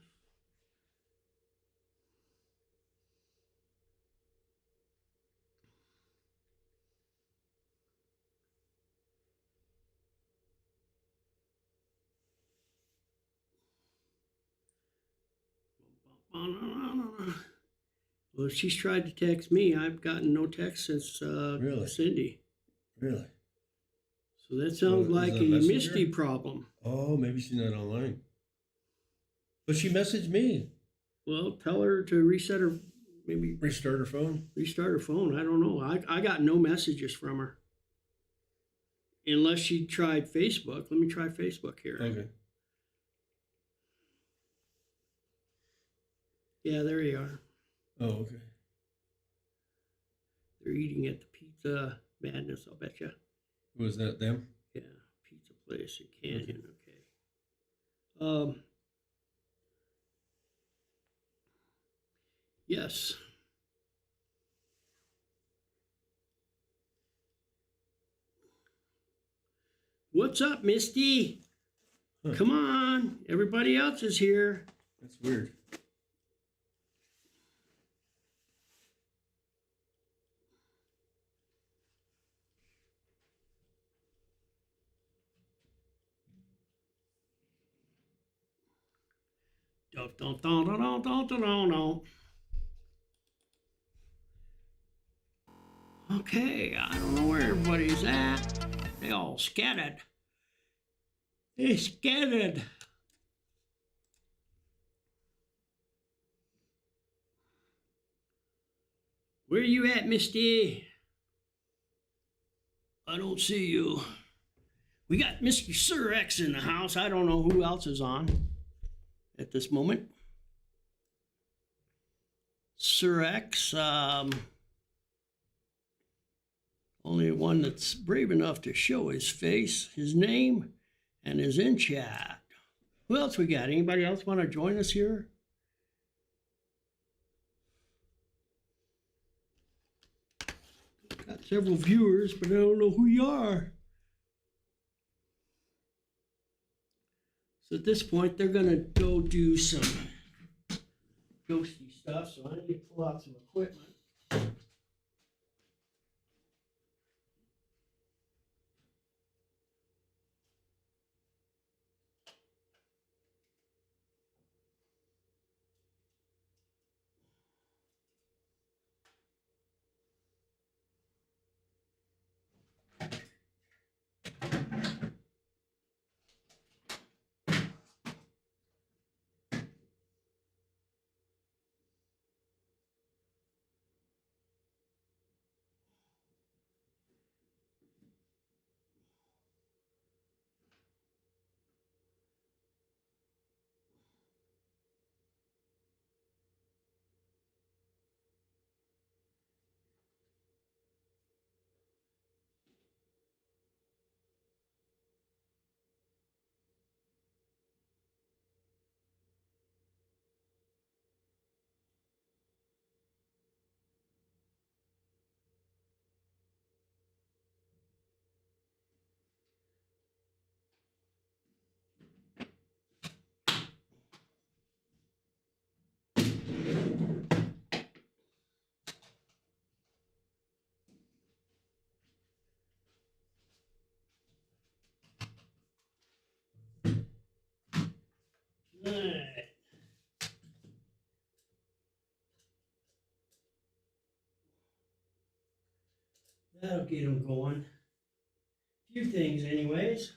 Well, she's tried to text me. I've gotten no text since Really? Cindy. Really? So that So sounds is like that a Messenger? Misty problem. Oh, maybe she's not online. But she messaged me. Well, tell her to reset her, maybe Restart her phone. restart her phone. I don't know. I got no messages from her. Unless she tried Facebook. Let me try Facebook here. Okay. Yeah, there you are. Oh, okay. They're eating at the Pizza Madness, I'll bet you. Was that them? Yeah, pizza place in Canyon. Okay. Yes. What's up, Misty? Huh. Come on. Everybody else is here. That's weird. Dun, dun, dun, dun, dun, dun, dun, dun, dun. Okay, I don't know where everybody's at. They all scattered. They scattered. Where you at, Misty? I don't see you. We got Mr. Sir X in the house. I don't know who else is on at this moment. Sir X, only one that's brave enough to show his face, his name, and is in chat. Who else we got? Anybody else want to join us here? Got several viewers, but I don't know who you are. So at this point, they're going to go do some ghosty stuff, so I need to pull out some equipment. All right. That'll get them going. A few things, anyways.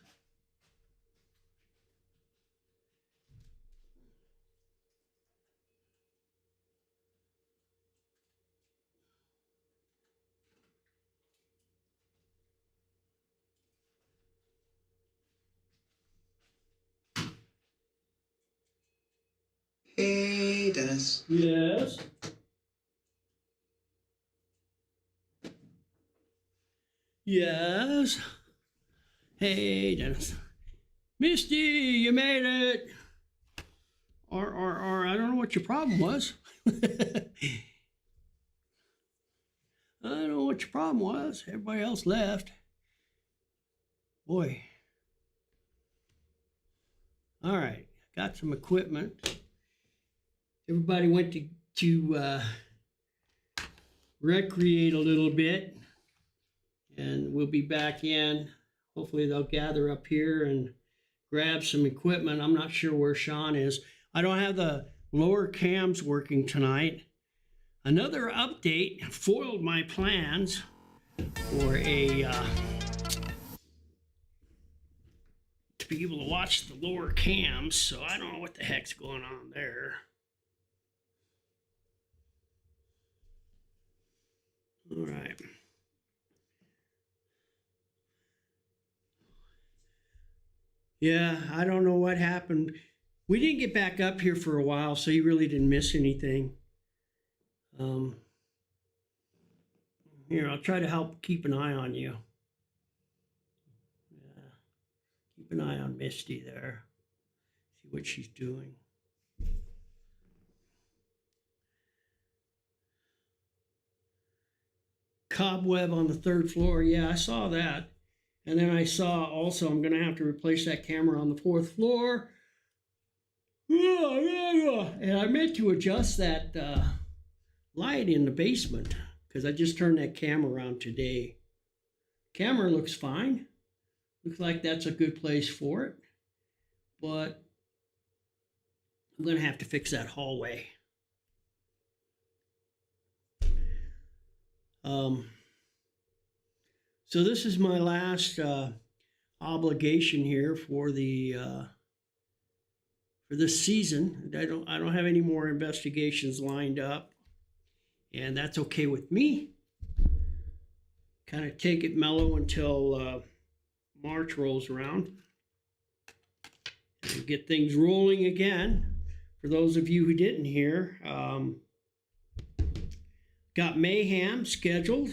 Hey, Dennis. Yes. Yes. Hey, Dennis. Misty, you made it. Or, I don't know what your problem was. I don't know what your problem was. Everybody else left. Boy. All right, got some equipment. Everybody went to recreate a little bit, and we'll be back in. Hopefully they'll gather up here and grab some equipment. I'm not sure where Shaun is. I don't have the lower cams working tonight. Another update foiled my plans for to be able to watch the lower cams, so I don't know what the heck's going on there. All right. Yeah, I don't know what happened. We didn't get back up here for a while, so you really didn't miss anything. Here, I'll try to help keep an eye on you. Yeah, keep an eye on Misty there. See what she's doing. Cobweb on the 3rd floor. Yeah, I saw that. And then I saw also I'm going to have to replace that camera on the 4th floor. And I meant to adjust that light in the basement because I just turned that camera around today. Camera looks fine. Looks like that's a good place for it. But I'm going to have to fix that hallway. So this is my last obligation here for this season. I don't have any more investigations lined up, and that's okay with me. Kind of take it mellow until March rolls around and get things rolling again. For those of you who didn't hear, got Mayhem scheduled.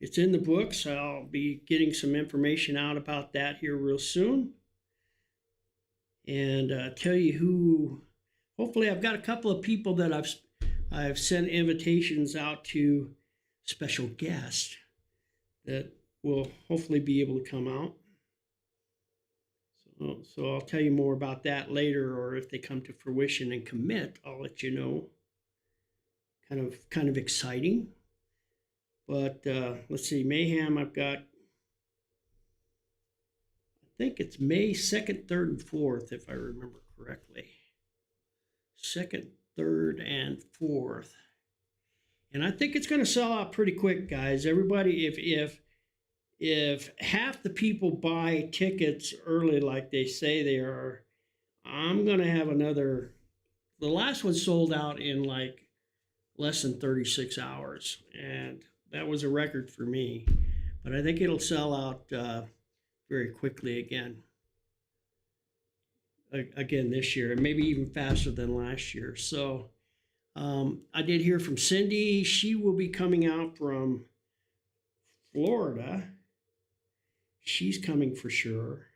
It's in the books. I'll be getting some information out about that here real soon. And tell you who, hopefully I've got a couple of people that I've sent invitations out to, special guests that will hopefully be able to come out. So I'll tell you more about that later, or if they come to fruition and commit, I'll let you know. Kind of exciting. But let's see, Mayhem, I've got, I think it's May 2nd, 3rd, and 4th, if I remember correctly. 2nd, 3rd, and 4th. And I think it's going to sell out pretty quick, guys. Everybody, if half the people buy tickets early like they say they are, I'm going to have another, the last one sold out in like less than 36 hours. And that was a record for me, but I think it'll sell out very quickly again this year, and maybe even faster than last year. So I did hear from Cindy. She will be coming out from Florida. She's coming for sure.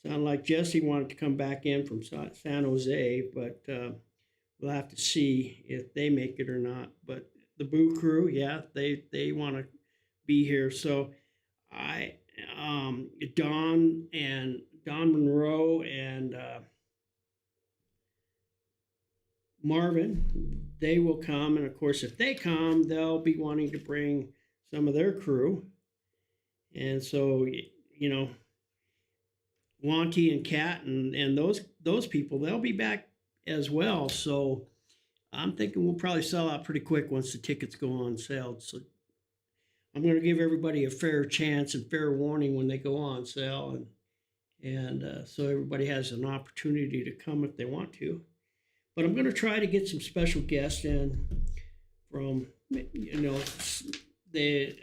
Sounded like Jesse wanted to come back in from San Jose, but we'll have to see if they make it or not. But the Boo Crew, yeah, they want to be here. So Don Monroe and Marvin, they will come. And of course, if they come, they'll be wanting to bring some of their crew. And so, you know, Wanty and Kat and those people, they'll be back as well. So I'm thinking we'll probably sell out pretty quick once the tickets go on sale. So I'm going to give everybody a fair chance and fair warning when they go on sale, and so everybody has an opportunity to come if they want to. But I'm going to try to get some special guests in from, you know,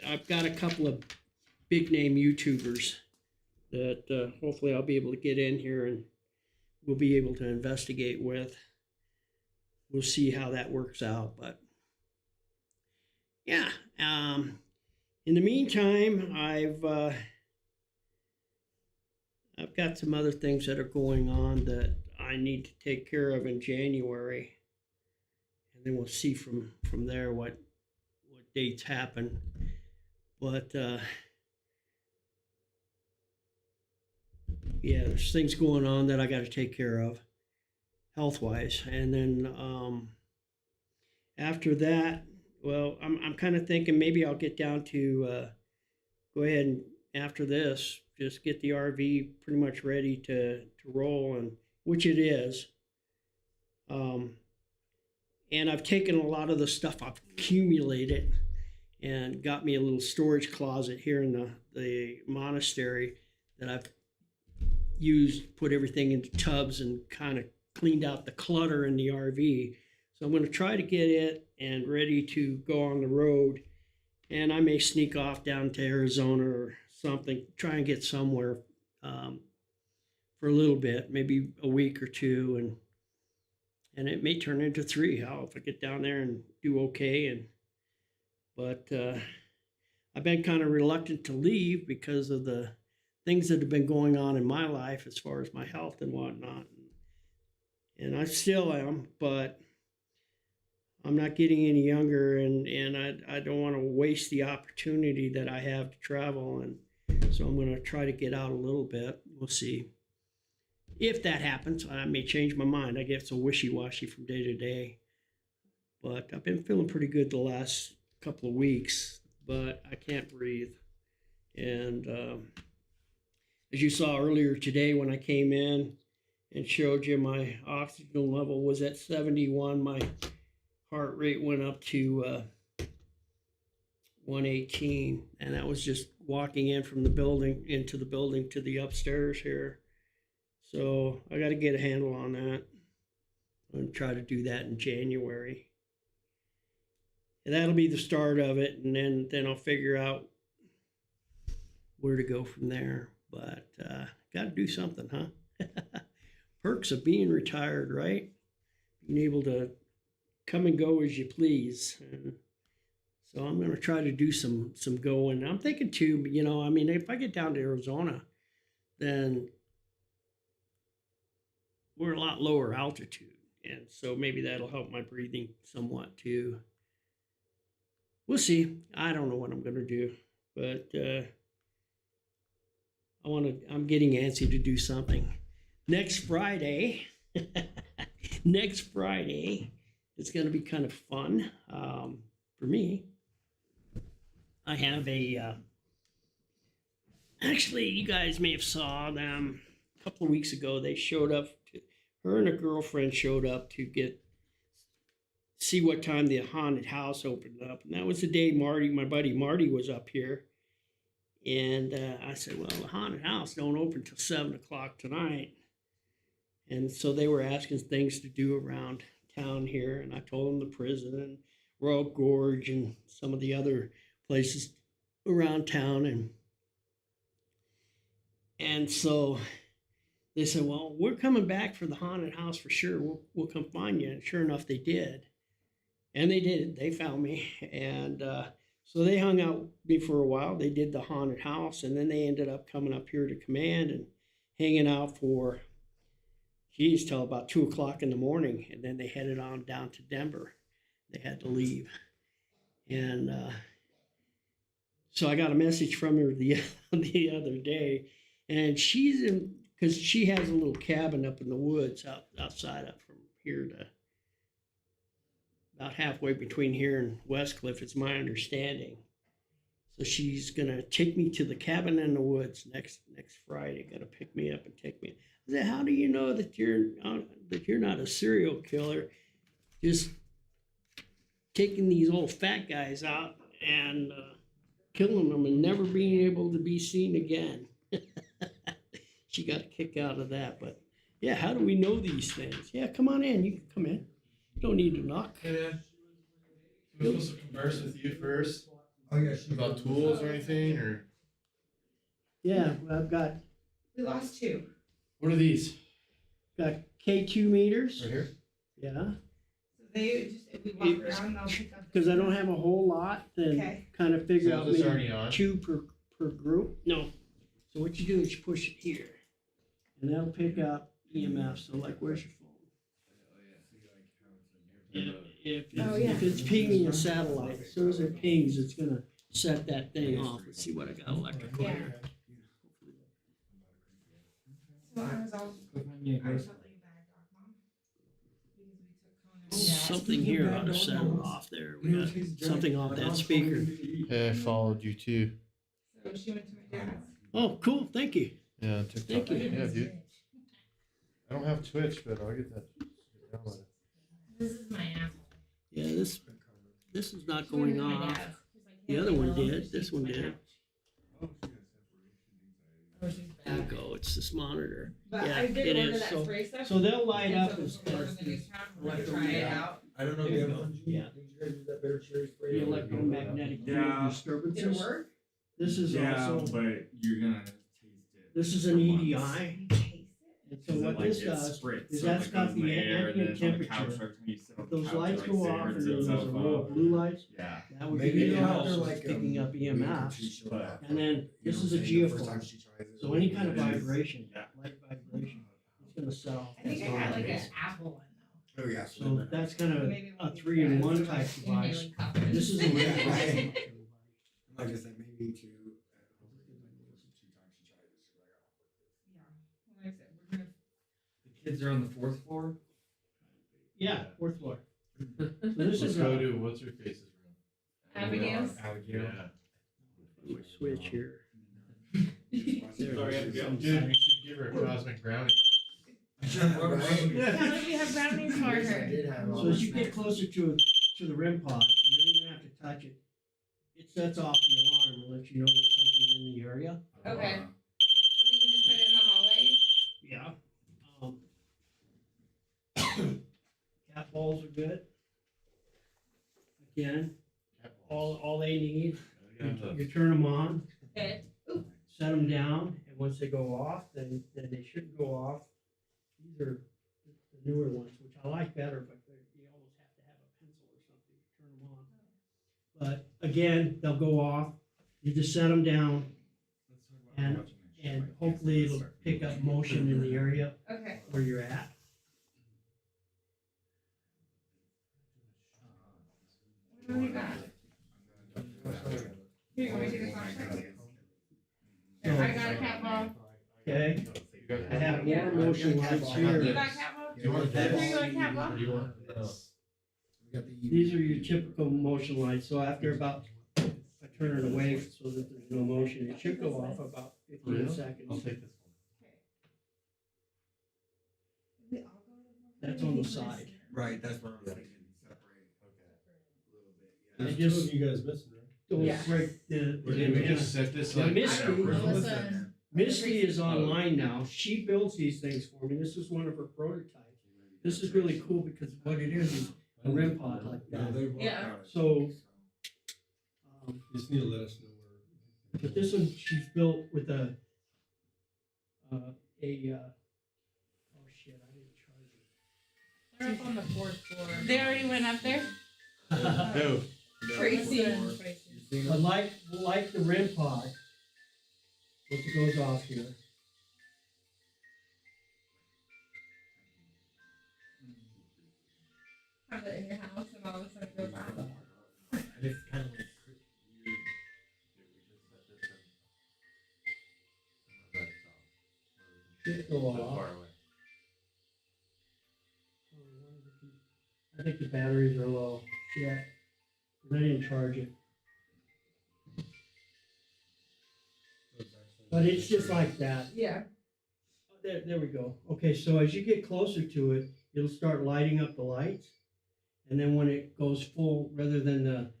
I've got a couple of big name YouTubers that hopefully I'll be able to get in here and we'll be able to investigate with. We'll see how that works out, but yeah. In the meantime, I've got some other things that are going on that I need to take care of in January, and then we'll see from there what dates happen. But yeah, there's things going on that I got to take care of health-wise. And then after that, well, I'm kind of thinking maybe I'll get down to go ahead and after this, just get the RV pretty much ready to roll, and which it is. And I've taken a lot of the stuff I've accumulated and got me a little storage closet here in the monastery that I've used, put everything into tubs and kind of cleaned out the clutter in the RV. So I'm going to try to get it and ready to go on the road. And I may sneak off down to Arizona or something, try and get somewhere for a little bit, maybe a week or two, and it may turn into 3. How if I get down there and do okay, but I've been kind of reluctant to leave because of the things that have been going on in my life as far as my health and whatnot, and I still am, but I'm not getting any younger, and I don't want to waste the opportunity that I have to travel, and so I'm going to try to get out a little bit. We'll see. If that happens, I may change my mind. I get so wishy-washy from day to day. But I've been feeling pretty good the last couple of weeks, but I can't breathe. And as you saw earlier today when I came in and showed you my oxygen level was at 71, my heart rate went up to 118, and that was just walking in from the building into the building to the upstairs here. So I got to get a handle on that. I'm going to try to do that in January. And that'll be the start of it, and then I'll figure out where to go from there. But got to do something, huh? Perks of being retired, right? Being able to come and go as you please. And so I'm going to try to do some going. I'm thinking too, I mean, if I get down to Arizona, then we're a lot lower altitude. And so maybe that'll help my breathing somewhat too. We'll see. I don't know what I'm going to do, but I'm getting antsy to do something. Next Friday, it's going to be kind of fun for me. I have actually, you guys may have saw them a couple of weeks ago. They showed up, her and a girlfriend showed up to see what time the haunted house opened up. And that was the day my buddy Marty was up here. And I said, well, the haunted house don't open till 7 o'clock tonight. And so they were asking things to do around town here. And I told them the prison and Royal Gorge and some of the other places around town. And so they said, well, we're coming back for the haunted house for sure. We'll come find you. And sure enough, they did. And they did. They found me. And so they hung out with me for a while. They did the haunted house. And then they ended up coming up here to command and hanging out for, till about 2 o'clock in the morning. And then they headed on down to Denver. They had to leave. And so I got a message from her the other day. And because she has a little cabin up in the woods outside up from here to about halfway between here and Westcliff, it's my understanding. So she's gonna take me to the cabin in the woods next Friday. Gonna pick me up and take me. I said, how do you know that you're not a serial killer? Just taking these old fat guys out and killing them and never being able to be seen again. She got a kick out of that. But yeah, how do we know these things? Yeah, come on in. You can come in. You don't need to knock. Hey, man. We're supposed to converse with you first. Oh, yeah. About tools or anything, or? Yeah, I've got. We lost 2. What are these? Got K2 meters. Right here? Yeah. So they just, if we walk around, they'll pick up. Because I don't have a whole lot, then Okay. kind of figure So out is this maybe already on? 2 per group. No. So what you do is you push it here, and that'll pick up EMF. So like, where's your phone? if it's pinging a satellite, as soon as it pings, it's gonna set that thing off. Let's see what I got electrical here. So I was all. Something here ought to set it off there. We got something off that speaker. Yeah, I followed you too. So she went to my dad's. Oh, cool. Thank you. Yeah, on TikTok. Thank you. Yeah, dude. I don't have Twitch, but I'll get that. This is my asshole. Yeah, this is not going off. The other one did. This one did. There you go. It's this monitor. But Yeah, I did it order is. that So, spray stuff. so they'll light and up so as before as the new these town, we're gonna try it out. I don't know if you have Yeah. did you guys use that better cherry spray? the electromagnetic field Yeah. disturbances. Did it work? This is Yeah, also but you're gonna taste it. this is an EDI. And so Because what it, like, this it does spritz, is so that's it got goes in the air, and then ambient it's on the couch temperature. every time you sit on If the those couch, lights it, go like, off and savors then there's a itself row of up. blue lights, Yeah. that would Maybe be they the have house like picking up EMFs. EMFs. And then this is a geophone. So any kind of vibration, light vibration, it's gonna set off. I think I got like an Apple one though. Oh, yeah. So that's kind of Maybe a we'll be 3-in-1 friends. type device. Inhaling coffee. This is a red Right. light. Like I said, maybe to. Yeah. Like I said, we're gonna. The kids are on the 4th floor. Yeah, 4th floor. So this Let's is go a to what's her face's room. Abigail's? Abigail. Yeah. switch here. Sorry, Abigail. Dude, you should give her a cosmic brownie. How much we have brownies for her? So as you get closer to the REM pod, you don't even have to touch it. It sets off the alarm and lets you know there's something in the area. Okay. So we can just put it in the hallway? Yeah. Cat balls are good. Again, all they need, you turn them on, Okay. set them down, and once they go off, then they shouldn't go off. These are the newer ones, which I like better, but you almost have to have a pencil or something to turn them on. But again, they'll go off. You just set them down, and hopefully it'll pick up motion in the area Okay. where you're at. What do we got? Here, you want me to take a flashlight? I got a cat ball. Okay, I have more motion lights here. You got a cat ball? Do you want Here, that? you want a cat ball? Or do you want this? We got the. These are your typical motion lights, so after about, I turn it away so that there's no motion, it should go off about 15 seconds. I'll take this one. That's on the side. Right, that's what I was thinking. Separate. Okay. A little bit. I Yeah. just- You guys missing, right? Don't Yeah. break the. Or did we just set this the like? Misty, Listen. Misty is online now. She builds these things for me. This is one of her prototypes. This is really cool because what it is a REM pod like No, that. they work Yeah. on it. So, Just need to let us know where. but this one she's built with oh shit, I didn't charge it. They're up on the 4th floor. They already went up there? Who? Tracy. Like the REM pod, once it goes off here. Have it in your house and all of a sudden it goes off. And it's kind of like weird. Should go So off. far away. I think the batteries are low. Yeah, 'cause I didn't charge it. But it's just like that. Yeah. There we go. Okay, so as you get closer to it, it'll start lighting up the lights. And then when it goes full, rather than the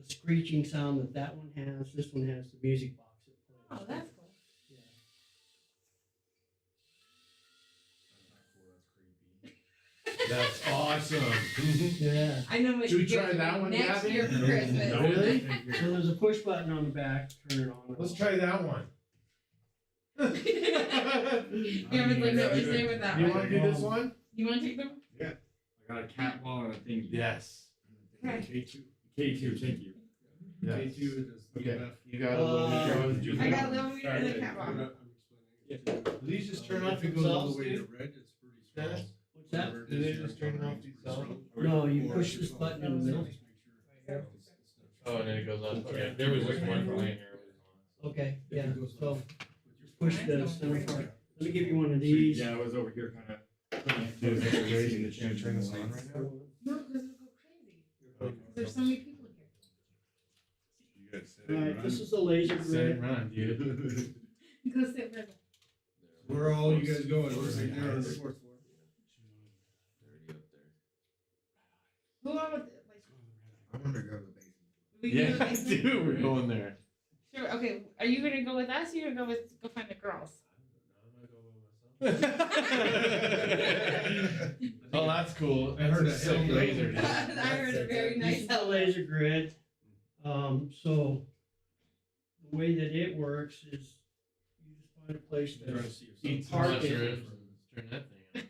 screeching sound that one has, this one has the music box. That plays. Oh, that's cool. That's awesome. Yeah. I know what Should we you're try getting that one, next Gabby? year for Christmas. Really? So there's a push button on the back, turn it on. Let's try that one. Yeah, but like what you say with that You one. want to do this one? You want to take them? I got a cat ball and a thingy. Yes. Okay. K2, thank you. Yes. K2 is Okay. EMF. You got a little drone. I got a little weird in the cat ball. Do these just turn off If it goes all themselves, the way to dude? red, it's pretty strong. What's that? whatever it Do is they you're just turn it off encountering, themselves? No, you or push if this you're button in the middle. just make sure Oh, and then it goes off. Okay, there was just one laying here. Okay, If yeah, it goes so off. just push the center part. Let me give you one of these. Yeah, I was over here kind of. Dude, it's crazy that you turn this on right now. No, because it'll go crazy. There's so many people here. You gotta set All it right, and this run. is the laser Set grid. and run, dude. Go sit with them. Where are all you guys going? We're right there on the 4th floor. Who are with it? Like, I'm gonna go to the basement. we can go to the Yeah, basement? dude, we're going there. Sure. Okay. Are you gonna go with us? Or you gonna go find the girls? Oh, that's cool. I heard That's a that. sick laser, dude. I heard a very This nice is the laser grid. So the way that it works is you just find a place Trying to to see if Eat Park park it. it. Turn that thing on,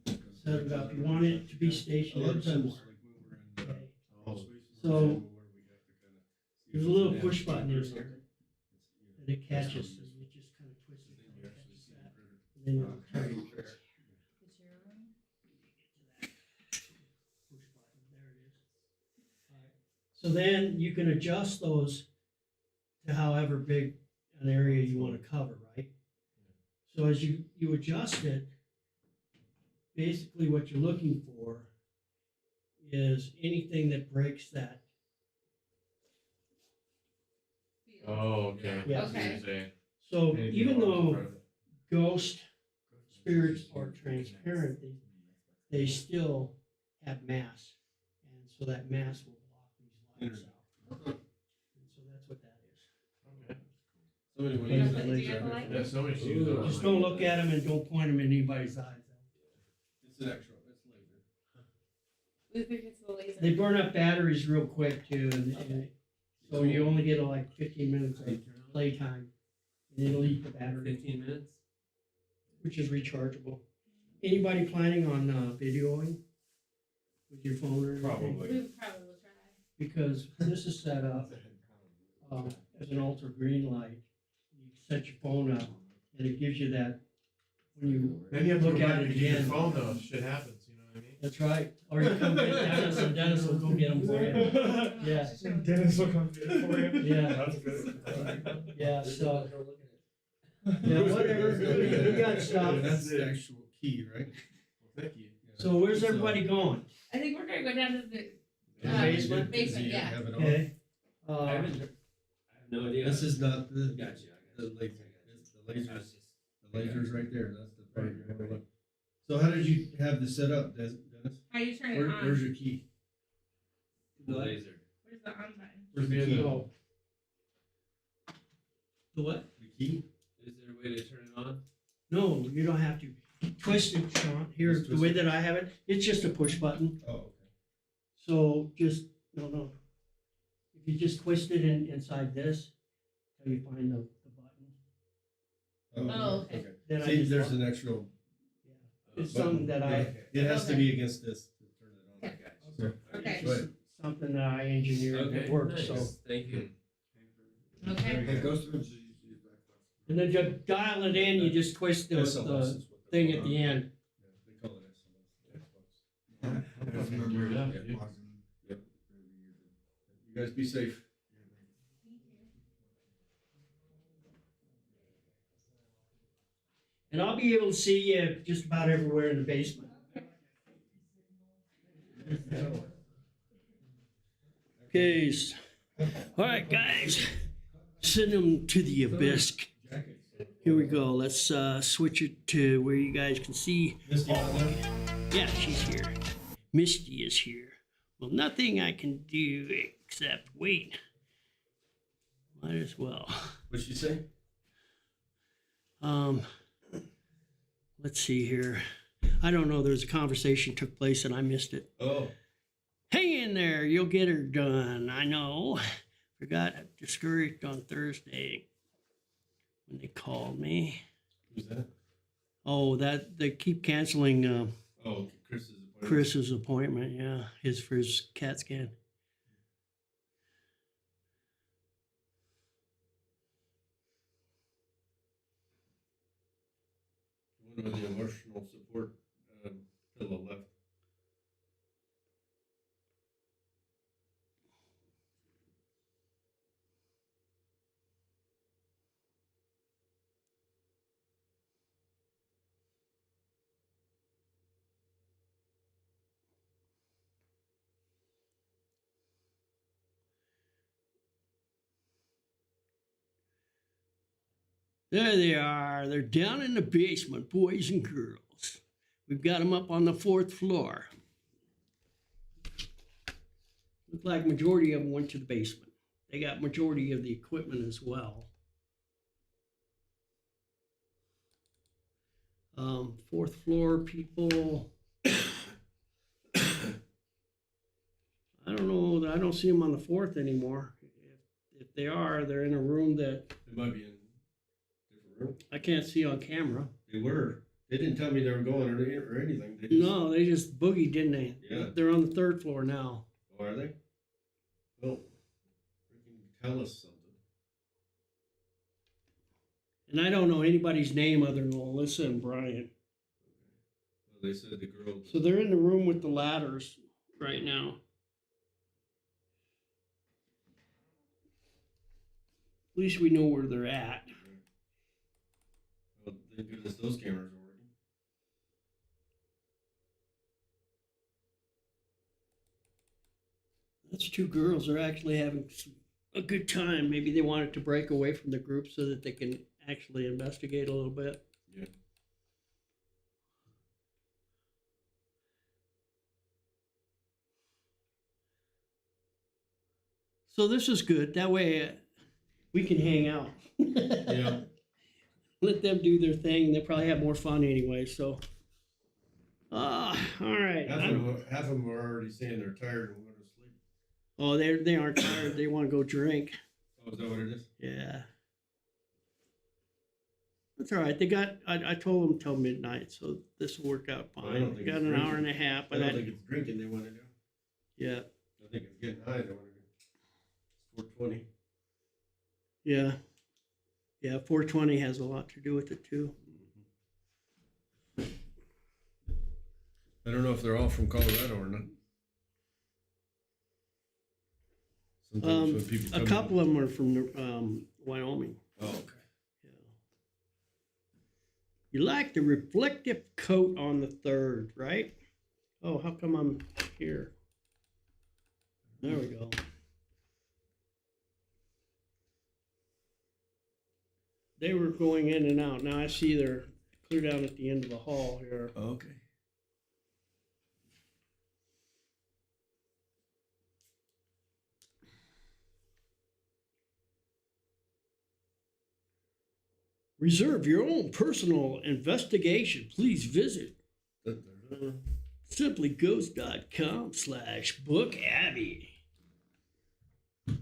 dude. set it up. You want it to be A lot stationary of times, somewhere. like when we're in Okay. oh, So, where we have to kinda see There's a if little it's push an button antique or in there something. and it catches. So you just kind of twist it. Then and you it actually catches see the that. critter. And then you turn it. The chair one? Push button. There it is. All right. So then you can adjust those to however big an area you want to cover, right? So as you adjust it, basically what you're looking for is anything that breaks that. Oh, okay. Yeah. That's what you're saying. So Anything even more though private. ghost spirits are transparent, they still have mass. And so that mass will block these lights out. And so that's what that is. Okay. Somebody will You use got that the- do you laser. have the light? Yeah, somebody should use Ooh, it. just don't look at them and don't point them in anybody's eyes. It's an actual, it's laser. Luther gets the laser. They burn up batteries real quick too, and so you only get like 15 minutes of playtime, and it'll eat the battery, 15 minutes? which is rechargeable. Anybody planning on videoing with your phone or anything? Probably. We probably will try. Because this is set up as an ultra green light. You set your phone up, and it gives you that when you Then you have to look go at back it and get your again. phone though. if Shit happens, you know what I mean? That's right. Or you come get Dennis, and Dennis will go get them for you. Yeah. Dennis will come get it for you. Yeah. That's good. Yeah. So yeah, whatever. You got stuff. That's the actual key, right? Well, thank you. So where's everybody going? I think we're gonna go down to the The basement? basement, yeah. Have it on. Okay. I have no idea. This is not the, Gotcha. the laser. It's the lasers. The lasers right there. That's the part you're gonna look. So how did you have this set up, Dennis? How do you turn it on? Where's your key? The laser. Where's the on button? Where's the key? Oh. The what? The key? Is there a way to turn it on? No, you don't have to. Twist it, Sean. Here, Just the way twist it. that I have it, it's just a push button. Oh, okay. So just, no. If you just twist it inside this, till you find the button. Oh, okay. Then I See, just there's lock- an actual. It's button. something that I, Yeah. It has to be against this to turn it on. Okay. So, Okay. go ahead. something that I engineered that works, so. Nice. Thank you. Okay. Hey, ghost And then you dial it in, you just twist the SLS is what they're thing called. at the end. Yeah, they call it SLS. I just remember that. Yep. You guys be safe. And I'll be able to see you just about everywhere in the basement. Okay, all right, guys, send them to the abyss. Here we go. Let's switch it to where you guys can see. Misty out there? Yeah, she's here. Misty is here. Well, nothing I can do except wait. Might as well. What'd she say? Let's see here. I don't know. There's a conversation took place and I missed it. Oh. Hang in there. You'll get her done. I know. Forgot discouraged on Thursday when they called me. Who's that? Oh, that they keep canceling Oh, Chris's appointment. Chris's appointment. Yeah, for his CAT scan. One with the emotional support pillow left. There they are. They're down in the basement, boys and girls. We've got them up on the 4th floor. Look like majority of them went to the basement. They got majority of the equipment as well. 4th floor people. I don't know. I don't see them on the 4th anymore. If they are, they're in a room that They might be in a different room. I can't see on camera. They were. They didn't tell me they were going or anything. They just, No, they just boogied, didn't they? Yeah. They're on the 3rd floor now. Oh, are they? Well, freaking tell us something. And I don't know anybody's name other than Alyssa and Brian. Well, they said the girl. So they're in the room with the ladders right now. At least we know where they're at. Well, thank goodness those cameras are working. That's 2 girls. They're actually having a good time. Maybe they wanted to break away from the group so that they can actually investigate a little bit. Yeah. So this is good. That way we can hang out. Yeah. Let them do their thing. They'll probably have more fun anyway. So, all right. Half of them are already saying they're tired and want to sleep. Oh, they aren't tired. They want to go drink. Oh, is that what it is? Yeah. That's all right. They got. I told them till midnight, so this will work out Well, I fine. don't They think got it's an hour drinking. and a half. I But don't think it's drinking they want to do. yeah, I think it's getting high. They want to do. It's 420. yeah, yeah. 420 has a lot to do with it too. I don't know if they're all from Colorado or not. Sometimes when people A come couple of them are from Wyoming. Oh, okay. You like the reflective coat on the 3rd, right? Oh, how come I'm here? There we go. They were going in and out. Now I see they're clear down at the end of the hall here. Okay. Reserve your own personal investigation. Please visit simplyghost.com/book Abbey. All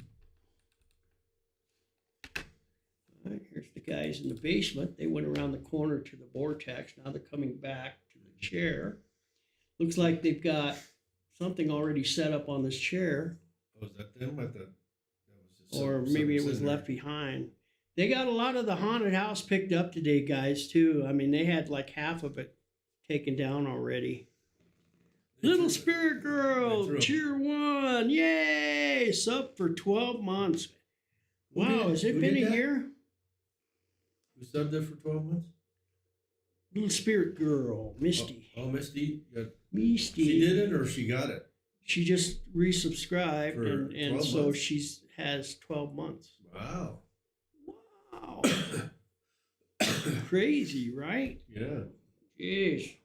right, here's the guys in the basement. They went around the corner to the vortex. Now they're coming back to the chair. Looks like they've got something already set up on this chair. Oh, is that them? I thought that was just Or something maybe it was sitting there. left behind. They got a lot of the haunted house picked up today, guys, too. I mean, they had like half of it taken down already. Little Spirit Girl, cheer 1. Yay! Sub for 12 months. Wow, has it been a year? Who subbed there for 12 months? Little Spirit Girl, Misty. Oh, Misty. Misty. She did it or she got it? She just resubscribed, For and 12 so months. she's has 12 months. Wow. Wow. Crazy, right? Yeah. Jeez.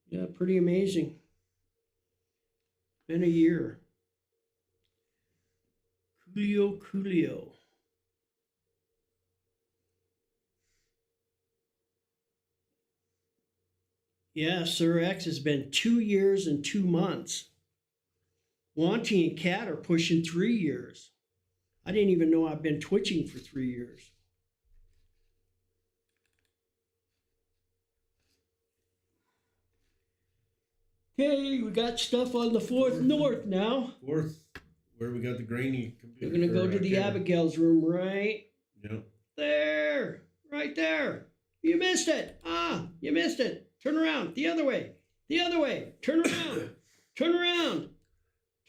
Yeah, pretty amazing. Been a year. Coolio. Yeah, Sir X has been 2 years and 2 months. Wanty and Cat are pushing 3 years. I didn't even know I've been twitching for 3 years. Okay, we got stuff on the 4th north now. 4th, where we got the grainy computer. We're going to go to the camera. Abigail's room right Yep. there. Right there. You missed it. Ah, you missed it. Turn around. The other way. The other way. Turn around. Turn around.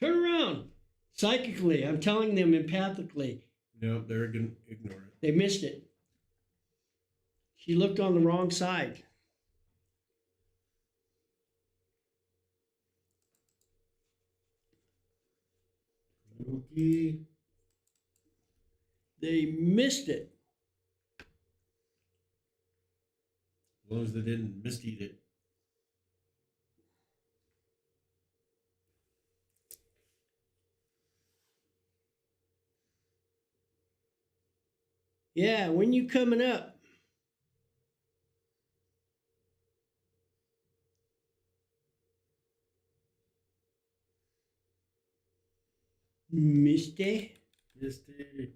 Turn around. Psychically, I'm telling them empathically. No, they're gonna ignore it. They missed it. She looked on the wrong side. Okay. They missed it. As long as they didn't miseat it. Yeah, when you coming up? Misty? Misty.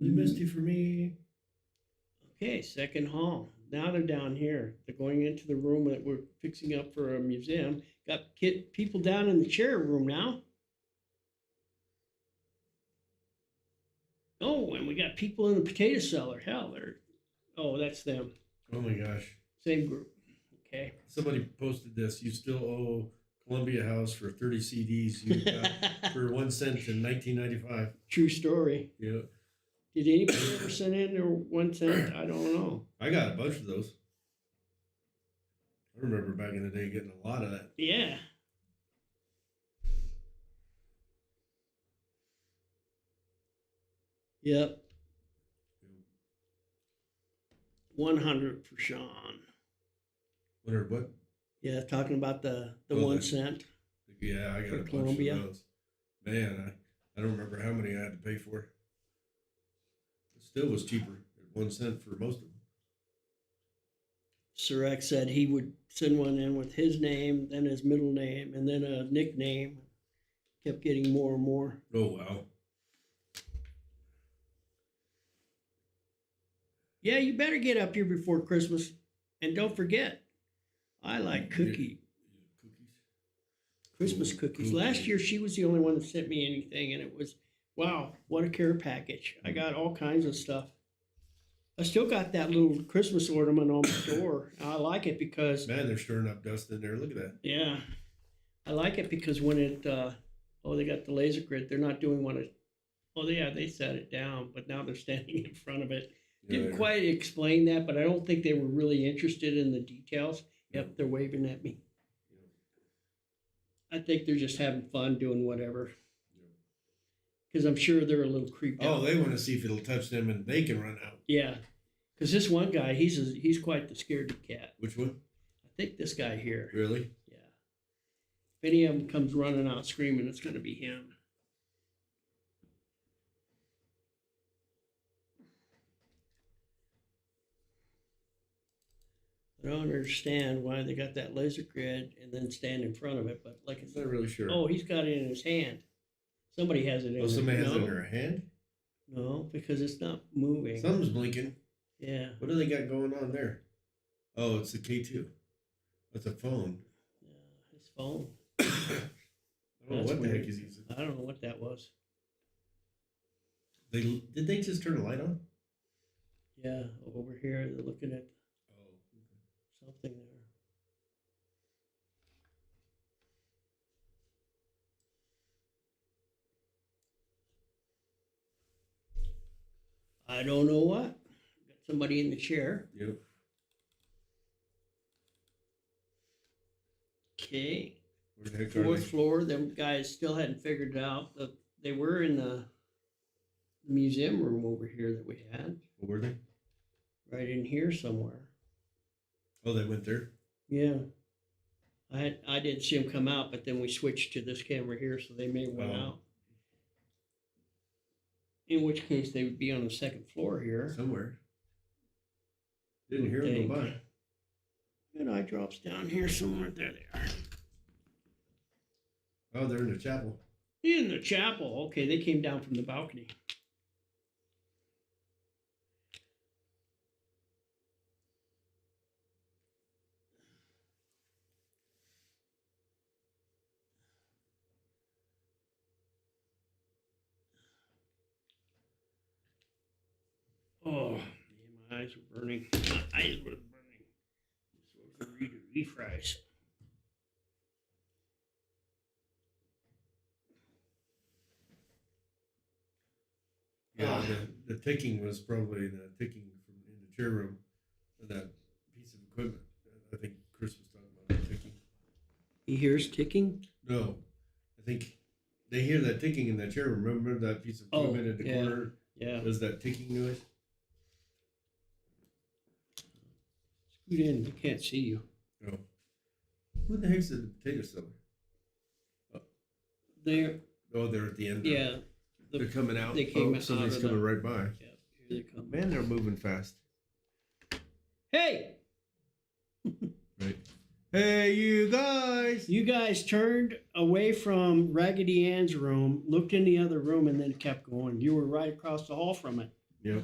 Misty for me. Okay, second hall. Now they're down here. They're going into the room that we're fixing up for a museum. Got people down in the chair room now. Oh, and we got people in the potato cellar. Hell, oh, that's them. Oh my gosh. Same group. Okay. Somebody posted this. You still owe Columbia House for 30 CDs you got for 1 cent in 1995. True story. Yeah. Did anybody ever send in their 1 cent? I don't know. I got a bunch of those. I remember back in the day getting a lot of that. Yeah. Yep. 100 for Shaun. What? Yeah, talking about the 1 cent. Yeah, I got for a Columbia. bunch of those. Man, I don't remember how many I had to pay for. It still was cheaper at 1 cent for most of them. Surek said he would send one in with his name, then his middle name, and then a nickname. Kept getting more and more. Oh, wow. Yeah, you better get up here before Christmas. And don't forget, I like cookies. Christmas cookies. Last year, she was the only one that sent me anything, and it was, wow, what a care package. I got all kinds of stuff. I still got that little Christmas ornament on my door. I like it because... Man, they're stirring up dust in there. Look at that. Yeah. I like it because when it... they got the laser grid. They're not doing one of... Oh, yeah, they set it down, but now they're standing in front of it. Didn't quite explain that, but I don't think they were really interested in the details. Yep, they're waving at me. I think they're just having fun doing whatever. Because I'm sure they're a little creeped out. Oh, they want to see if it'll touch them and they can run out. Yeah. Because this one guy, he's quite the scaredy cat. Which one? I think this guy here. Really? Yeah. If any of them comes running out screaming, it's going to be him. I don't understand why they got that laser grid and then stand in front of it, but like it's not really sure. Oh, he's got it in his hand. Somebody has it in. Oh, somebody has it in their hand? No, because it's not moving. Something's blinking. Yeah. What do they got going on there? Oh, it's the K2. That's a phone. Yeah, his phone. I don't know what the heck weird. he's using. I don't know what that was. Did they just turn the light on? Yeah, over here they're looking at something there. I don't know what. Got somebody in the chair. Yep. Okay. Where the heck are Fourth they? floor. Them guys still hadn't figured it out. They were in the museum room over here that we had. Where were they? Right in here somewhere. Oh, they went there? Yeah. I didn't see them come out, but then we switched to this camera here, so they may have went out. In which case they would be on the second floor here. Somewhere. Didn't hear them go by. And eye drops down here somewhere. There they are. Oh, they're in the chapel. In the chapel. Okay, they came down from the balcony. Oh, man, my eyes were burning. My eyes were burning. beef fries. Yeah, the ticking was probably the ticking from in the chair room of that piece of equipment. I think Chris was talking about the ticking. He hears ticking? No, I think they hear that ticking in that chair room. Remember that piece of equipment in the yeah, corner? yeah. Does that ticking noise? Scoot in, they can't see you. No. Who the heck's the potato seller? They're, Oh, they're at the end. yeah. They're coming out. They came out somebody's of coming the- right by. Yeah, here they come. Man, they're moving fast. Hey! Right. Hey, you guys! You guys turned away from Raggedy Ann's room, looked in the other room, and then kept going. You were right across the hall from it. Yep.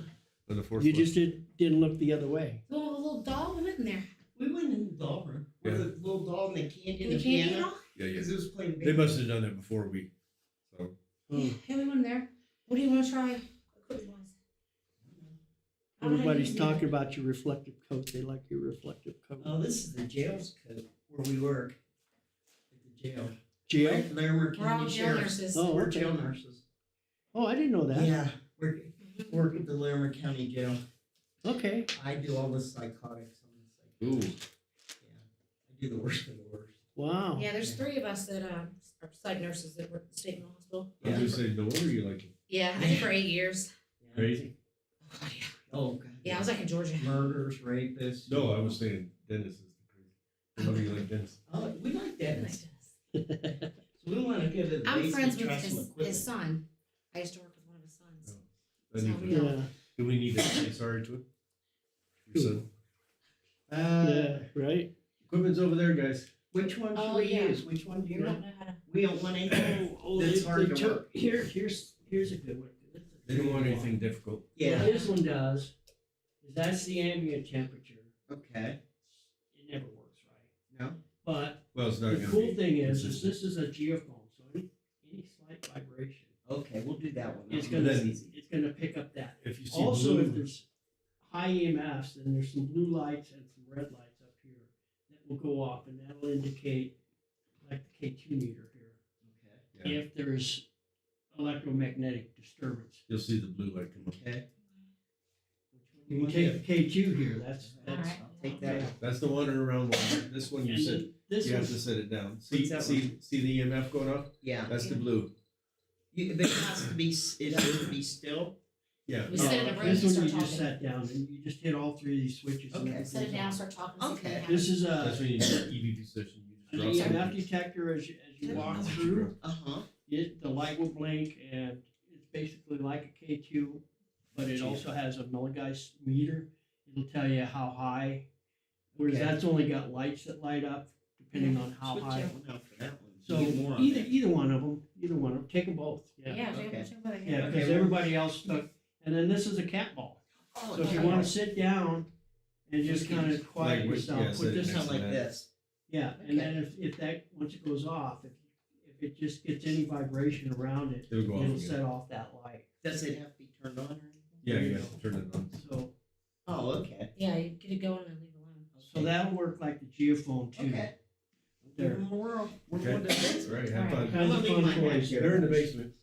On the fourth You floor. just didn't look the other way. The little doll went in there. We went in the doll room. Yeah. With the little doll and the candy And and the the candy piano. doll? Yeah, yeah. Because it was playing They must have done that before we. So. Yeah, we went in there. What do you want to try? Equipment-wise? Everybody's talking about your reflective coat. They like your reflective coat. Oh, this is the jail's coat where we work. At the jail. Jail? Larimer We're all County jail Sheriff's. nurses. Oh, We're okay. jail nurses. Oh, I didn't know that. Yeah, we work at the Larimer County Jail. Okay. I do all the psychotics on the Ooh. psych. Yeah, I do the worst of the worst. Wow. Yeah, there's 3 of us that are psych nurses that work at the state hospital. I was gonna say, no wonder you like it. Yeah, I did for 8 years. Crazy. Oh, yeah. Oh, God. Yeah, I was like in Georgia. Murders, rapists. No, I was saying Dennis is the crazy. No wonder you like Dennis. Oh, we like Dennis. Nice. So we want to give it. I'm friends with his son. I used to work with one of his sons. I So need we to, all- Yeah. do we need to say sorry to him? Your son. Yeah, right? Equipment's over there, guys. Which one should Oh, we yeah. use? Which one do We you don't want? know how to. We don't want anything that's hard to work. Here's a good one. They don't want anything difficult. Yeah. What this one does is that's the ambient temperature. Okay. It never works right. No. But Well, it's not the gonna cool be thing is consistent. this is a geophone, so any slight vibration, Okay, we'll do that one. it's That gonna one's easy. it's gonna pick up that. If you see Also, blue, if there's high EMFs, then there's some blue lights and some red lights up here that will go off, and that'll indicate like the K2 meter here. Okay. yeah, If there's electromagnetic disturbance, you'll see the blue light come up. Okay. you can take the K2 here. That's Alright. I'll take that one. That's the one around one. This one you and said then this you have one. to set it down. See, What's that see the EMF going off? Yeah. That's the blue. It has to be. It has to be still. Yeah. We sit in a room This and one start you just talking. sat down and you just hit all 3 of these switches. and Okay. it Set it goes down, on. start talking. Okay. This is That's a when you do EV position. You an just drop EMF something. detector as you walk through. Uh-huh. The light will blink and it's basically like a K2, but it also has a milligeist meter. It'll tell you how high, whereas Okay. that's only got lights that light up depending on how Switch high. that one out for that one. So You get more on either that. either one of them, take them both. Yeah, Yeah, Okay. yeah, Okay, because well- everybody else took, and then this is a cat ball. Oh, So if you okay. want to sit down and just kind of quiet Like, yourself, yeah, put sit this next on to like like that. this. yeah, and then if that once it goes off, if it just gets any vibration around it, It'll go off it'll again. set off that light. Does it have to be turned on or anything? Yeah, you have to turn it on. So Oh, okay. Yeah, you get it going and leave it alone. so that'll work like the geophone too. Okay. There. Give them a whirl. We're Okay. going to the basement. All right, have All right. fun. Kinds I'm of gonna fun leave my toys. hat They're in the basement.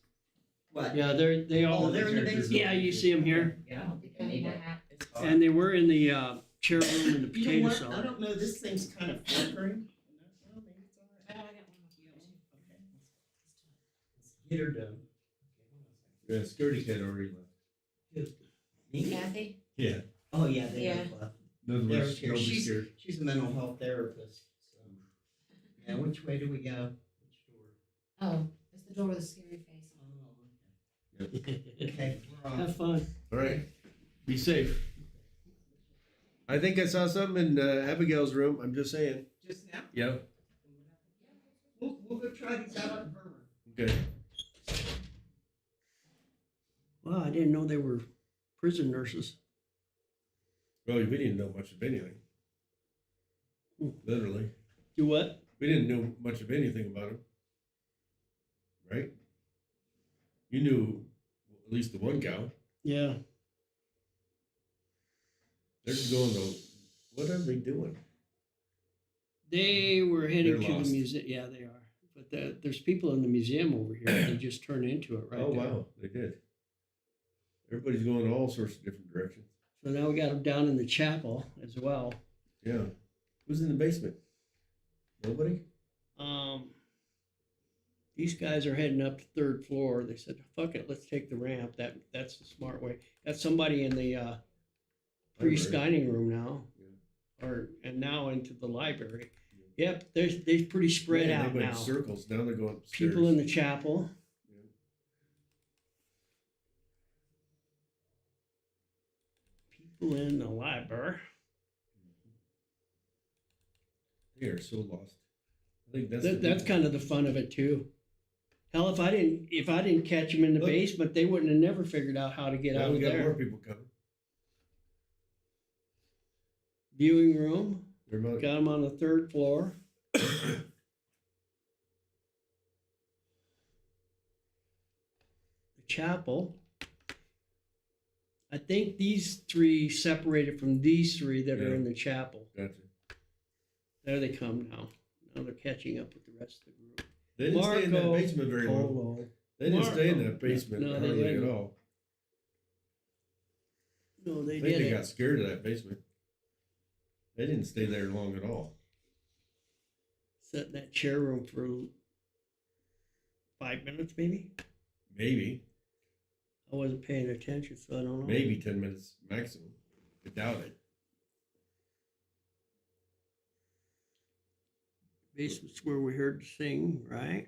What? Yeah, they all. Oh, they're in the basement? Yeah, you see them here, Yeah. I need my hat. It's hard. and they were in the chair room and the You know potato what? I cellar. don't know. This thing's kind of flickering. Well, maybe it's all right. Oh, I got one. Okay. Let's get her done. Yeah, security cat already left. Me? Kathy? Yeah. Oh yeah, they Yeah. both left. None They're of us, scared. nobody's scared. She's a mental health therapist. So. Yeah, which way do we go? Which door? Oh, it's the door with the scary face. Oh, okay. We're on. Have fun. All right. Be safe. I think I saw something in Abigail's room. I'm just saying. Just now? Yeah. We'll go try these out at Vermer. Okay. Wow, I didn't know they were prison nurses. Well, we didn't know much of anything. Literally. Do what? We didn't know much of anything about him. Right? You knew at least the one gal. Yeah. They're just going to, what are they doing? They were heading They're to lost. the museum. Yeah, they are. But there's people in the museum over here. They just turn into it right Oh, there. wow. They did. Everybody's going all sorts of different directions. So now we got them down in the chapel as well. Yeah. Who's in the basement? Nobody? These guys are heading up to third floor. They said, "Fuck it, let's take the ramp. That's the smart way." Got somebody in the priest dining room now, and now into the library. Yep, they're pretty spread Yeah, out they went now. circles. Now they're going upstairs. People in the chapel. People in the library. They are so lost. I think That's kind of the fun of it too. Hell, if I didn't catch them in the basement, they wouldn't have never figured out how to get out we of got there. more people coming. Viewing room. They're about- Got them on the third floor. The chapel. I think these three separated from these three that are in the chapel. Gotcha. There they come now. Now they're catching up with the rest of the group. They didn't stay in that basement very long. Polo. They didn't stay in that basement No, they hardly at didn't. all. No, they I think they didn't. got scared of that basement. They didn't stay there long at all. Sat in that chair room for 5 minutes, maybe. Maybe. I wasn't paying attention, so I don't know. Maybe 10 minutes maximum. I doubt it. Basement's where we heard to sing, right?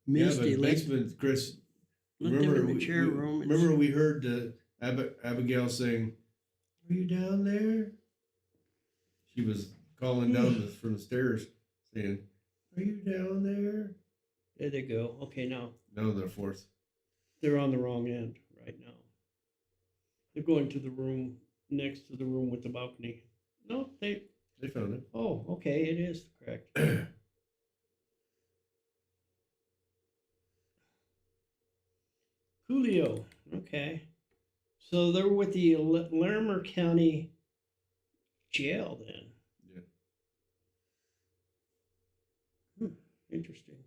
Yeah, Misty, but basement, Chris. let them in the chair room. and- Remember we heard Abigail saying, "Are you down there?" She was calling down from the stairs, saying, "Are you down there?" There they go. Okay, now No, they're fourth. they're on the wrong end right now. They're going to the room next to the room with the balcony. No, They found it. Oh, okay, it is correct. Julio. Okay. So they're with the Larimer County Jail then. Yeah. Interesting.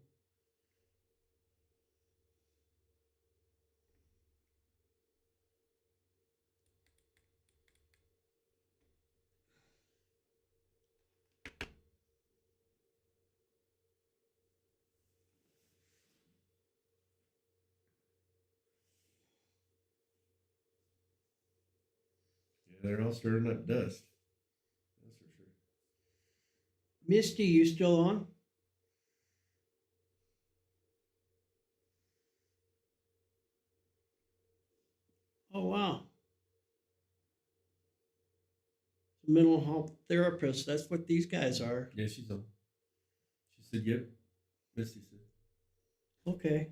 Yeah, they're all stirring up dust. That's for sure. Misty, you still on? Oh, wow. Mental health therapist. That's what these guys are. Yeah, she's on. She said, "Yep." Misty said. Okay.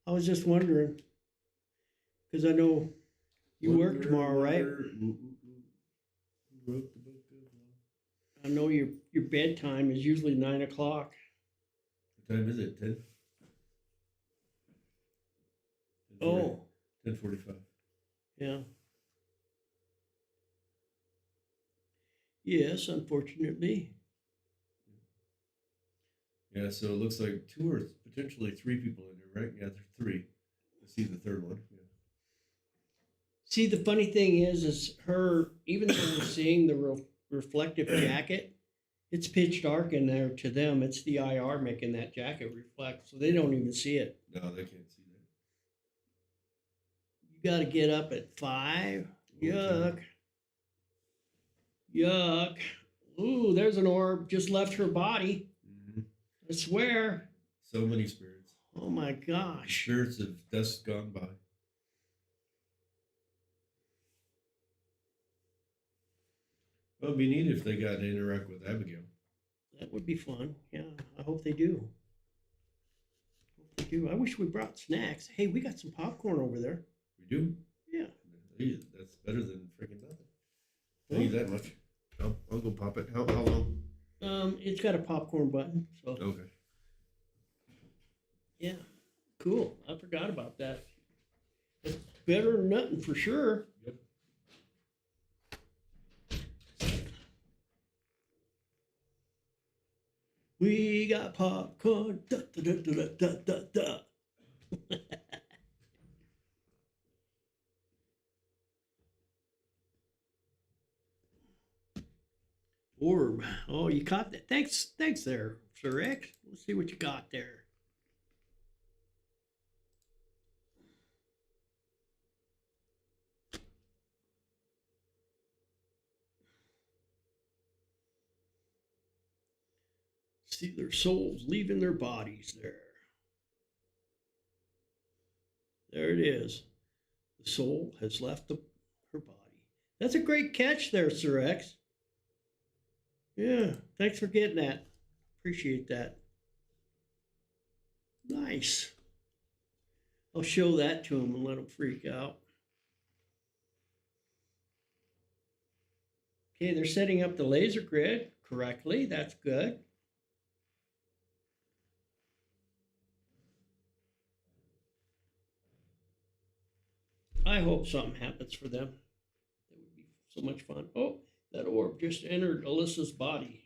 I was just wondering. Because I know you work tomorrow, right? Who wrote the book of law? I know your bedtime is usually 9 o'clock. What time is it? 10? Oh. 10:45. Yeah. Yes, unfortunately. Yeah, so it looks like 2 or potentially 3 people in there, right? Yeah, there's 3. Let's see the third one. Yeah. See, the funny thing is her, even though we're seeing the reflective jacket, it's pitch dark in there to them. It's the IR making that jacket reflect, so they don't even see it. No, they can't see that. You got to get up at 5. Yuck. Yuck. Ooh, there's an orb just left her body. Mm-hmm. I swear. So many spirits. Oh my gosh. Spirits of dust gone by. Well, it'd be neat if they got to interact with Abigail. That would be fun. Yeah, I hope they do. I wish we brought snacks. Hey, we got some popcorn over there. We do? Yeah. Hey, that's better than freaking nothing. Don't eat that much. I'll go pop it. How long? It's got a popcorn button. So Okay. yeah, cool. I forgot about that. It's better than nothing for sure. Yep. We got popcorn. Da, da, da, da, da, da, da. Orb. Oh, you caught that. Thanks there, Sir X. Let's see what you got there. See their souls leaving their bodies there. There it is. The soul has left her body. That's a great catch there, Sir X. Yeah, thanks for getting that. Appreciate that. Nice. I'll show that to him and let him freak out. Okay, they're setting up the laser grid correctly. That's good. I hope something happens for them. It would be so much fun. Oh, that orb just entered Alyssa's body.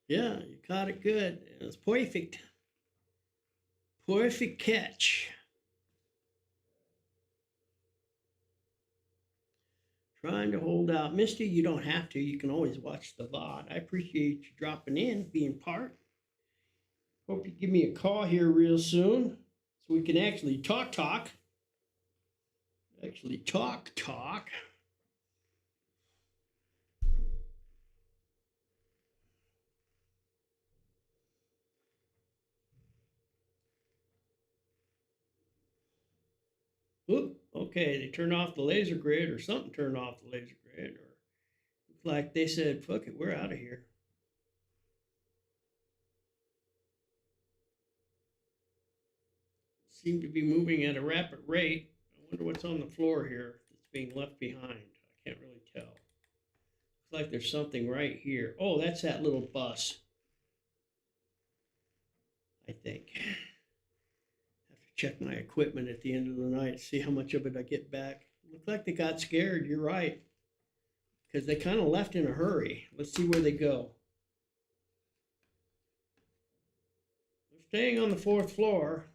Yeah, you caught it good. It was perfect. Perfect catch. Trying to hold out. Misty, you don't have to. You can always watch the VOD. I appreciate you dropping in, being part. Hope you give me a call here real soon so we can actually talk. Actually talk. Oop, okay, they turned off the laser grid or something turned off the laser grid or looks like they said, fuck it, we're out of here. Seem to be moving at a rapid rate. I wonder what's on the floor here that's being left behind. I can't really tell. Looks like there's something right here. Oh, that's that little bus. I think. Have to check my equipment at the end of the night, see how much of it I get back. Looks like they got scared, you're right. Because they kind of left in a hurry. Let's see where they go. They're staying on the 4th floor.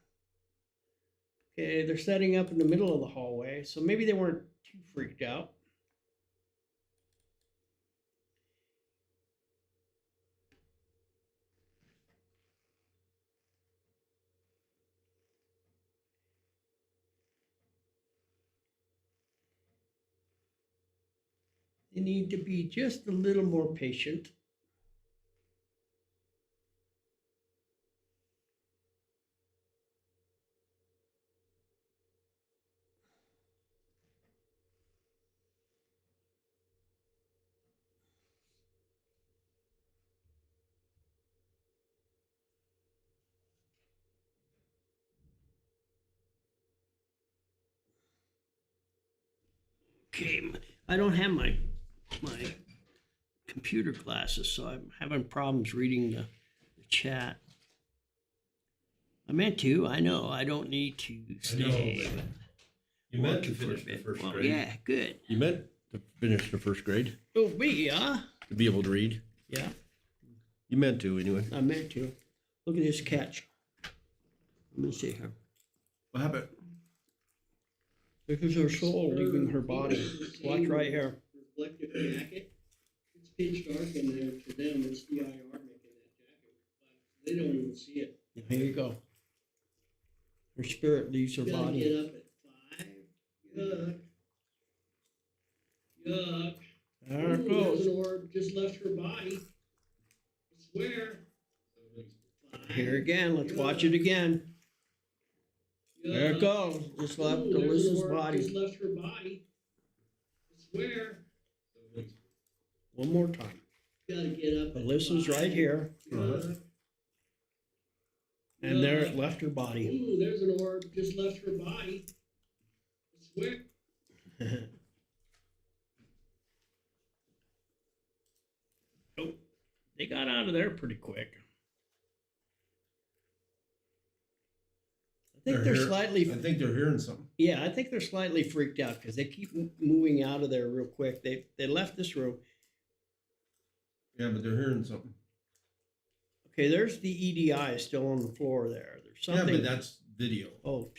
Okay, they're setting up in the middle of the hallway, so maybe they weren't too freaked out. They need to be just a little more patient. Okay, I don't have my computer glasses, so I'm having problems reading the chat. I meant to. I know. I don't need to stay. You meant to finish the first grade. Yeah, good. You meant to finish the first grade. Oh, me, huh? To be able to read. Yeah. You meant to, anyway. I meant to. Look at this catch. Let me see here. What happened? This is her soul leaving her body. Watch right here. Reflective jacket. It's pitch dark in there. To them, it's the IR making that jacket. But they don't even see it. Here you go. Her spirit leaves her body. Get up at 5. Yuck. There it goes. There's an orb just left her body. I swear. Here again. Let's watch it again. There it goes. Just left Alyssa's body. Just left her body. I swear. One more time. Gotta get up. Alyssa's right here. And there it left her body. Ooh, there's an orb just left her body. I swear. They got out of there pretty quick. I think they're slightly. I think they're hearing something. Yeah, I think they're slightly freaked out because they keep moving out of there real quick. They left this room. Yeah, but they're hearing something. Okay, there's the EDI still on the floor there. There's something. Yeah, but that's video. Oh,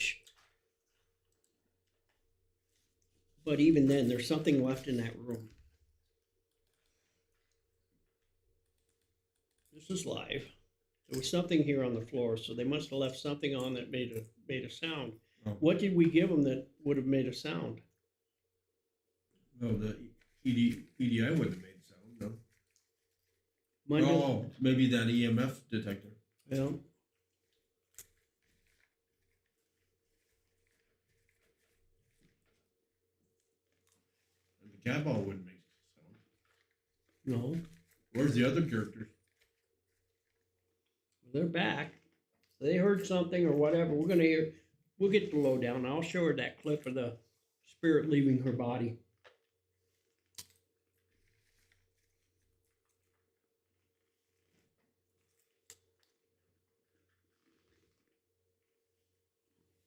but even then, there's something left in that room. This is live. There was something here on the floor, so they must have left something on that made a sound. Oh. What did we give them that would have made a sound? No, the EDI wouldn't have made sound. No. Mine doesn't- Oh, maybe that EMF detector. Yeah. And the cat ball wouldn't make sound. No, Where's the other characters? they're back. They heard something or whatever. We're gonna hear. We'll get the lowdown. I'll show her that clip of the spirit leaving her body.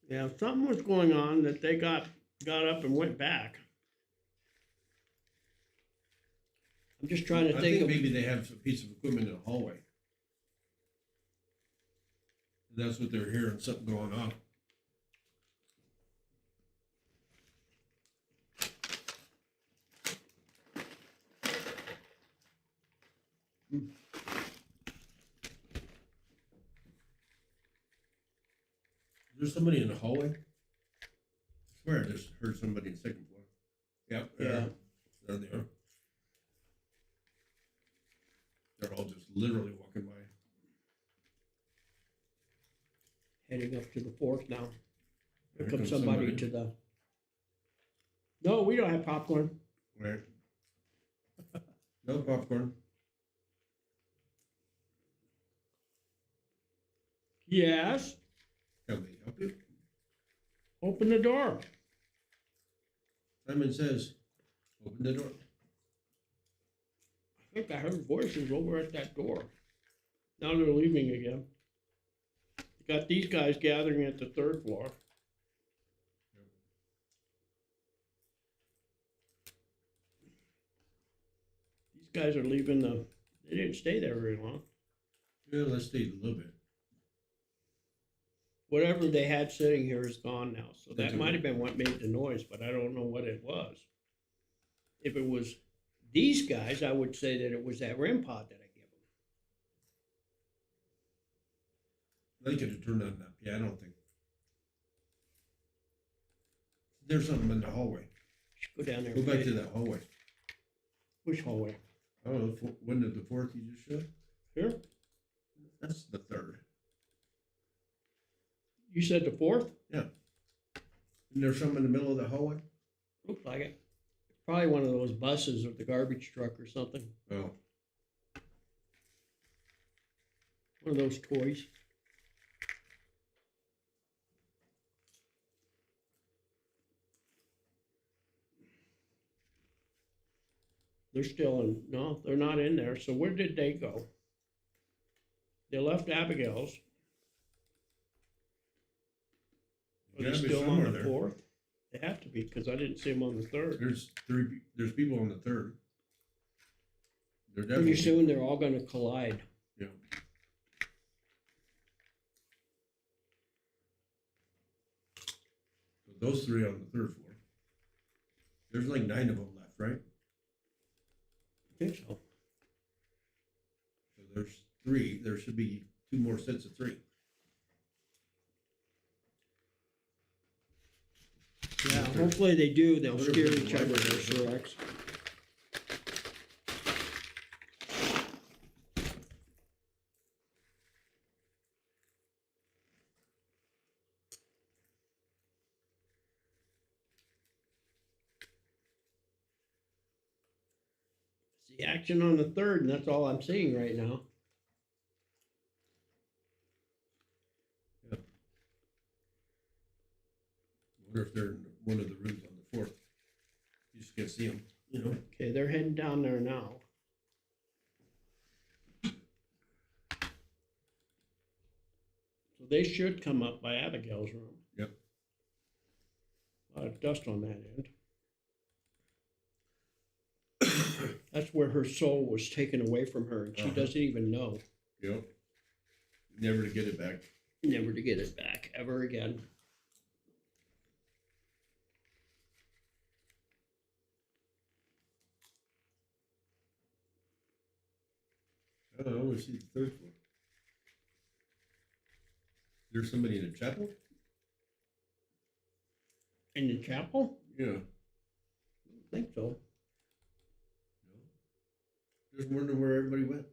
Yeah, something was going on that they got up and went back. I'm just trying to I think think of maybe they have a piece of equipment in the hallway. That's what they're hearing, something going on. Is there somebody in the hallway? I swear I just heard somebody in the second floor. Yep. Yeah. There they are. They're all just literally walking by. heading up to the fourth now. Here Here comes comes somebody somebody. to the. No, we don't have popcorn. Right. No popcorn. Yes. Can they help you? Open the door. Simon says, open the door. I think I heard voices over at that door. Now they're leaving again. Got these guys gathering at the third floor. These guys are leaving the. They didn't stay there very long. Yeah, let's stay a little bit. Whatever they had sitting here is gone now. So They that took might it. have been what made the noise, but I don't know what it was. If it was these guys, I would say that it was that REM pod that I gave them. They could have turned on that piano thing. There's something in the hallway. Go down there. Go and back get to it. that hallway. Which hallway? Oh, when did the fourth you just showed? Here? That's the third. You said the fourth? Yeah. Isn't there something in the middle of the hallway? Looks like it. Probably one of those buses or the garbage truck or something. Oh. One of those toys. They're still in, no, they're not in there. So where did they go? They left Abigail's. Are they Gotta be still on somewhere the there. fourth? They have to be, because I didn't see them on the third. There's people on the third. They're Pretty definitely. soon, they're all gonna collide. Yeah. So those three on the third floor. There's like 9 of them left, right? I think so. So there's 3. There should be 2 more sets of 3. Yeah, hopefully they do. They'll Wonder if scare there's each a other, library those there. Shreks. It's the action on the third, and that's all I'm seeing right now. Wonder if they're in one of the rooms on the fourth. You just can't see them, you know. Okay, they're heading down there now. they should come up by Abigail's room. Yep. A lot of dust on that end. That's where her soul was taken away from her, and she doesn't even know. Yep. Never to get it back. Never to get it back ever again. I only see the third floor. There's somebody in the chapel? In the chapel? Yeah. I think so. Just wondering where everybody went.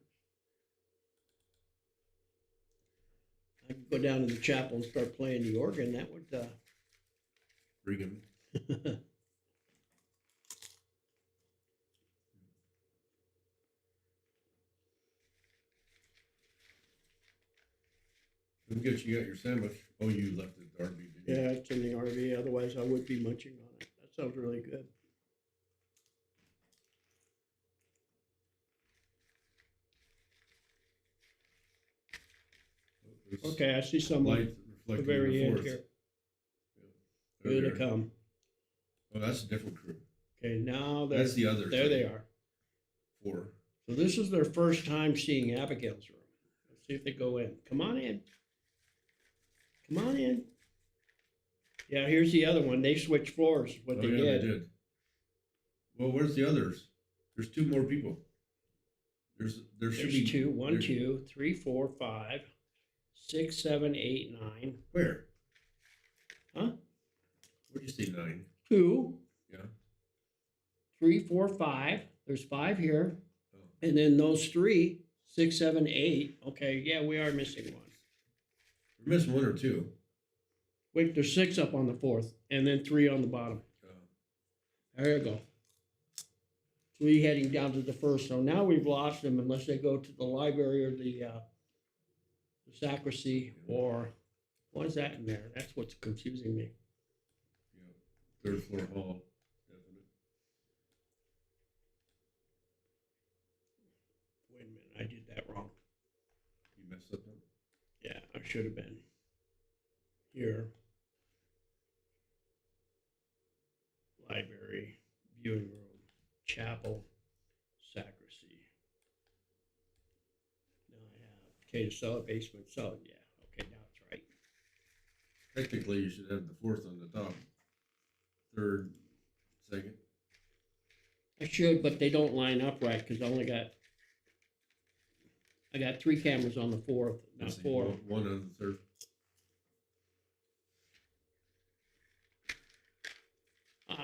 I could go down to the chapel and start playing the organ. That would Bring him. Don't get you got your sandwich. Oh, you left it at Darby, didn't you? Yeah, it's in the RV. Otherwise, I would be munching on it. That sounds really good. Okay, I see some Light at the reflecting very the end fourth. here. Yeah. Here There they they are. come. Oh, that's a different crew. Okay, now That's the other There they thing. are. 4. So this is their first time seeing Abigail's room. Let's see if they go in. Come on in. Come on in. Yeah, here's the other one. They switched floors. What they yeah, did. they did. Well, where's the others? There's 2 more people. There should There's be two. One, there- 2, 3, 4, 5, 6, 7, 8, 9. Where? Huh? What'd you say 9? 2, Yeah. 3, 4, 5. There's 5 here. Oh. And then those 3, 6, 7, 8. Okay, yeah, we are missing one. We're missing 1 or 2. Wait, there's 6 up on the 4th, and then 3 on the bottom. Oh. There you go. 3 heading down to the first. So now we've lost them unless they go to the library or the sacristy or what is that in there? That's what's confusing me. Yeah. 3rd floor hall. Definite. Wait a minute, I did that wrong. You messed up then? Yeah, I should have been here. Library, viewing room, chapel, sacristy. Now I have, okay, the cellar, basement, cellar, yeah, okay, now it's right. Technically, you should have the 4th on the top. 3rd, 2nd. I should, but they don't line up right, because I got 3 cameras on the 4th, not Let's see, 4. 1 on the 3rd.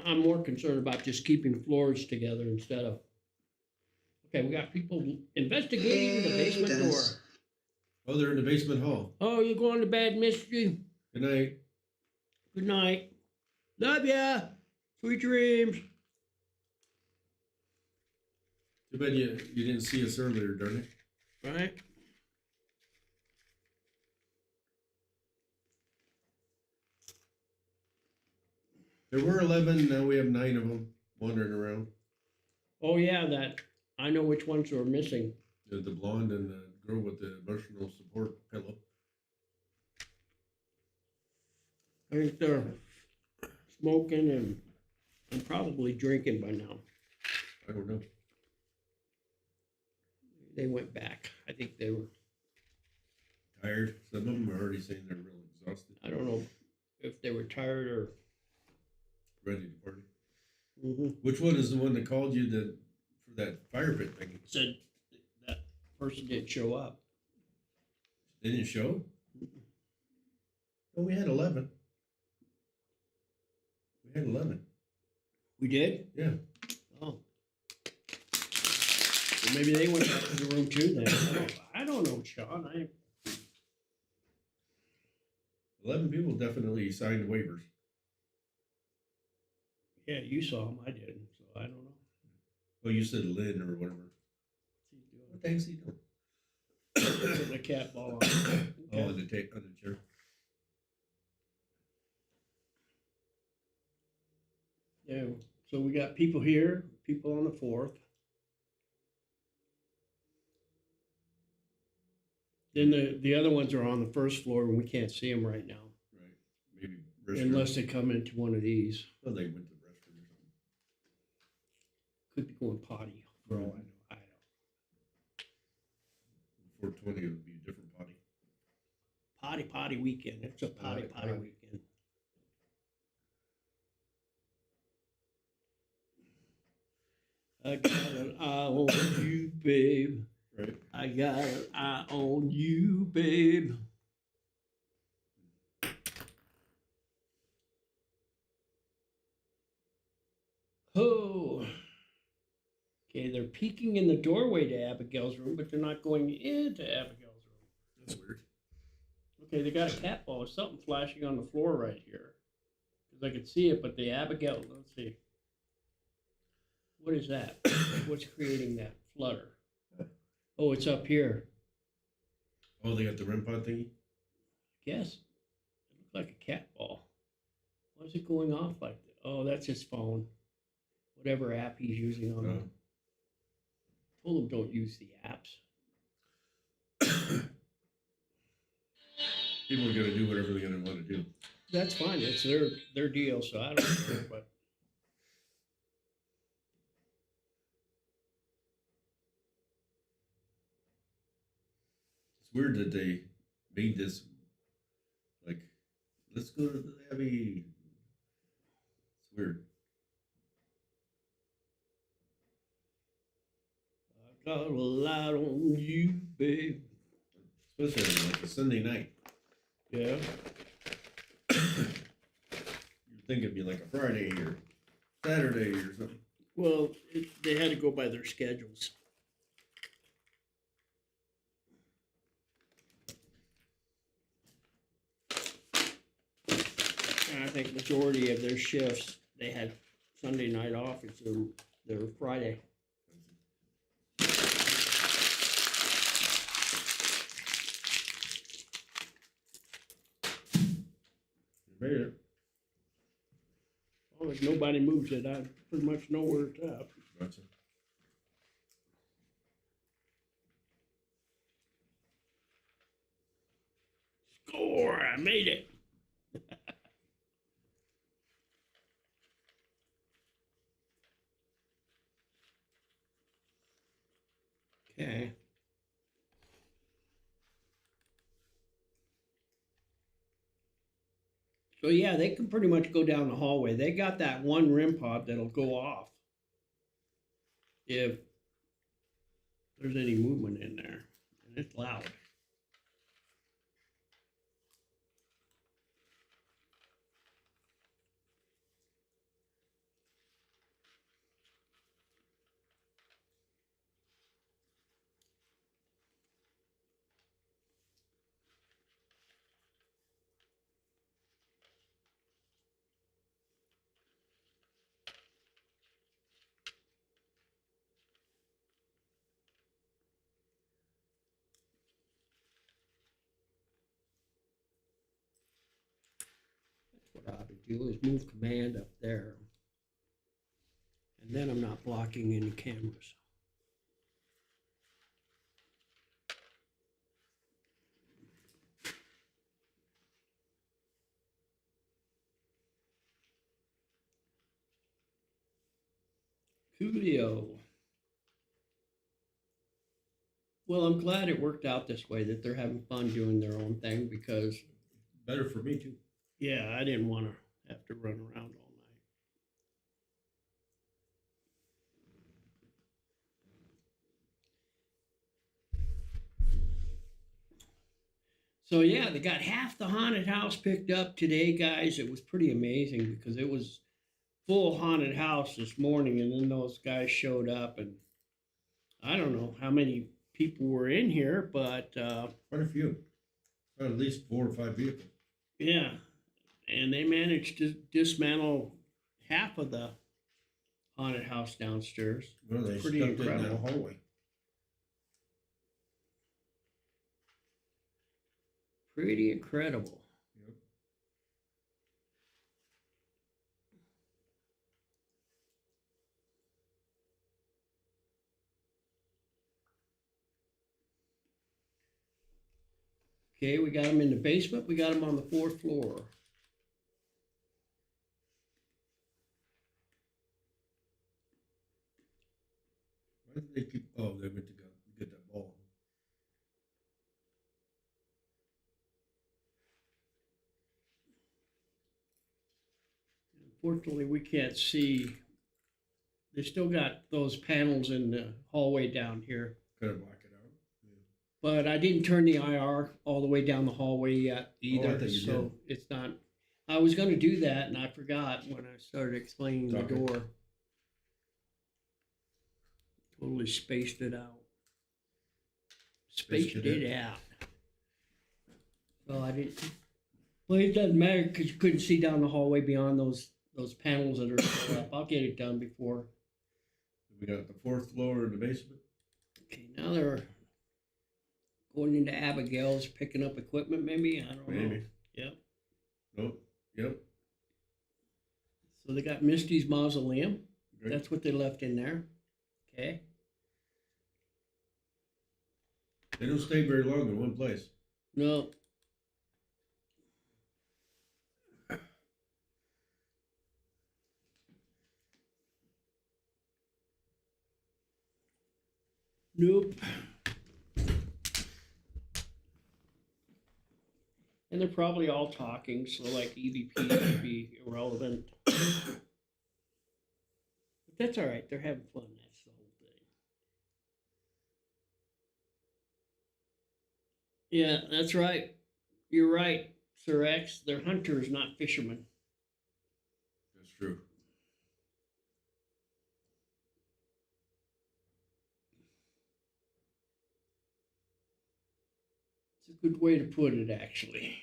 I'm more concerned about just keeping floors together instead of. Okay, we got people investigating the basement door. Oh, they're in the basement hall. Oh, you're going to bed, Mystery? Good night. Good night. Love ya. Sweet dreams. Too bad you didn't see us earlier, darn it. Right? There were 11, now we have 9 of them wandering around. Oh, yeah, that. I know which ones are missing. The blonde and the girl with the emotional support pillow. I think they're smoking and probably drinking by now. I don't know. They went back. I think they were. Tired. Some of them are already saying they're real exhausted. I don't know if they were tired or. Ready to party. Mm-hmm. Which one is the one that called you for that fire pit thing? Said that person didn't show up. They didn't show? Well, we had 11. We had 11. We did? Yeah. Oh. Well, maybe they went back to the room too then. I don't know, Shaun. 11 people definitely signed waivers. Yeah, you saw them. I didn't, so I don't know. Well, you said Lynn or whatever. What the heck's he doing? Putting a cat ball on. Okay. Oh, on the chair. Yeah, so we got people here, people on the 4th. Then the other ones are on the first floor and we can't see them right now. Right. Maybe restroom. Unless they come into one of these. Well, they went to the restroom or something. Could be going potty for all I know. I don't. 420 would be a different potty. Potty weekend. It's a potty weekend. I got an eye on you, babe. Right. I got an eye on you, babe. Oh. Okay, they're peeking in the doorway to Abigail's room, but they're not going into Abigail's room. That's weird. Okay, they got a cat ball or something flashing on the floor right here. Because I could see it, but the Abigail, let's see. What is that? What's creating that flutter? Oh, it's up here. Oh, they got the REM pod thingy? Guess. It looks like a cat ball. Why is it going off like that? Oh, that's his phone. Whatever app he's using on it. Told him don't use the apps. People are going to do whatever they're going to want to do. That's fine. It's their deal, so I don't care. But it's weird that they made this like, let's go to the Abbey. It's weird. I got a lot on you, babe. Especially like a Sunday night. Yeah. You'd think it'd be like a Friday or Saturday or something. Well, they had to go by their schedules. And I think majority of their shifts, they had Sunday night off. It's their Friday. Made it. Well, if nobody moves it, I pretty much know where it's at. Gotcha. Score! I made it. Okay. So yeah, they can pretty much go down the hallway. They got that one REM pod that'll go off if there's any movement in there, and it's loud. What I ought to do is move command up there. And then I'm not blocking any cameras. Coolio. Well, I'm glad it worked out this way, that they're having fun doing their own thing, because better for me too. Yeah, I didn't want to have to run around all night. So yeah, they got half the haunted house picked up today, guys. It was pretty amazing because it was full haunted house this morning, and then those guys showed up, and I don't know how many people were in here, but quite a few. At least 4 or 5 vehicles. Yeah, and they managed to dismantle half of the haunted house downstairs. Well, they pretty stuffed incredible. it in that hallway. Pretty incredible. Yep. Okay, we got them in the basement. We got them on the 4th floor. Why did they keep? Oh, they went to go get that ball. Unfortunately, we can't see. They still got those panels in the hallway down here. Could have blacked it out. But I didn't turn the IR all the way down the hallway yet I either, thought you so it's not. I was going to do that, and I forgot when I started explaining the Okay. door. Totally spaced it out. Spaced it out. So I didn't. Well, it doesn't matter because you couldn't see down the hallway beyond those panels that are still up. I'll get it done before. We got the 4th floor in the basement. Okay, now they're going into Abigail's, picking up equipment. Maybe I don't know. Maybe. Yep. Nope. Yep. So they got Misty's mausoleum. Great. That's what they left in there. Okay. They don't stay very long in one place. No. Nope. And they're probably all talking, so like EVP would be irrelevant. But that's all right. They're having fun. That's the whole thing. Yeah, that's right. You're right, Sir X. They're hunters, not fishermen. That's true. It's a good way to put it, actually.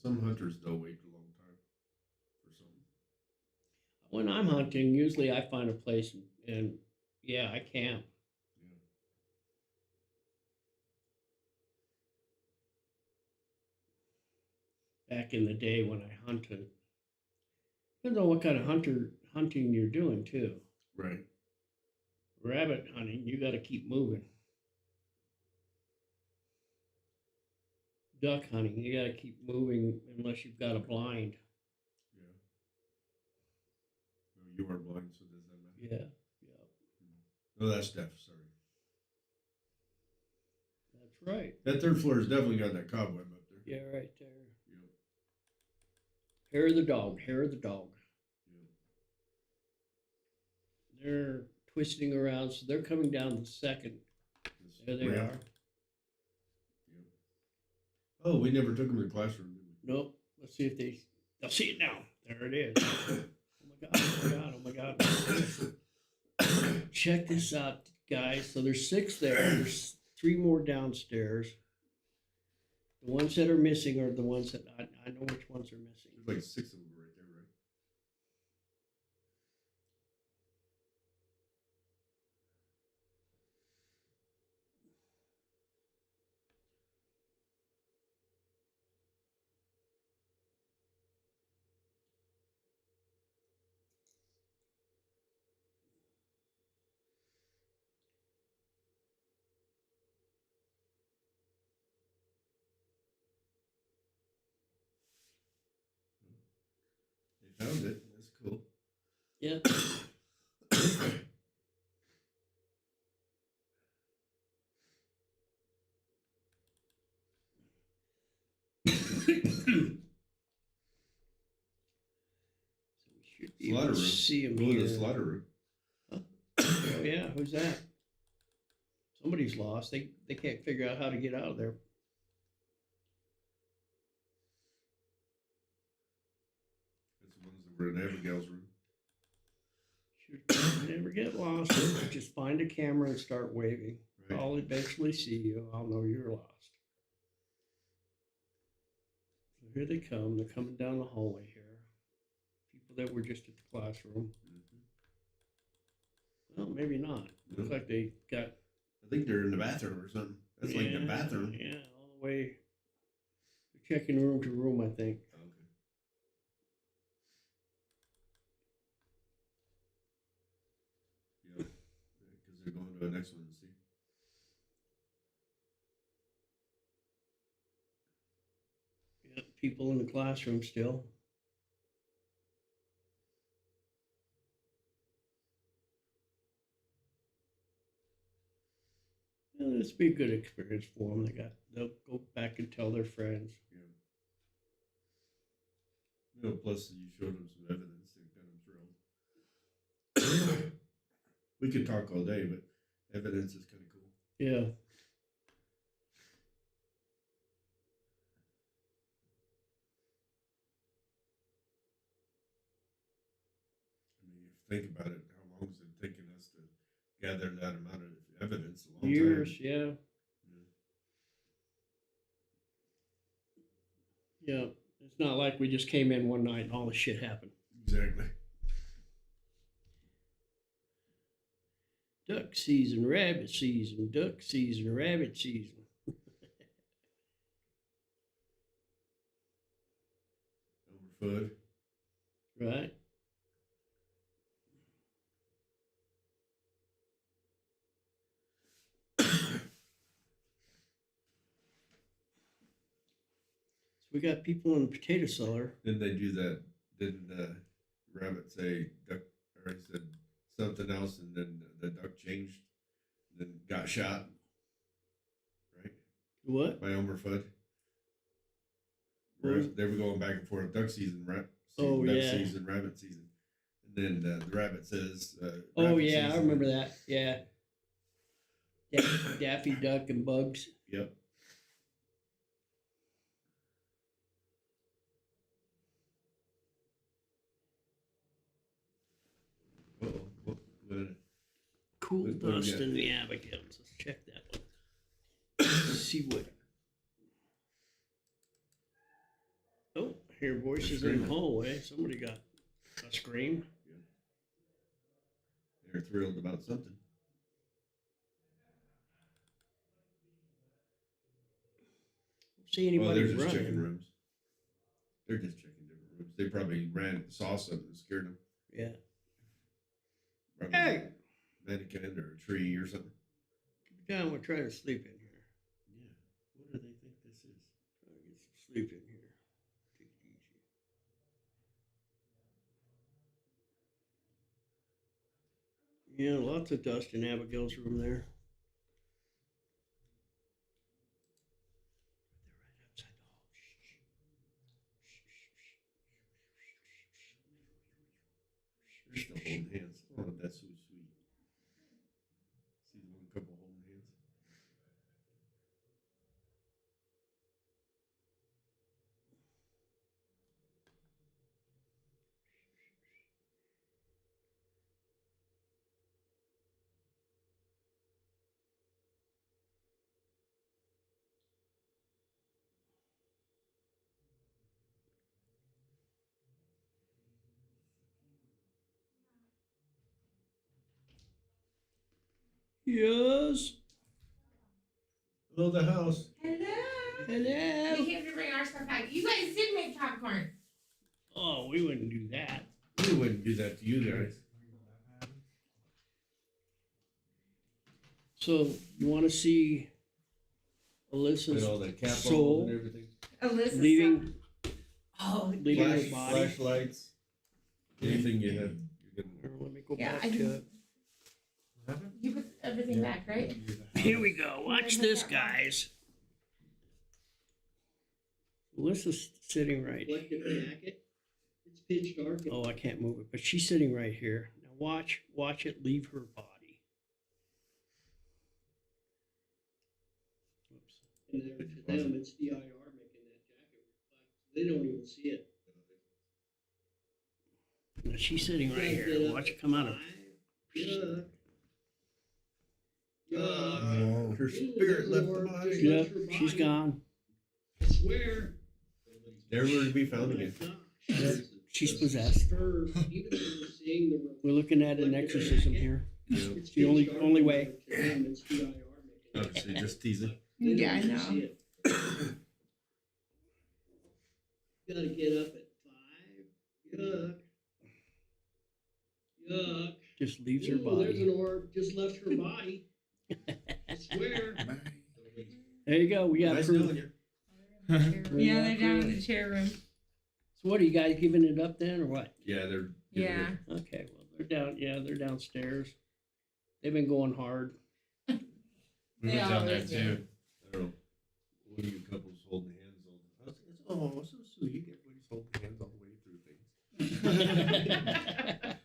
Some hunters don't wait a long time for something. When I'm hunting, usually I find a place and yeah, I camp. Back in the day when I hunted. Depends on what kind of hunting you're doing too. Right. Rabbit hunting, you got to keep moving. Duck hunting, you got to keep moving unless you've got a blind. Yeah. No, you are blind, so does that matter? Yeah. No, that's deaf. Sorry. That's right. That 3rd floor has definitely got that cobweb up there. Yeah, right there. Yep. Hair of the dog. Hair of the dog. Yep. They're twisting around, so they're coming down the 2nd. There they ramp. are. Yep. Oh, we never took them to the classroom, did we? Nope. Let's see if they'll see it now. There it is. Oh my God. Check this out, guys. So there's 6 there. There's 3 more downstairs. The ones that are missing are the ones that I know which ones are missing. There's like 6 of them right there, right? They found it. That's cool. Yeah. Slaughter room. See him Go to here. the slaughter room. Oh yeah, who's that? Somebody's lost. They can't figure out how to get out of there. That's the ones that were in Abigail's room. Should never get lost. Just find a camera and start waving. Right. I'll eventually see you. I'll know you're lost. So here they come. They're coming down the hallway here. People that were just at the classroom. Well, maybe not. Looks like they got. I think they're in the bathroom or something. That's like the bathroom. Yeah, all the way. They're checking room to room, I think. Okay. Yeah, because they're going to the next one. See. people in the classroom still. Well, this be a good experience for them. They'll go back and tell their friends. You know, plus you showed them some evidence, they've got them thrilled. We could talk all day, but evidence is kind of cool. Yeah. I mean, if you think about it, how long has it taken us to gather that amount of evidence? A long Years, time. yeah. Yeah. It's not like we just came in one night and all this shit happened. Exactly. Duck season, rabbit season, duck season, rabbit season. Overfoot. Right. We got people in the potato cellar. Didn't they do that? Didn't the rabbit say duck, or he said something else, and then the duck changed, then got shot? Right? What? By Overfoot. Mm. They were going back and forth. Duck season, Oh, duck yeah. season, rabbit season. And then the rabbit says. Oh rabbit yeah, I season. remember that. Yeah. Daffy Duck and Bugs. Yep. Uh-oh. Cool what do we dust got? in the Abigails. Let's check that one. See what. Oh, hear voices in the hallway. Somebody got a scream. They're thrilled about something. See anybody They're just running? checking rooms. They're just checking different rooms. They probably saw something that scared them. Yeah. Probably Hey! a mannequin or a tree or something. Down, we're trying to sleep in here. Yeah. What do they think this is? Trying to get some sleep in here. Take it easy. Yeah, lots of dust in Abigail's room there. They're still holding hands. Oh, that's so sweet. See the one couple holding hands? Yes. Hello, the house. Hello. Hello. We came to bring our stuff back. You guys did make popcorn. Oh, we wouldn't do that. We wouldn't do that to you guys. So you want to see And Alyssa's all the cap soul and everything. Alyssa. leaving, Oh, leaving her body? Flashlights. Anything you have. You can, Here, let me go Yeah, back I to can- it. you put everything back, right? Here we go. Watch this, guys. Alyssa's sitting right here. Jacket. It's pitch dark. Oh, I can't move it, but she's sitting right here. Now watch it leave her body. Oops. And there, to them, it's the IR making that jacket reflect. They don't even see it. Now she's sitting right Get here. up Watch at it come out of. 5. Yuck. Yuck. her Ooh, spirit left the Lord, body. just Yep, left her she's body. gone. I swear. Never to be Oh found my again. gosh. She's possessed. Her, even though we're seeing the We're looking at an exorcism here. Yeah. it's the only- pitch dark, only way. but to them, it's the IR making that Obviously, jacket. just teasing. They don't Yeah, I even know. see it. Gotta get up at 5. Yuck. Yuck. Just leaves her Ooh, there's an body. orb. Just left her body. I swear. There you go. We got Nice proof. knowing you. Yeah, they're down in the chair room. So what, are you guys giving it up then, or what? Yeah, they're Yeah. Okay, well, they're down, yeah, they're downstairs. They've been going hard. We They went down there always too. do. I don't know. One of you couples holding hands all the time. Oh, so sweet. Everybody's holding hands all the way through things.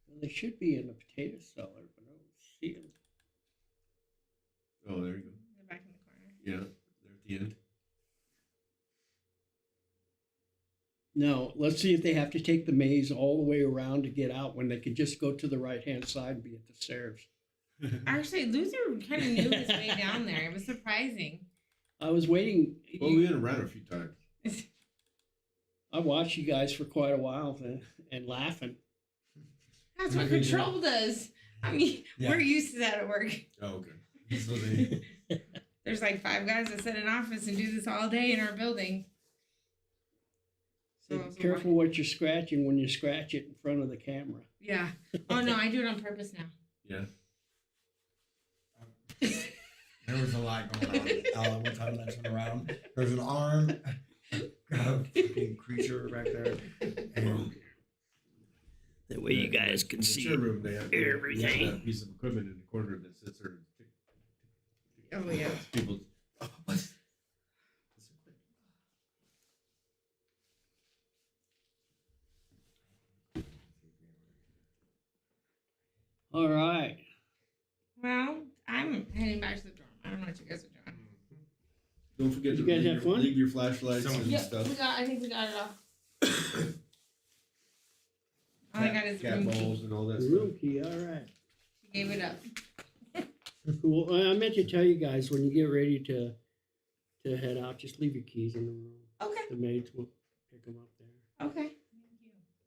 Well, they should be in the potato cellar, but I don't see them. Oh, there you go. They're back in the corner. Yeah, they're at the end. No, let's see if they have to take the maze all the way around to get out when they could just go to the right-hand side and be at the stairs. Actually, Luther kind of knew his way down there. It was surprising. I was waiting. Well, we went around a few times. I watched you guys for quite a while and laughing. That's what control does. I mean, we're used to that at work. Oh, okay. So they, There's like 5 guys that sit in office and do this all day in our building. So Be careful what you're scratching when you scratch it in front of the camera. yeah. Oh no, I do it on purpose now. yeah. There was a lot going on. One time when I turned around, there was an arm, a fucking creature back there, and That way you guys can In the see chair room, they have everything. that piece of equipment in the corner that sits there. And Oh yeah. people. Oh, what? All right. Well, I'm heading back to the dorm. I don't know what you guys are doing. Don't forget You to guys leave have your, fun? leave your flashlights and Yep, stuff. I think we got it all. All I got is the Cat room key. balls and all that Room stuff. key, all right. She gave it up. Cool. I meant to tell you guys when you get ready to head out, just leave your keys in the room. Okay. The maids will pick them up there. Okay.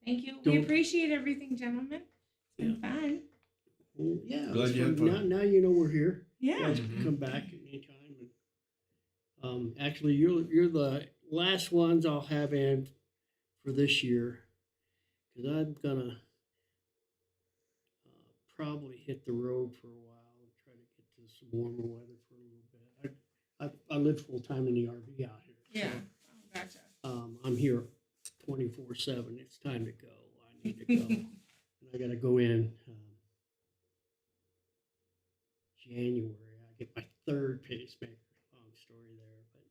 Thank you. We Don't- appreciate everything, gentlemen. It's been fun. Well, yeah. Glad it's you had fun. fun. Now you know we're here. You Yeah. guys can come back at any time. And, actually, you're the last ones I'll have in for this year, because I'm gonna probably hit the road for a while and try to get to some warmer weather for a little bit. I live full time in the RV out here. Yeah. so, Oh, gotcha. I'm here 24/7. It's time to go. I need to go. And I got to go in January. I get my 3rd pacemaker. Long story there, but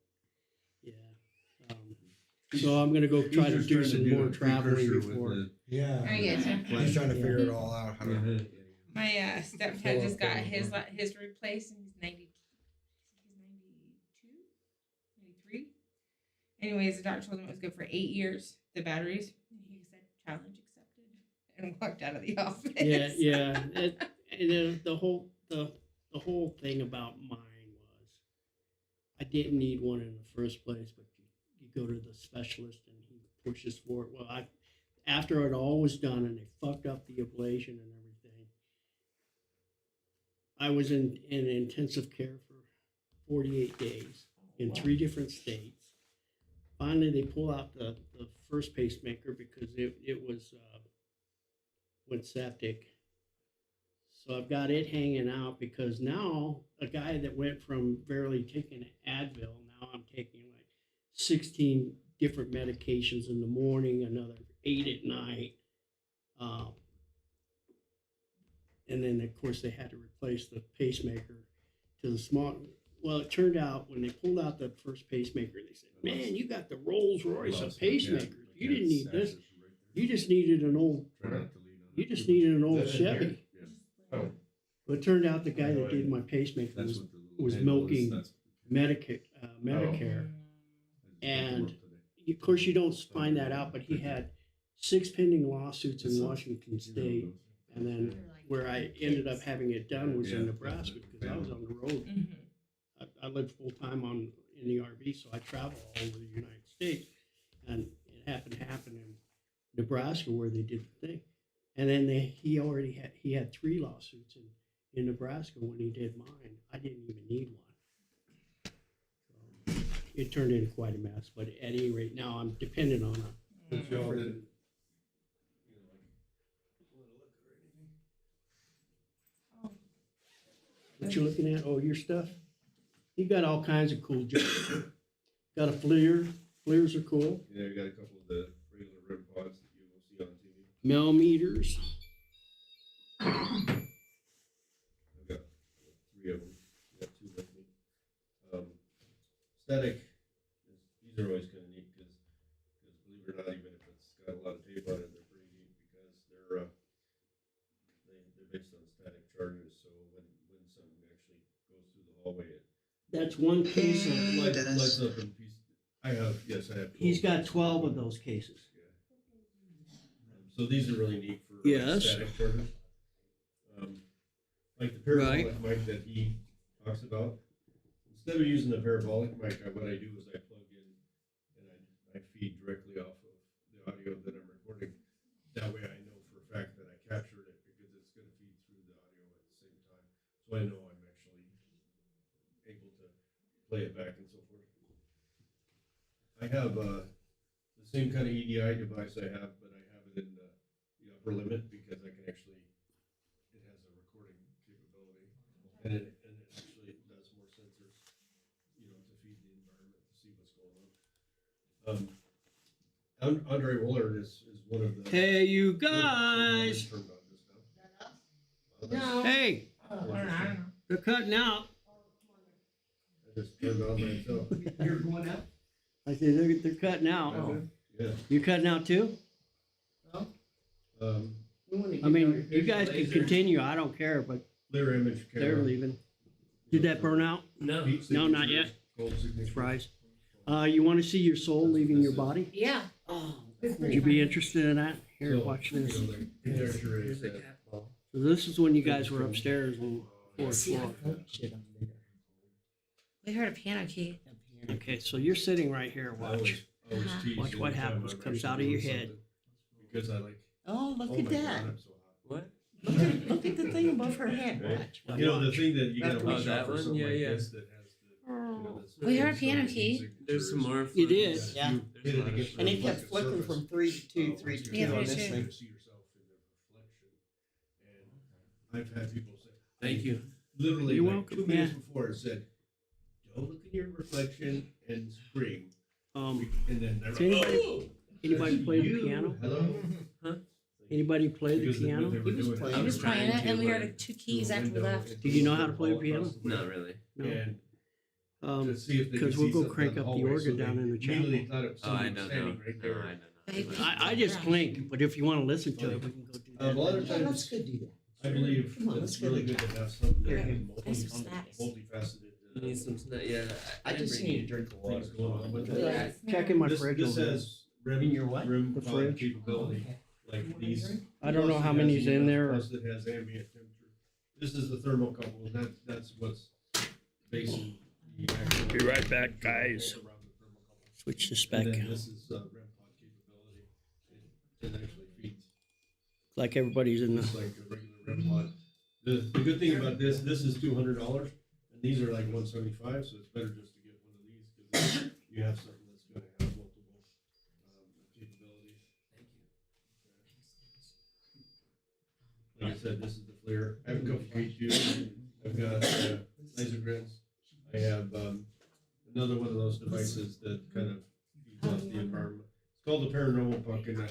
yeah. So I'm going to go try to He's just do trying to some do more a traveling precursor with before. the- yeah, I get you. he's trying to figure it all out. How to, My stepdad just got his replaced, and he's 90. He's 92, 93. Anyways, the doctor told him it was good for 8 years. The batteries. And he said challenge accepted, and walked out of the office. Yeah. The whole thing about mine was I didn't need one in the first place, but you go to the specialist and he pushes for it. Well, after it all was done and they fucked up the ablation and everything, I was in intensive care for 48 days in 3 different states. Finally, they pull out the first pacemaker because it was went septic. So I've got it hanging out because now a guy that went from barely taking Advil, now I'm taking like 16 different medications in the morning, another 8 at night. And then of course they had to replace the pacemaker to the small. Well, it turned out when they pulled out the first pacemaker, they said, "Man, you got the Rolls Royce of pacemakers. You didn't need this. You just needed an old. You just needed an old Chevy." Oh. Well, it turned out the guy that did my pacemaker was milking Medicare, and of course you don't find that out. But he had 6 pending lawsuits in Washington State, and then where I ended up having it done was in Nebraska because I was on the road. I lived full time in the RV, so I travel all over the United States, and it happened to happen in Nebraska where they did the thing. And then he had 3 lawsuits in Nebraska when he did mine. I didn't even need one. So it turned into quite a mess. But at any rate, now I'm dependent on a. But y'all didn't, What you looking at? Oh, your stuff? You got all kinds of cool junk. Got a FLIR. FLIRs are cool. Yeah, I got a couple of the regular rim pods that you will see on TV. Millimeters. I've got 3 of them. I got 2 with me. Static, these are always kind of neat because believe it or not, even if it's got a lot of tape on it, they're pretty neat because they're based on static charges. So when something actually goes through the hallway, it That's one case of. lights up in pieces. I have 12. He's got 12 of those cases. So these are really neat for Yes. static charges. Like the parabolic mic that he talks about. Instead of using the parabolic mic, what I do is I plug in and I feed directly off of the audio that I'm recording. That way I know for a fact that I captured it because it's going to feed through the audio at the same time. So I know I'm actually able to play it back and so forth. I have the same kind of EDI device I have, but I have it in the upper limit because I can actually, it has a recording capability, and it actually does more sensors, to feed the environment to see what's going on. Andre Woolard is one of the. Hey, you guys! No. Hey, I don't know. they're cutting out. I just turned on myself. You're going out? I said they're cutting out. Yeah. You cutting out too? I mean, you guys can continue. I don't care, but Clear image camera. they're leaving. Did that burn out? No. No, not yet. Gold signature. Surprise. You want to see your soul leaving your body? Yeah. Would you be interested in that? Here, So, watch this. the conjecture is that So this is when you guys were upstairs on fourth See, I floor. thought shit on there. We heard a piano key. Okay, so you're sitting right here. I always Watch. tease Watch what anytime happens. I'm Comes actually out of your doing head. something because I like. Oh, look Oh at my that. God, I'm so hot. What? Look at the thing above her head. Watch. You know the thing that you gotta Oh, watch that out for one? something Yeah, like yeah. this that has the. This We heard a so piano many key. signatures. There's some more. You did. Yeah. You hit it against And the it kept reflective flipping surface. from 3 to 2, 3 to 2 Yeah, on 3 to this 2. thing. You see yourself in the reflection, and I've had people say, Thank you. literally You're like welcome. 2 minutes before it said, "Don't look in your reflection and scream," and then they're Does anybody play the "You, piano? Hello. Anybody play the Because they- piano? they were He was doing it. playing. I was playing it, and we learn. heard 2 keys after we left. Do you know how to play the piano? Not really. No. And Um, to see if they because could we'll see go something crank on up the hallway, organ so down they in the immediately chapel. thought it was Oh, I someone don't know. standing right No, there. I don't know. I just blink, but if you want to listen to it, we can go do A lot of Yeah, let's times, go do that. I believe Come on, that let's it's go really do good that. to have something that Okay. is Nice some snacks. multifaceted. You need some snack. Yeah. I just need a drink of water. Things going on with it. Yeah. Check in my This fridge this over there. has rim, In your what? rim The pod fridge. capability, like these. I don't know Plus how it many's has in EMF, there. Plus it has ambient temperature. This is the thermocouple, and that's what's basing the actual. Be right back, guys. around the thermocouple. Switch to spec. And then this is REM pod capability. It actually feeds Like everybody's in just the. like a regular REM pod. The good thing about this is $200, and these are like $175, so it's better just to get one of these because you have something that's going to have multiple capabilities. Like I said, this is the FLIR. I have a couple K2s. I've got laser grids. I have another one of those devices that kind of feeds off the environment. It's called the paranormal puck, and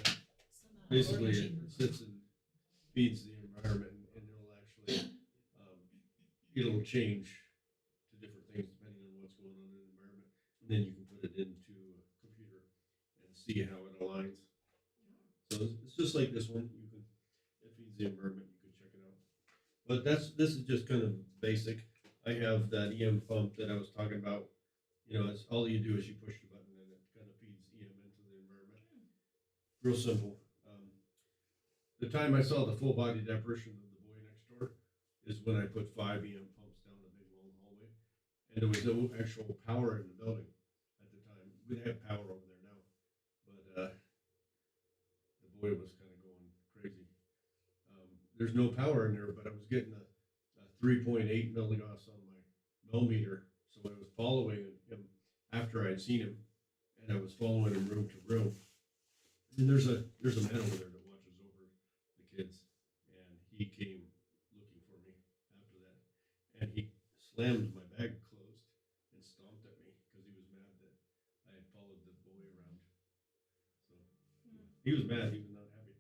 basically it sits and feeds the environment, and it'll actually it'll change to different things depending on what's going on in the environment. And then you can put it into a computer and see how it aligns. So it's just like this one. You can it feeds the environment. You can check it out. But this is just kind of basic. I have that EM pump that I was talking about. It's all you do is you push the button and it kind of feeds EM into the environment. Real simple. The time I saw the full body apparition of the boy next door is when I put 5 EM pumps down the big long hallway, and there was no actual power in the building at the time. We have power over there now, but the boy was kind of going crazy. There's no power in there, but I was getting a 3.8 milligauss on my millimeter, so I was following him after I had seen him, and I was following him room to room. And there's a man over there that watches over the kids, and he came looking for me after that, and he slammed my bag closed and stomped at me because he was mad that I had followed the boy around. So he was mad. He was not happy.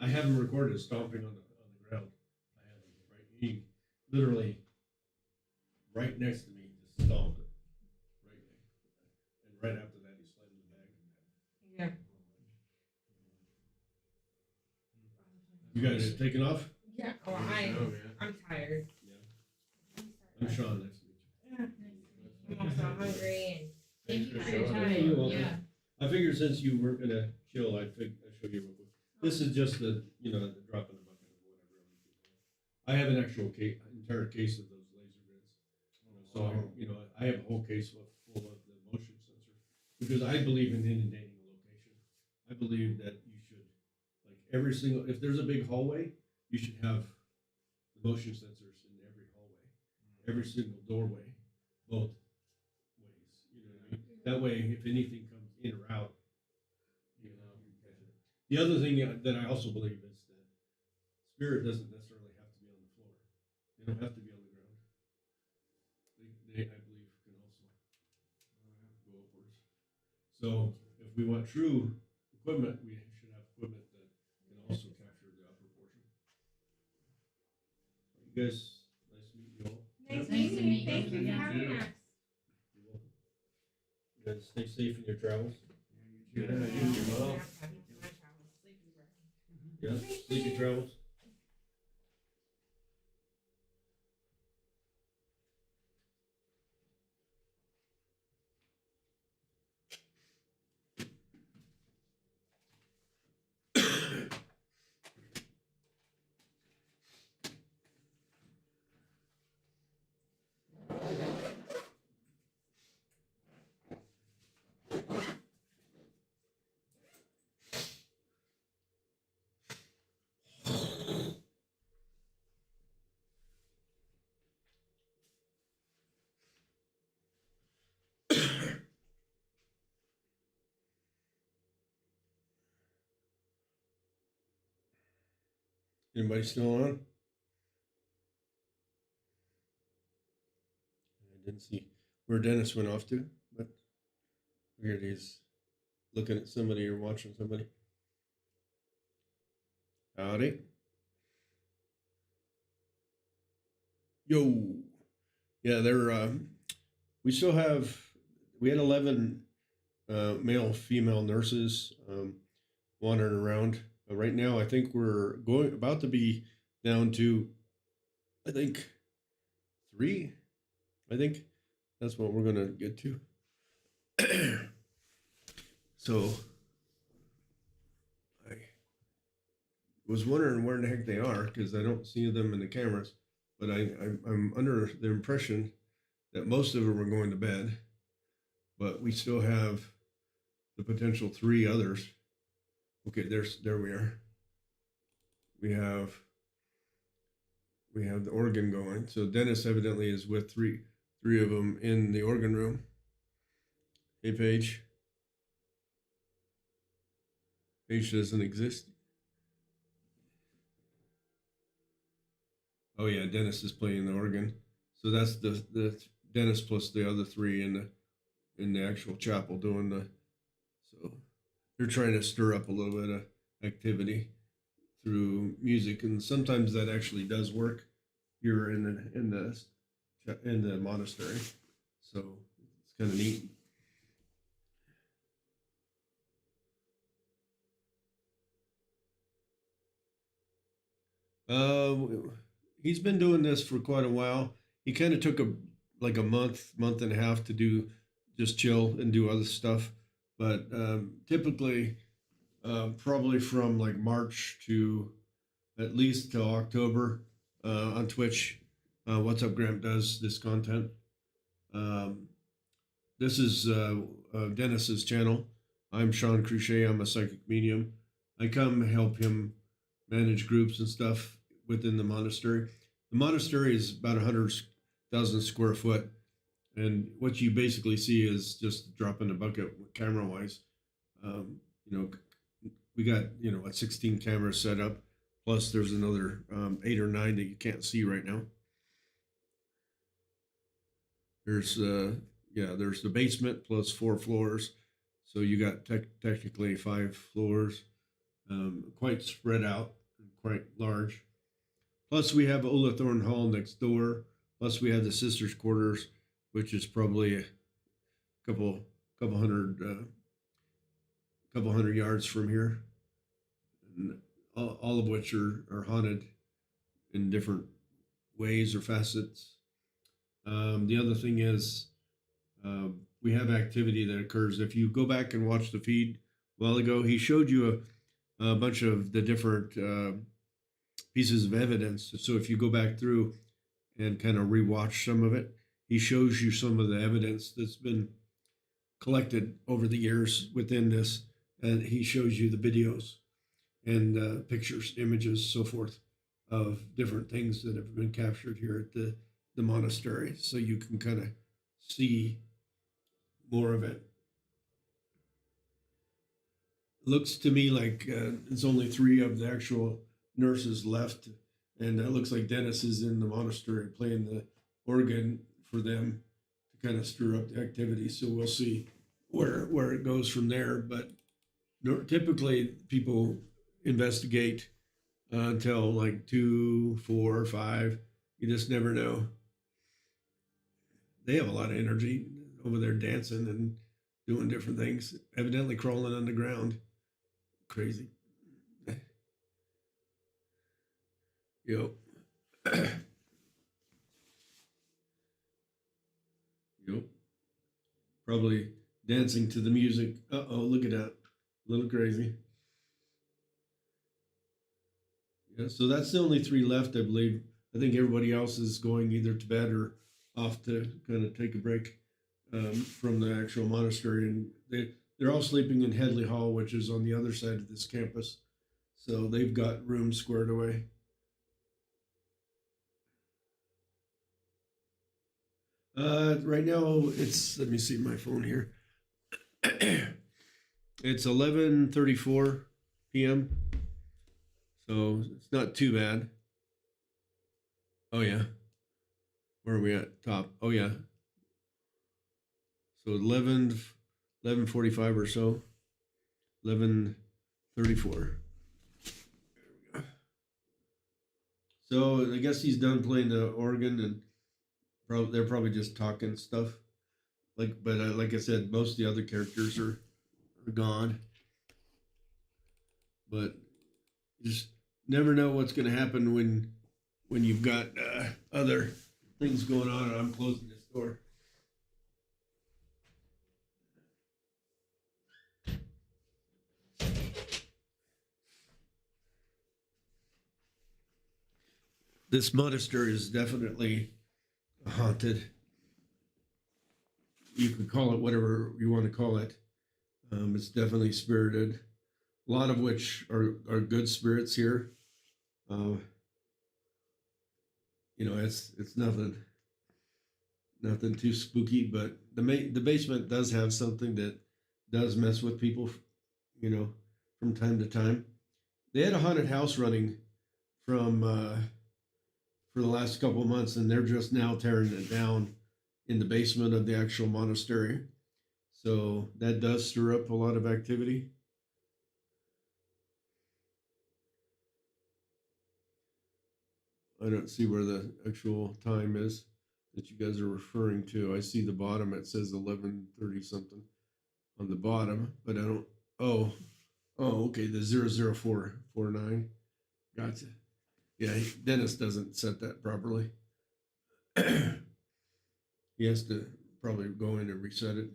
I have him recorded stomping on the ground. I have him right. He literally right next to me just stomped it. Right there. And right after that, he slammed the bag. Yeah. You guys taking off? Yeah. Oh, I'm tired. Yeah. I'm Shaun. Nice to meet you. Yeah. I'm also hungry and Thank you for your Hey, time. you're welcome. Yeah. I figured since you weren't gonna chill, I'd show you real quick. This is just the the drop in the bucket of whatever. I have an actual entire case of those laser grids. So I have a whole case full of the motion sensor because I believe in inundating a location. I believe that you should every single if there's a big hallway, you should have the motion sensors in every hallway, every single doorway, both ways. You know what I mean? That way, if anything comes in or out, you catch it. The other thing that I also believe is that spirit doesn't necessarily have to be on the floor. They don't have to be on the ground. They I believe, can also go upwards. So if we want true equipment, we should have equipment that can also capture the upper portion. You guys, nice to meet you all. nice Nice to meeting you. meet Thank you. you for Yeah. having us. You're welcome. You guys stay safe in your travels. Yeah, Yeah, you well. Yeah, sleepy travels. Anybody still on? I didn't see where Dennis went off to, but figured he's looking at somebody or watching somebody. Howdy. Yo. Yeah, we still have, we had 11 male, female nurses wandering around. Right now, I think we're about to be down to, I think, 3. I think that's what we're gonna get to. So I was wondering where the heck they are because I don't see them in the cameras, but I'm under the impression that most of them are going to bed, but we still have the potential 3 others. Okay, there we are. We have the organ going. So Dennis evidently is with three of them in the organ room. Hey, Paige. Paige doesn't exist. Oh yeah, Dennis is playing the organ. So that's the Dennis plus the other 3 in the actual chapel doing the. So they're trying to stir up a little bit of activity through music, and sometimes that actually does work here in the monastery. So it's kind of neat. He's been doing this for quite a while. He kind of took a month and a half to do just chill and do other stuff, but typically probably from like March to at least till October on Twitch. What's Up Gramp does this content. This is Dennis's channel. I'm Shaun Crusha. I'm a psychic medium. I come help him manage groups and stuff within the monastery. The monastery is about 100,000 square foot, and what you basically see is just a drop in the bucket camera wise. We got 16 cameras set up, plus there's another 8 or 9 that you can't see right now. There's there's the basement plus 4 floors, so you got technically 5 floors, quite spread out, and quite large. Plus, we have Olathorn Hall next door. Plus, we have the sisters' quarters, which is probably a couple hundred yards from here, and all of which are haunted in different ways or facets. The other thing is, we have activity that occurs. If you go back and watch the feed a while ago, he showed you a bunch of the different pieces of evidence. So if you go back through and kind of rewatch some of it, he shows you some of the evidence that's been collected over the years within this, and he shows you the videos and pictures, images, so forth, of different things that have been captured here at the monastery, so you can kind of see more of it. Looks to me like it's only 3 of the actual nurses left, and it looks like Dennis is in the monastery playing the organ for them to kind of stir up the activity. So we'll see where it goes from there. But typically people investigate until like 2, 4, 5. You just never know. They have a lot of energy over there dancing and doing different things, evidently crawling on the ground. Crazy. Yep. Yep. Probably dancing to the music. Uh-oh, look at that. A little crazy. Yeah, so that's the only 3 left, I believe. I think everybody else is going either to bed or off to kind of take a break from the actual monastery. And they're all sleeping in Headley Hall, which is on the other side of this campus. So they've got rooms squared away. Right now it's, let me see my phone here. It's 11:34 p.m. So it's not too bad. Oh yeah. Where are we at? Top. Oh yeah. So 11:45 or so. 11:34. So I guess he's done playing the organ, and they're probably just talking stuff. But like I said, most of the other characters are gone. But you just never know what's going to happen when you've got other things going on. And I'm closing this door. This monastery is definitely haunted. You can call it whatever you want to call it. It's definitely spirited. A lot of which are good spirits here. It's nothing too spooky, but the basement does have something that does mess with people, from time to time. They had a haunted house running from for the last couple of months, and they're just now tearing it down in the basement of the actual monastery. So that does stir up a lot of activity. I don't see where the actual time is that you guys are referring to. I see the bottom. It says 11:30 something on the bottom, but I don't. Oh, okay. The 00449. Gotcha. Yeah, Dennis doesn't set that properly. He has to probably go in and reset it.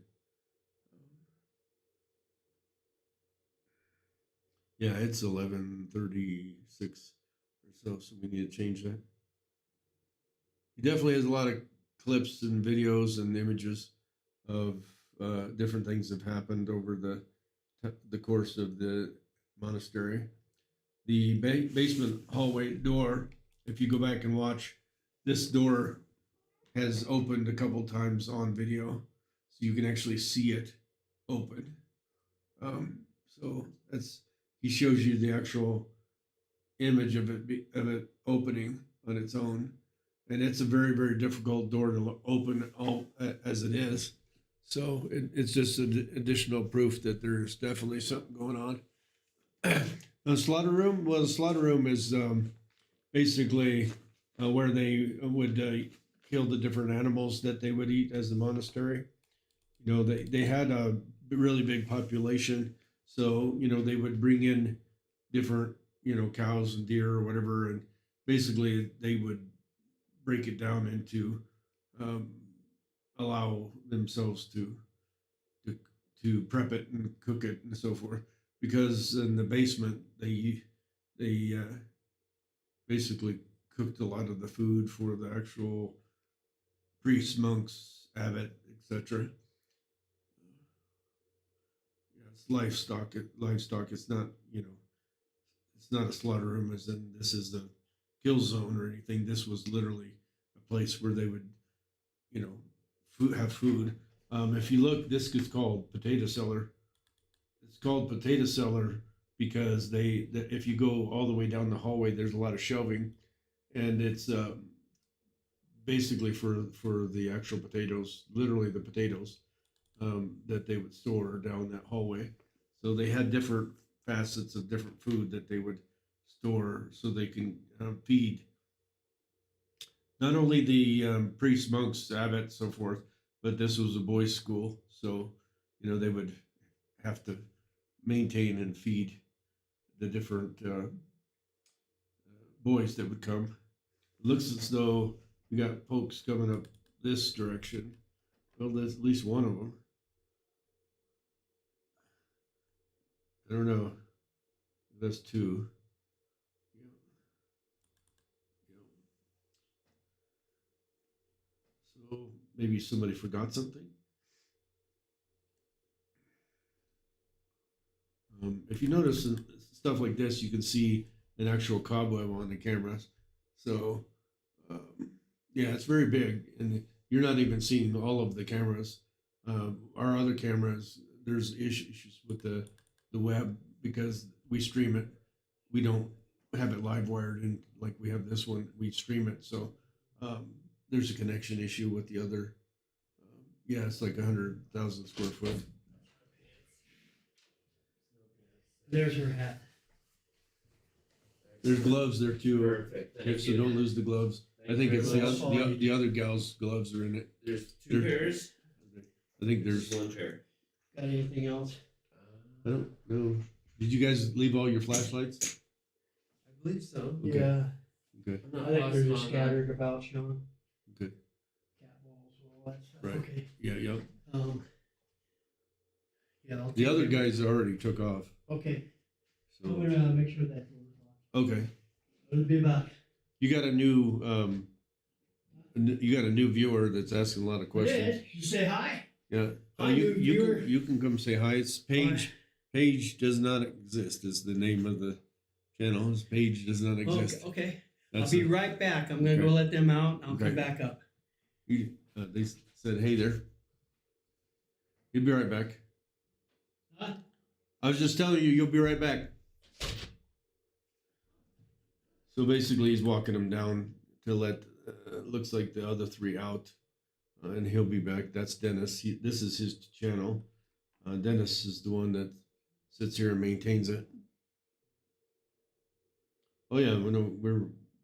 Yeah, it's 11:36 or so we need to change that. He definitely has a lot of clips and videos and images of different things that have happened over the course of the monastery. The basement hallway door, if you go back and watch, this door has opened a couple times on video, so you can actually see it open. So he shows you the actual image of it opening on its own, and it's a very, very difficult door to open all as it is. So it's just additional proof that there's definitely something going on. The slaughter room. Well, the slaughter room is basically where they would kill the different animals that they would eat as the monastery. You know, they had a really big population, so you know they would bring in different cows and deer or whatever, and basically they would break it down into allow themselves to prep it and cook it and so forth. Because in the basement they basically cooked a lot of the food for the actual priests, monks, abbot, etc. Yeah, it's livestock. Livestock. It's not it's not a slaughter room as in this is the kill zone or anything. This was literally a place where they would have food. If you look, this is called potato cellar. It's called potato cellar because if you go all the way down the hallway, there's a lot of shelving, and it's basically for the actual potatoes, literally the potatoes that they would store down that hallway. So they had different facets of different food that they would store so they can feed not only the priests, monks, abbots, so forth, but this was a boys' school, so they would have to maintain and feed the different boys that would come. It looks as though we got folks coming up this direction. Well, there's at least one of them. I don't know. That's two. So maybe somebody forgot something. If you notice stuff like this, you can see an actual cobweb on the cameras. So, yeah, it's very big, and you're not even seeing all of the cameras. Our other cameras, there's issues with the web because we stream it. We don't have it live wired, and like we have this one, we stream it. So there's a connection issue with the other. Yeah, it's like 100,000 square foot. There's her hat. There's gloves there too. Perfect. Thank So you. don't lose the gloves. Thank I think you it's very much. the other gal's gloves are in it. There's two pairs. I think there's one pair. Got anything else? I don't know. Did you guys leave all your flashlights? I believe so. Okay. Yeah. Okay. I'm not I think they're positive just on scattered about, Shaun. Good. Cat balls, all that stuff. Right. Okay. Yeah. Yep. Yeah. I'll The take other it. guys already took off. Okay. So I'm gonna make sure that door's locked. okay. It'll be about. You got a new viewer that's asking a lot of questions. You say hi. Yeah. Hi, new viewer. You can come say hi. It's Paige. Paige does not exist is the name of the channel. It's Paige does not exist. Okay. That's I'll be a- right back. I'm gonna go Okay. let them out. I'll Okay. come back up. They said, hey there. You'll be right back. Huh? I was just telling you, you'll be right back. So basically, he's walking them down to let, looks like the other three out, and he'll be back. That's Dennis. This is his channel. Dennis is the one that sits here and maintains it. Oh yeah,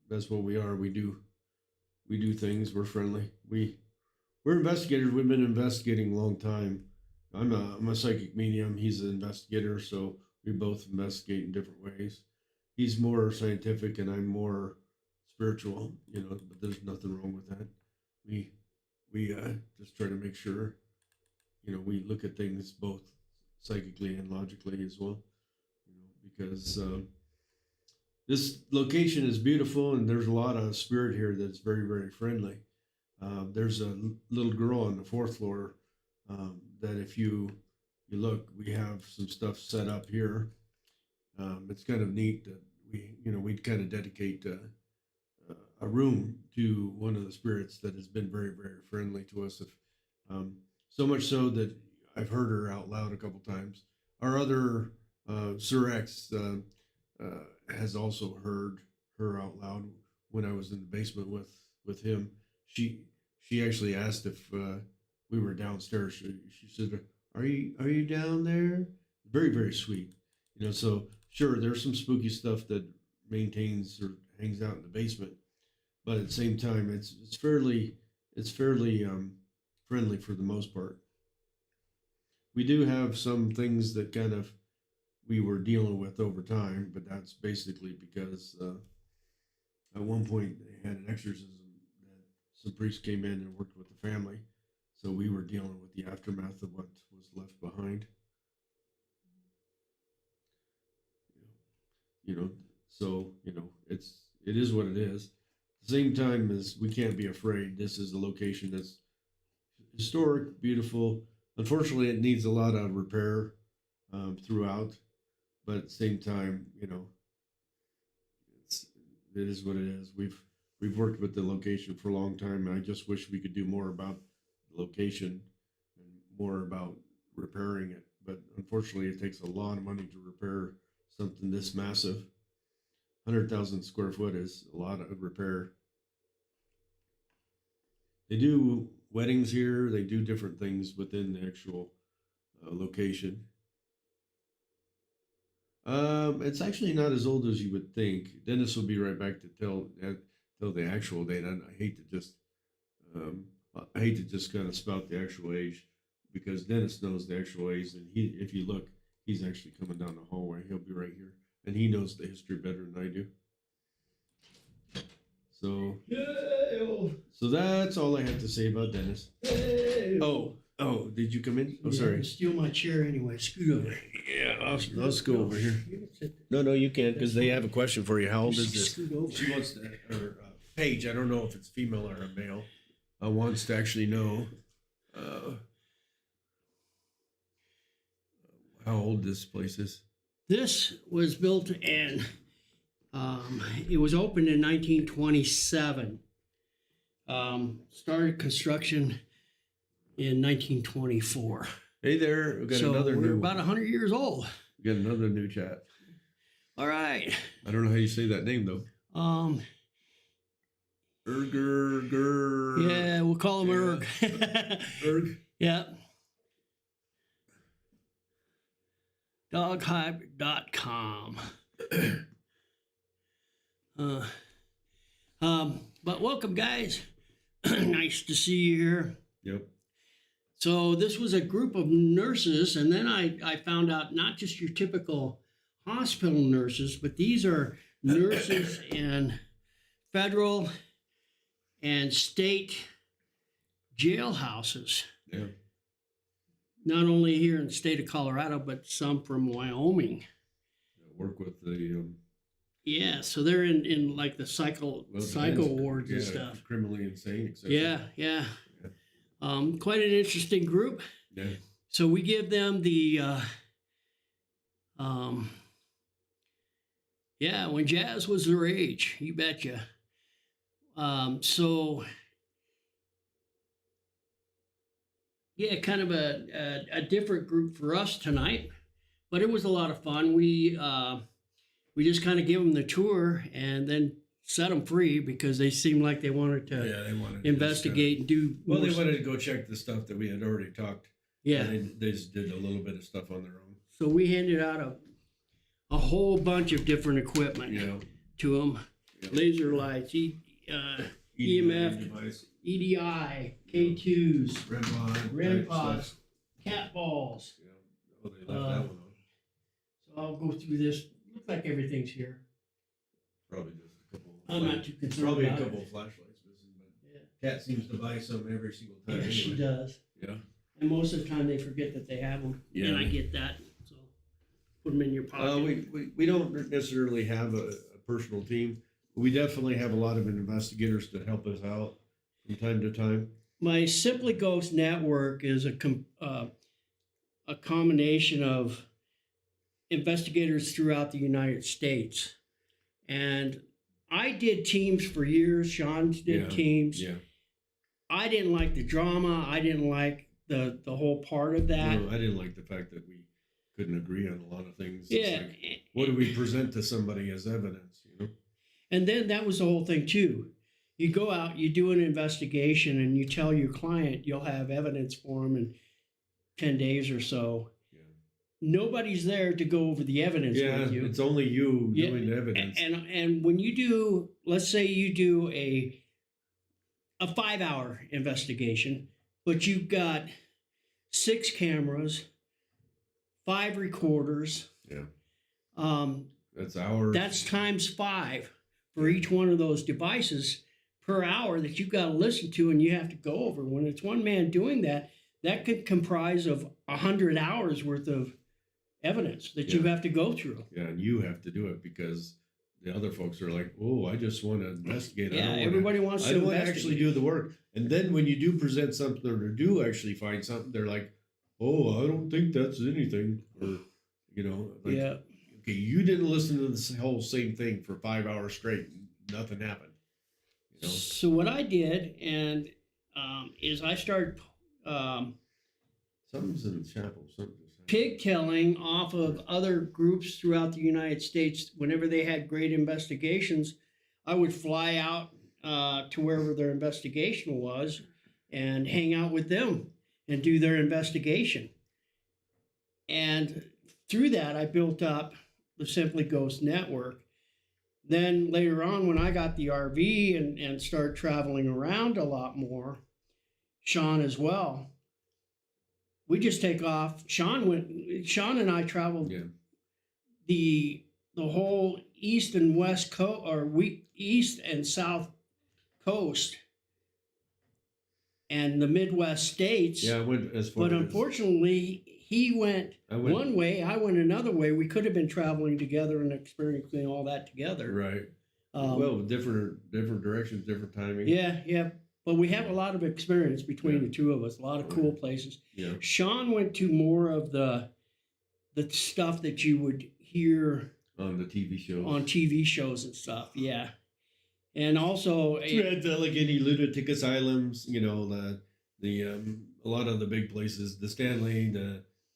that's what we are. We do things. We're friendly. We're investigators. We've been investigating a long time. I'm a psychic medium. He's an investigator, so we both investigate in different ways. He's more scientific, and I'm more spiritual. But there's nothing wrong with that. We just try to make sure, we look at things both psychically and logically as well. Because this location is beautiful, and there's a lot of spirit here that's very, very friendly. There's a little girl on the fourth floor that if you look, we have some stuff set up here. It's kind of neat that we'd kind of dedicate a room to one of the spirits that has been very, very friendly to us. So much so that I've heard her out loud a couple times. Our other Sir X has also heard her out loud when I was in the basement with with him. She actually asked if we were downstairs. She said, "Are you down there?" Very, very sweet. You know, so sure, there's some spooky stuff that maintains or hangs out in the basement, but at the same time, it's fairly friendly for the most part. We do have some things that kind of we were dealing with over time, but that's basically because at one point they had an exorcism that some priests came in and worked with the family, so we were dealing with the aftermath of what was left behind. You know, so it is what it is. At the same time as we can't be afraid. This is a location that's historic, beautiful. Unfortunately, it needs a lot of repair throughout, but at the same time, it is what it is. We've worked with the location for a long time, and I just wish we could do more about the location and more about repairing it. But unfortunately, it takes a lot of money to repair something this massive. 100,000 square foot is a lot of repair. They do weddings here. They do different things within the actual location. It's actually not as old as you would think. Dennis will be right back to tell the actual date. I hate to just kind of spout the actual age, because Dennis knows the actual age, and if you look, he's actually coming down the hallway. He'll be right here, and he knows the history better than I do. So that's all I have to say about Dennis. Oh, did you come in? Oh, sorry. Steal my chair anyway. Scoot over. Yeah, I'll go over here. No, you can't, because they have a question for you. How old is this? Scoot over. She wants to, or Paige, I don't know if it's female or a male, wants to actually know how old this place is. This was built in, it was opened in 1927. Started construction in 1924. Hey there, we got So another we're new about 100 years old. We got another new chat. All right. I don't know how you say that name though. Erger. Yeah, we'll call him Erg. Erg. Yeah. Doghybrid.com. But welcome, guys. Nice to see you here. Yep. So this was a group of nurses, and then I found out not just your typical hospital nurses, but these are nurses in federal and state jailhouses. Yeah. Not only here in the state of Colorado, but some from Wyoming. Work with the Yeah, so they're in like the psycho wards and stuff. Criminally insane, etc. Yeah. Quite an interesting group. Yeah. So we give them the when jazz was the rage, you betcha. So yeah, kind of a different group for us tonight, but it was a lot of fun. We just kind of give them the tour and then set them free because they seemed like they wanted to investigate and do. Well, they wanted to go check the stuff that we had already talked. Yeah. They just did a little bit of stuff on their own. So we handed out a whole bunch of different equipment to them. Yeah. Laser lights, EMF, device. EDI, K2s, REM pods, pods, cat balls. Yeah. Oh, they left that one on. So I'll go through this. Looks like everything's here. Probably just a couple. I'm not too concerned Probably about a couple it. of flashlights missing, but Kat seems to buy some every single time. Yeah, anyway. she does. Yeah. And most of the time they forget that they have them. Yeah. And I get that. So put them in your pocket. We don't necessarily have a personal team. We definitely have a lot of investigators to help us out from time to time. My Simply Ghost network is a combination of investigators throughout the United States. And I did teams for years. Shaun did teams. Yeah. I didn't like the drama. I didn't like the whole part of that. No, I didn't like the fact that we couldn't agree on a lot of things. Yeah. Like, what do we present to somebody as evidence, you know? And then that was the whole thing too. you go out, you do an investigation, and you tell your client you'll have evidence for them in 10 days or so. Nobody's there to go over the evidence with you. It's only you doing the evidence. And when you do, let's say you do a 5-hour investigation, but you've got 6 cameras, 5 recorders. That's hours. That's times 5 for each one of those devices per hour that you've got to listen to and you have to go over. When it's one man doing that, that could comprise of 100 hours worth of evidence that you have to go through. Yeah, and you have to do it because the other folks are like, "Oh, I just want to investigate." Everybody wants to I don't want to investigate. actually do the work. And then when you do present something or do actually find something, they're like, "Oh, I don't think that's anything," or like, okay, you didn't listen to this whole same thing for 5 hours straight, and nothing happened. So what I did is I started something's in the chapel. pigtailing off of other groups throughout the United States. Whenever they had great investigations, I would fly out to wherever their investigation was and hang out with them and do their investigation. And through that, I built up the Simply Ghost Network. Then later on, when I got the RV and started traveling around a lot more, Shaun as well, we just take off. Shaun and I traveled the whole east and west coast, or east and south coast, and the Midwest states. Yeah, I went as far. But unfortunately, he went one way, I went another way. We could have been traveling together and experiencing all that together. Right. Well, different directions, different timing. Yeah. But we have a lot of experience between the two of us, a lot of cool places. Yeah. Shaun went to more of the stuff that you would hear on the TV shows. On TV shows and stuff, yeah. And also Allegheny lunatic asylums, the a lot of the big places, the Stanley,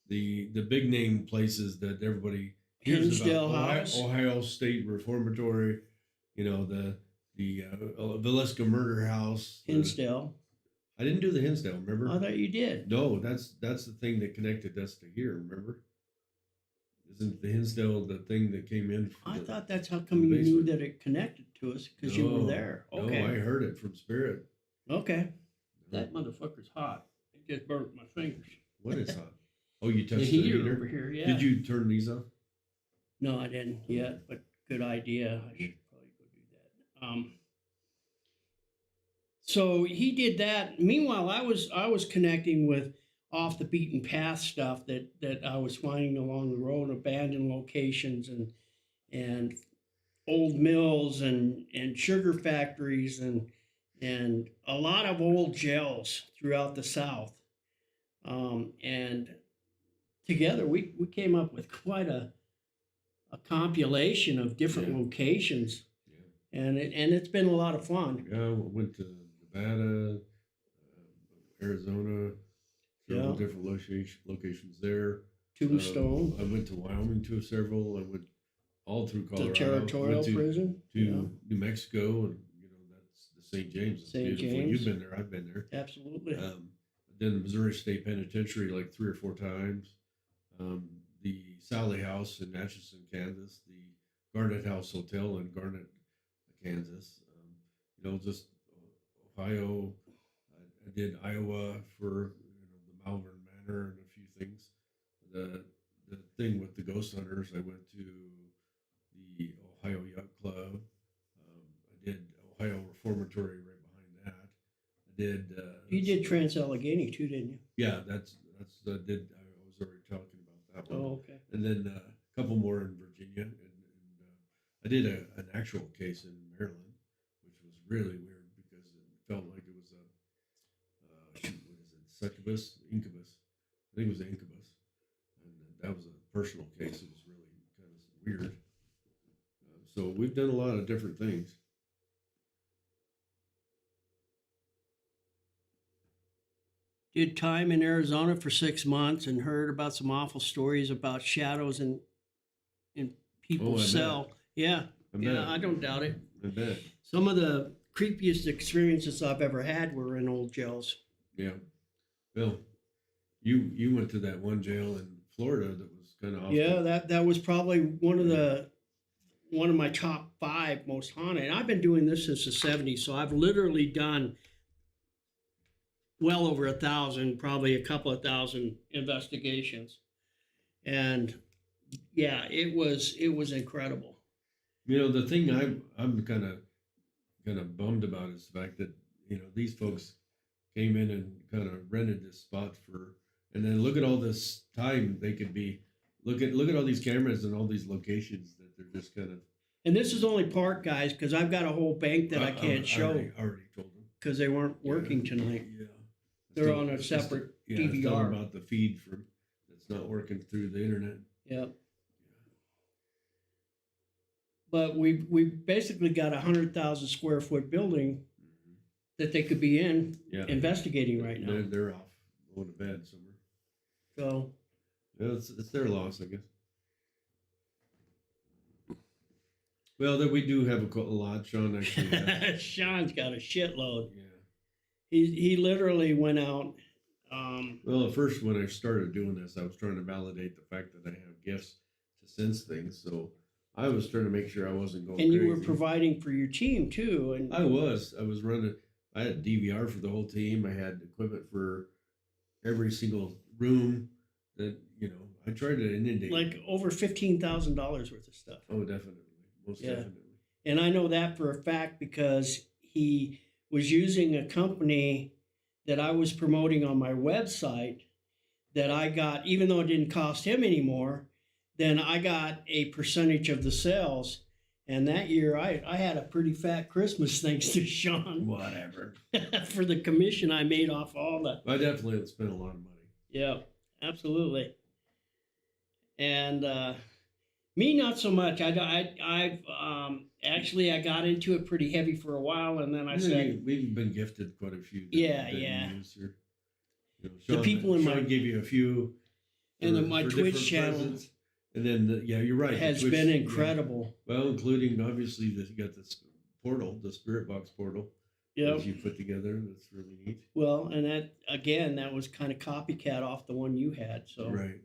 the big name places that everybody hears Hinsdale about. House. Ohio State Reformatory, the Valeska Murder House. Hinsdale. I didn't do the Hinsdale, remember? I thought you did. No, that's the thing that connected us to here, remember? Isn't the Hinsdale the thing that came in? I thought that's how come you knew that it connected to us, because you were there. Okay. No, I heard it from Spirit. Okay. That motherfucker's hot. It just burnt my fingers. What is hot? Oh, you touched the heater heater over here, yeah. Did you turn these off? No, I didn't yet, but good idea. I should probably go do that. So he did that. Meanwhile, I was connecting with off the beaten path stuff that I was finding along the road, abandoned locations and old mills and sugar factories and a lot of old jails throughout the South. And together we came up with quite a compilation of different locations. And it's been a lot of fun. Yeah, I went to Nevada, Arizona, several different locations there. Tombstone. I went to Wyoming to several. I went all through Colorado. The territorial prison. To New Mexico, and that's the St. James. It's St. beautiful. James. You've been there. I've been there. Absolutely. Then the Missouri State Penitentiary like 3 or 4 times. The Sally House in Atchison, Kansas. The Garnet House Hotel in Garnet, Kansas. Just Ohio. I did Iowa for the Malvern Manor and a few things. The thing with the ghost hunters, I went to the Ohio Yacht Club. I did Ohio Reformatory right behind that. I did. You did Trans Allegheny too, didn't you? Yeah, that's I was already talking about that one. Oh, okay. And then a couple more in Virginia, and I did an actual case in Maryland, which was really weird because it felt like it was a succubus, incubus. I think it was an incubus, and that was a personal case. It was really kind of weird. So we've done a lot of different things. Did time in Arizona for 6 months and heard about some awful stories about shadows in people's cell. Yeah, I don't doubt it. I bet. Some of the creepiest experiences I've ever had were in old jails. Yeah. Well, you went to that one jail in Florida that was kind of off. Yeah, that was probably one of my top 5 most haunted. And I've been doing this since the 70s, so I've literally done well over 1,000, probably a couple of thousand investigations. And yeah, it was incredible. You know, the thing I'm kind of bummed about is the fact that, you know, these folks came in and kind of rented this spot and then look at all this time they could be. Look at all these cameras and all these locations that they're just kind of. And this is only part, guys, because I've got a whole bank that I can't show. I already told them. Because they weren't working tonight. Yeah. They're on a separate DVR. Tell them about the feed that's not working through the internet. Yep. But we basically got 100,000 square foot building that they could be in investigating right now. They're off going to bed somewhere. So. Yeah, it's their loss, I guess. Well, that we do have a lot. Shaun actually has. Shaun's got a shitload. Yeah. He literally went out. Well, at first when I started doing this, I was trying to validate the fact that I have gifts to sense things. So I was trying to make sure I wasn't going. And you crazy. were providing for your team too. And I was running. I had DVR for the whole team. I had equipment for every single room. That, you know, I tried to inundate. Like over $15,000 worth of stuff. Oh, definitely. Most definitely. And I know that for a fact because he was using a company that I was promoting on my website that I got, even though it didn't cost him anymore, then I got a percentage of the sales. And that year I had a pretty fat Christmas thanks to Shaun. Whatever. For the commission I made off all that. I definitely had spent a lot of money. Yeah, absolutely. And me, not so much. I've actually I got into it pretty heavy for a while, and then I said we've been gifted quite a few. Yeah. You know, The people in Shaun gave you a few, and then my Twitch channel, presents. And then you're right. Has been incredible. Yeah. Well, including obviously that you got this portal, the Spirit Box portal. Yeah, that you put together. That's really neat. Well, and that was kind of copycat off the one you had. So right.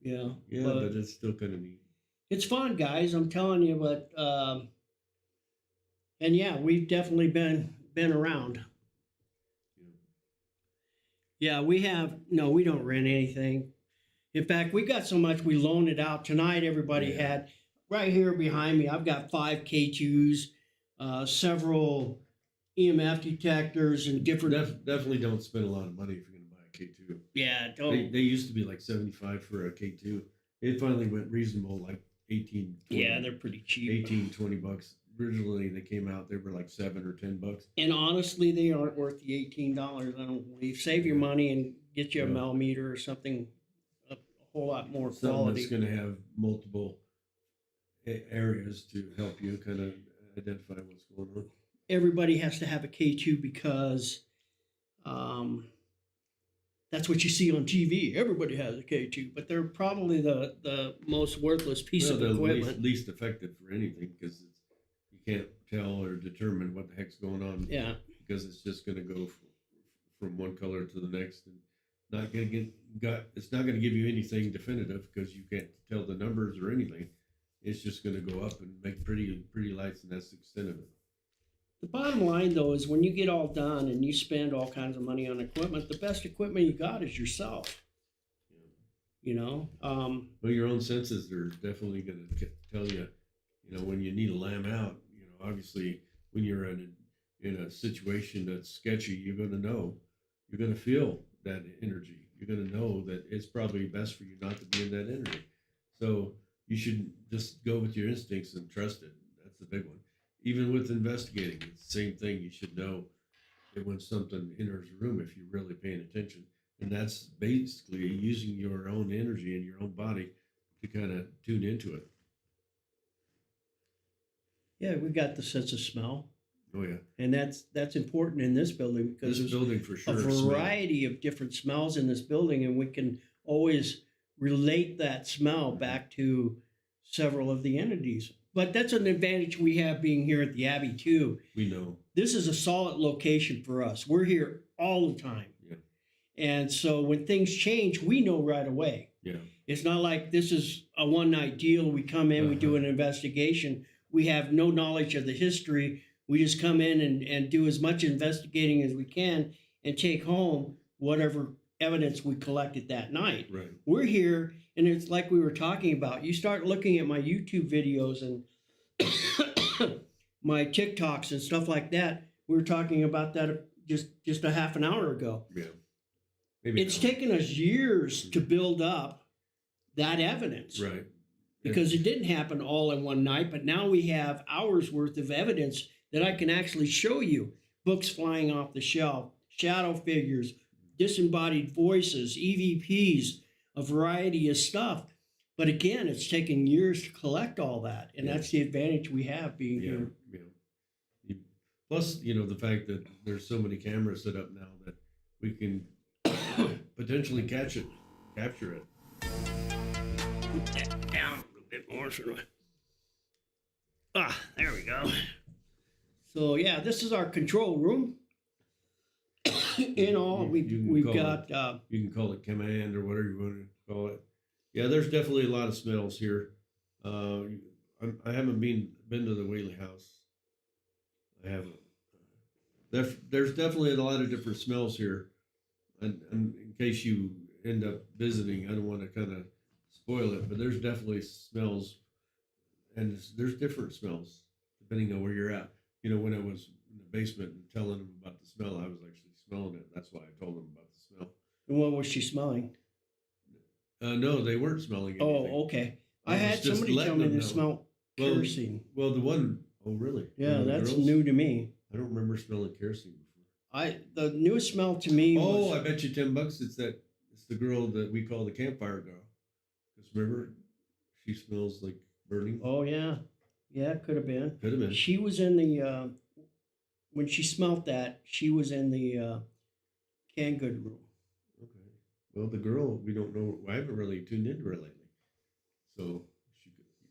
Yeah. Yeah, but it's still kind of neat. It's fun, guys. I'm telling you, but and yeah, we've definitely been around. Yeah, we don't rent anything. In fact, we got so much we loan it out. Tonight, everybody had, right here behind me, I've got 5 K2s, several EMF detectors and different. Definitely don't spend a lot of money if you're going to buy a K2. Yeah, don't. They used to be like $75 for a K2. It finally went reasonable, like 18. 20, yeah, they're pretty cheap. $18-20. Originally, they came out, they were like $7 or $10. And honestly, they aren't worth the $18. I don't believe. Save your money and get you a millimeter or something, a whole lot more quality. Something that's going to have multiple areas to help you kind of identify what's going on. Everybody has to have a K2 because that's what you see on TV. Everybody has a K2, but they're probably the most worthless piece of equipment. Least effective for anything because you can't tell or determine what the heck's going on. Yeah. Because it's just going to go from one color to the next and not going to it's not going to give you anything definitive because you can't tell the numbers or anything. It's just going to go up and make pretty lights, and that's the extent of it. The bottom line, though, is when you get all done and you spend all kinds of money on equipment, the best equipment you got is yourself. Yeah. You know? Well, your own senses are definitely going to tell you, when you need a lamb out. Obviously, when you're in a situation that's sketchy, you're going to know. You're going to feel that energy. You're going to know that it's probably best for you not to be in that energy. So you should just go with your instincts and trust it. That's the big one. Even with investigating, it's the same thing. You should know that when something enters a room, if you're really paying attention. And that's basically using your own energy and your own body to kind of tune into it. Yeah, we got the sense of smell. Oh, yeah. And that's important in this building because this building for sure. A variety of different smells in this building, and we can always relate that smell back to several of the entities. But that's an advantage we have being here at the Abbey too. We know. This is a solid location for us. We're here all the time. Yeah. And so when things change, we know right away. Yeah. It's not like this is a one-night deal. We come in, we do an investigation. We have no knowledge of the history. We just come in and do as much investigating as we can and take home whatever evidence we collected that night. Right. We're here, and it's like we were talking about. You start looking at my YouTube videos and my TikToks and stuff like that. We were talking about that just a half an hour ago. Yeah. Maybe It's taken us years to build up that evidence. Right. Because it didn't happen all in one night, but now we have hours worth of evidence that I can actually show you. Books flying off the shelf, shadow figures, disembodied voices, EVPs, a variety of stuff. But again, it's taken years to collect all that. And that's the advantage we have being here. Yeah. Plus, the fact that there's so many cameras set up now that we can potentially capture it. Put that down a little bit more. There we go. So yeah, this is our control room. In all, we've got. You can call it command or whatever you want to call it. Yeah, there's definitely a lot of smells here. I haven't been to the Whaley house. I haven't. There's definitely a lot of different smells here. And in case you end up visiting, I don't want to kind of spoil it, but there's definitely smells, and there's different smells depending on where you're at. When I was in the basement and telling them about the smell, I was actually smelling it. That's why I told them about the smell. And what was she smelling? No, they weren't smelling anything. Oh, okay. I had somebody tell me to smell kerosene. Well, the one, oh really? Yeah, that's new to me. I don't remember smelling kerosene before. The newest smell to me was... I bet you $10 it's the girl that we call the campfire girl. Because remember, she smells like burning. Oh, yeah. Yeah, it could have been. Could have been. She was in the, when she smelt that, she was in the canned good room. Okay. Well, the girl, we don't know. I haven't really tuned into her lately. So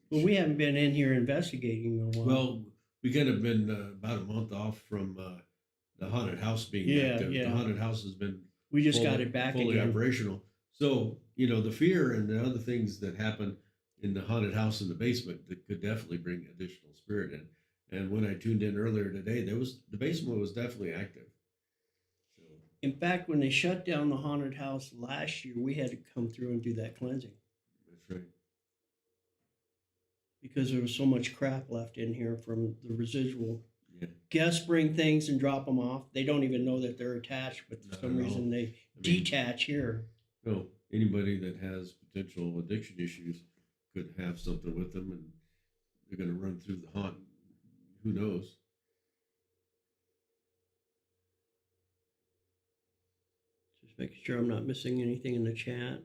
Well, we haven't been in here investigating in a while. Well, we kind of been about a month off from the haunted house being active. Yeah. The haunted house has been We just got it back fully again. operational. So, the fear and the other things that happen in the haunted house in the basement that could definitely bring additional spirit in. And when I tuned in earlier today, the basement was definitely active. So, in fact, when they shut down the haunted house last year, we had to come through and do that cleansing. That's right. Because there was so much crap left in here from the residual. Yeah. Guests bring things and drop them off. They don't even know that they're attached, but for some reason they detach here. No, anybody that has potential addiction issues could have something with them, and they're going to run through the haunt. Who knows? Just making sure I'm not missing anything in the chat.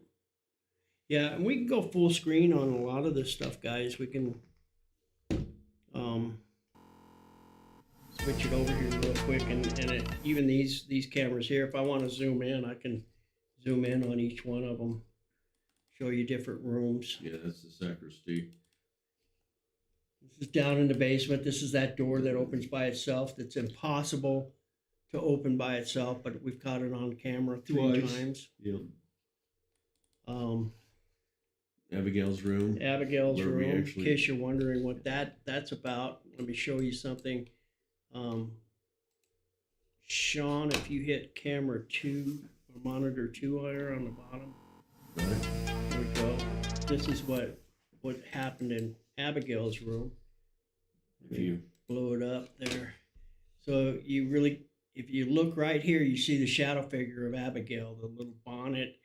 Yeah, and we can go full screen on a lot of this stuff, guys. We can switch it over here real quick, and even these cameras here, if I want to zoom in, I can zoom in on each one of them, show you different rooms. Yeah, that's the sacristy. This is down in the basement. This is that door that opens by itself. That's impossible to open by itself, but we've caught it on camera three times. Yep. Abigail's room. Abigail's where we room. actually- In case you're wondering what that's about, let me show you something. Shaun, if you hit camera 2 or monitor 2 there on the bottom, there we go. This is what happened in Abigail's room. If you blow it up there, so if you look right here, you see the shadow figure of Abigail, the little bonnet,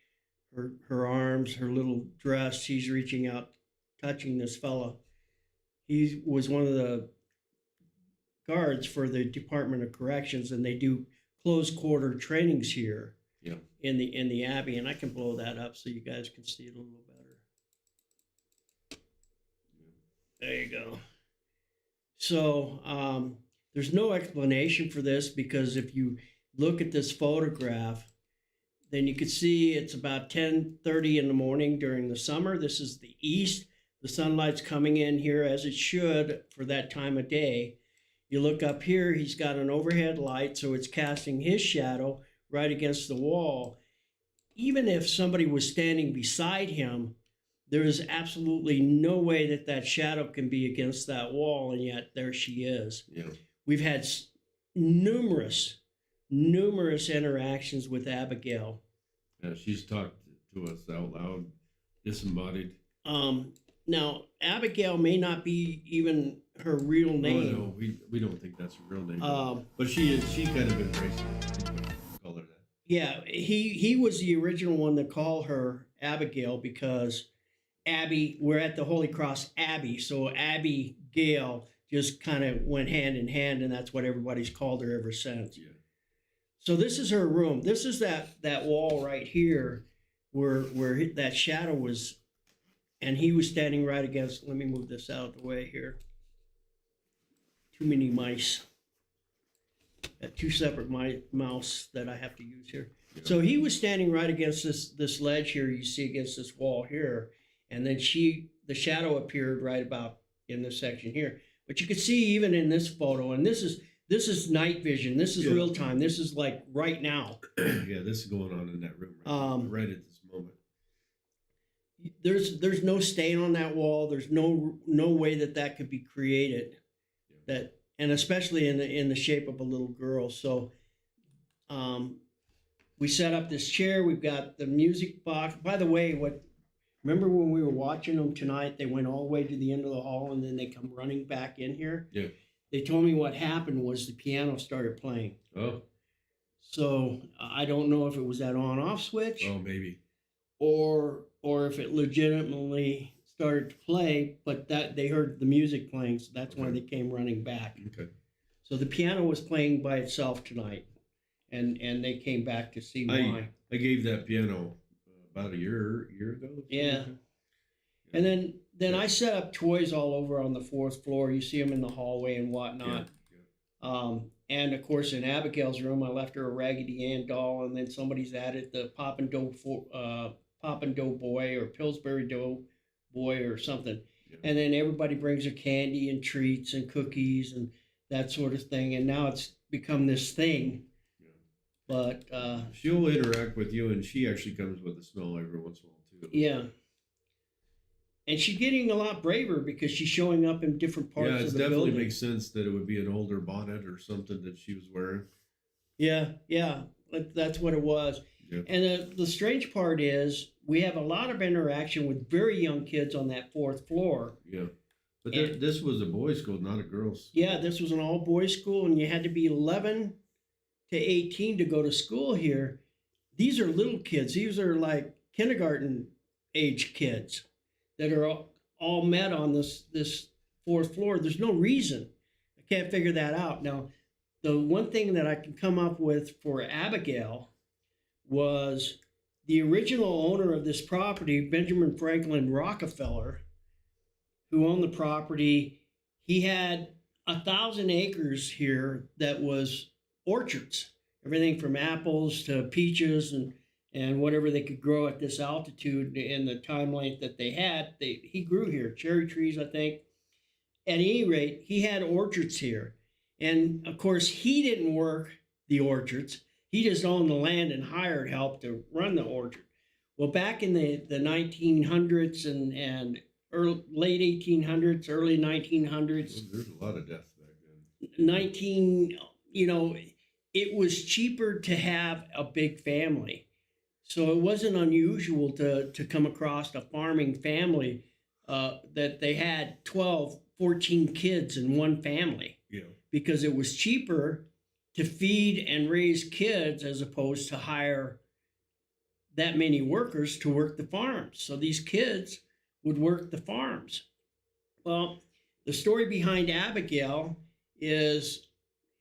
her arms, her little dress. She's reaching out, touching this fella. He was one of the guards for the Department of Corrections, and they do close quarter trainings here. Yeah. In the Abbey, and I can blow that up so you guys can see it a little better. There you go. So there's no explanation for this, because if you look at this photograph, then you can see it's about 10:30 in the morning during the summer. This is the east. The sunlight's coming in here as it should for that time of day. You look up here, he's got an overhead light, so it's casting his shadow right against the wall. Even if somebody was standing beside him, there is absolutely no way that that shadow can be against that wall, and yet there she is. Yeah. We've had numerous interactions with Abigail. Yeah, she's talked to us out loud, disembodied. Now, Abigail may not be even her real name. Oh, no, we don't think that's her real name. But she kind of embraced it. Call her that. Yeah, he was the original one to call her Abigail because Abbey, we're at the Holy Cross Abbey, so Abbey Gale just kind of went hand in hand, and that's what everybody's called her ever since. Yeah. So this is her room. This is that wall right here where that shadow was, and he was standing right against. Let me move this out of the way here. Too many mice. Got two separate mouse that I have to use here. Yeah. So he was standing right against this ledge here. You see against this wall here, and then the shadow appeared right about in this section here. But you could see even in this photo, and this is night vision. This is real time. This is like right now. Yeah, this is going on in that room right at this moment. There's no stain on that wall. There's no way that could be created. Yeah. And especially in the shape of a little girl. So we set up this chair. We've got the music box. By the way, remember when we were watching them tonight, they went all the way to the end of the hall and then they come running back in here? Yeah. They told me what happened was the piano started playing. Oh. So I don't know if it was that on-off switch. Oh, maybe. Or if it legitimately started to play, but that they heard the music playing, so that's why they came running back. Okay. So the piano was playing by itself tonight, and they came back to see why. I gave that piano about a year ago. Yeah. And then I set up toys all over on the 4th floor. You see them in the hallway and whatnot. Yeah. And of course, in Abigail's room, I left her a Raggedy Ann doll, and then somebody's added the Pop and Dough Boy or Pillsbury Dough Boy or something. Yeah. And then everybody brings her candy and treats and cookies and that sort of thing. And now it's become this thing. Yeah. But she'll interact with you, and she actually comes with a smell every once in a while too. Yeah. And she's getting a lot braver because she's showing up in different parts of the building. Yeah, it definitely makes sense that it would be an older bonnet or something that she was wearing. Yeah, that's what it was. Yeah. And the strange part is we have a lot of interaction with very young kids on that 4th floor. Yeah, but this was a boys' school, not a girls'. Yeah, this was an all-boys school, and you had to be 11 to 18 to go to school here. These are little kids. These are like kindergarten age kids that are all met on this 4th floor. There's no reason. I can't figure that out. Now, the one thing that I can come up with for Abigail was the original owner of this property, Benjamin Franklin Rockefeller, who owned the property. He had 1,000 acres here that was orchards, everything from apples to peaches and whatever they could grow at this altitude in the time length that they had. He grew here, cherry trees, I think. At any rate, he had orchards here. And of course, he didn't work the orchards. He just owned the land and hired help to run the orchard. Well, back in the 1900s and late 1800s, early 1900s. There's a lot of death back then. It was cheaper to have a big family. So it wasn't unusual to come across a farming family that they had 12, 14 kids in one family. Yeah. Because it was cheaper to feed and raise kids as opposed to hire that many workers to work the farms. So these kids would work the farms. Well, the story behind Abigail is,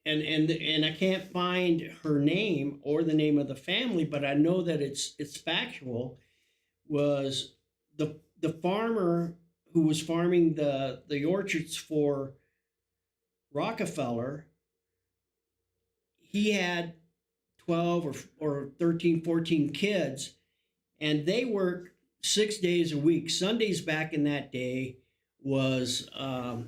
and I can't find her name or the name of the family, but I know that it's factual, was the farmer who was farming the orchards for Rockefeller. He had 12 or 13, 14 kids, and they worked 6 days a week. Sundays back in that day was a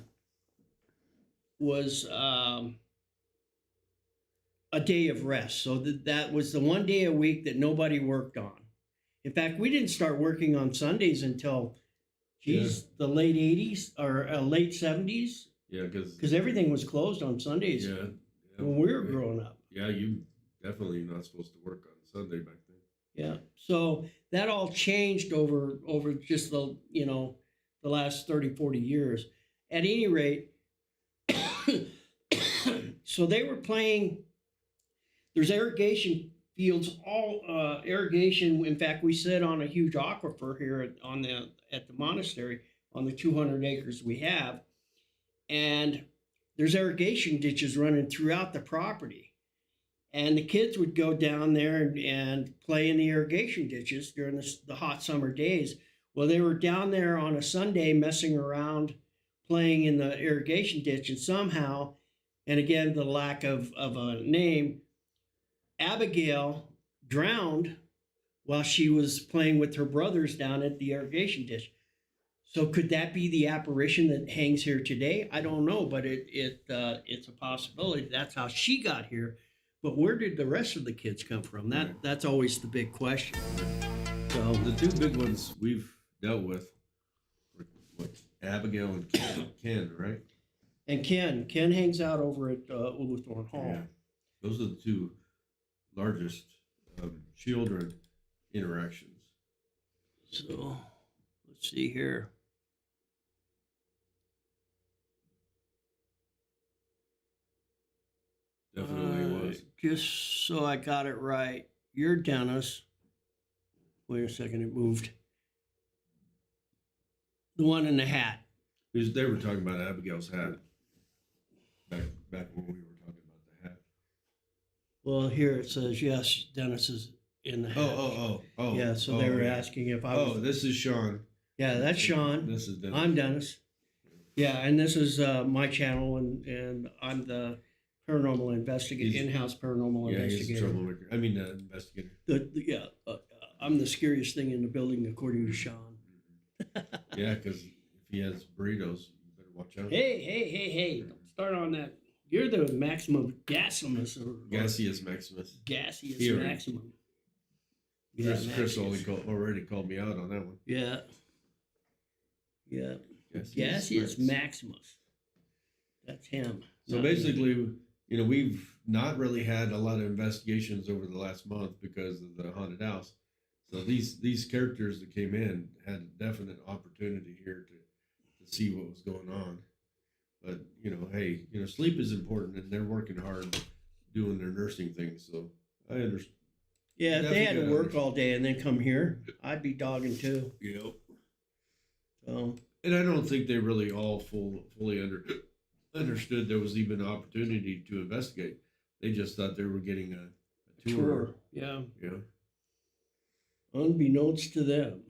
day of rest. So that was the one day a week that nobody worked on. In fact, we didn't start working on Sundays until, the late 80s or late 70s. Yeah, because everything was closed on Sundays when we were growing up. Yeah, you definitely not supposed to work on Sunday back then. Yeah, so that all changed over just the last 30, 40 years. At any rate, so they were playing. There's irrigation fields, all irrigation. In fact, we sit on a huge aquifer here at the monastery on the 200 acres we have, and there's irrigation ditches running throughout the property. And the kids would go down there and play in the irrigation ditches during the hot summer days. Well, they were down there on a Sunday messing around, playing in the irrigation ditch, and somehow, and again, the lack of a name, Abigail drowned while she was playing with her brothers down at the irrigation ditch. So could that be the apparition that hangs here today? I don't know, but it's a possibility. That's how she got here. But where did the rest of the kids come from? That's always the big question. So the two big ones we've dealt with were Abigail and Ken, right? And Ken hangs out over at Uluthorne Hall. Yeah. Those are the two largest children interactions. So let's see here. Definitely was. Just so I got it right, you're Dennis. Wait a second, it moved. The one in the hat. They were talking about Abigail's hat. Back when we were talking about the hat. Well, here it says, yes, Dennis is in the hat. Oh. Yeah, so they were asking if I was. Oh, this is Shaun. Yeah, that's Shaun. This is Dennis. I'm Dennis. Yeah, and this is my channel, and I'm the paranormal investigator, in-house paranormal investigator. He's a troublemaker. I mean, investigator. I'm the scariest thing in the building, according to Shaun. Yeah, because if he has burritos, you better watch out. Hey! Don't start on that. You're the maximum gaseous Gaseous Maximus. Gaseous maximum. Chris already called me out on that one. Yeah. Gaseous Maximus. That's him. So basically, we've not really had a lot of investigations over the last month because of the haunted house. So these characters that came in had a definite opportunity here to see what was going on. But hey, sleep is important, and they're working hard doing their nursing things. So I understand. Yeah, if they had to work all day and then come here, I'd be dogging too. Yep. So. And I don't think they really all fully understood there was even an opportunity to investigate. They just thought they were getting a tour. Yeah. Yeah. Unbeknownst to them.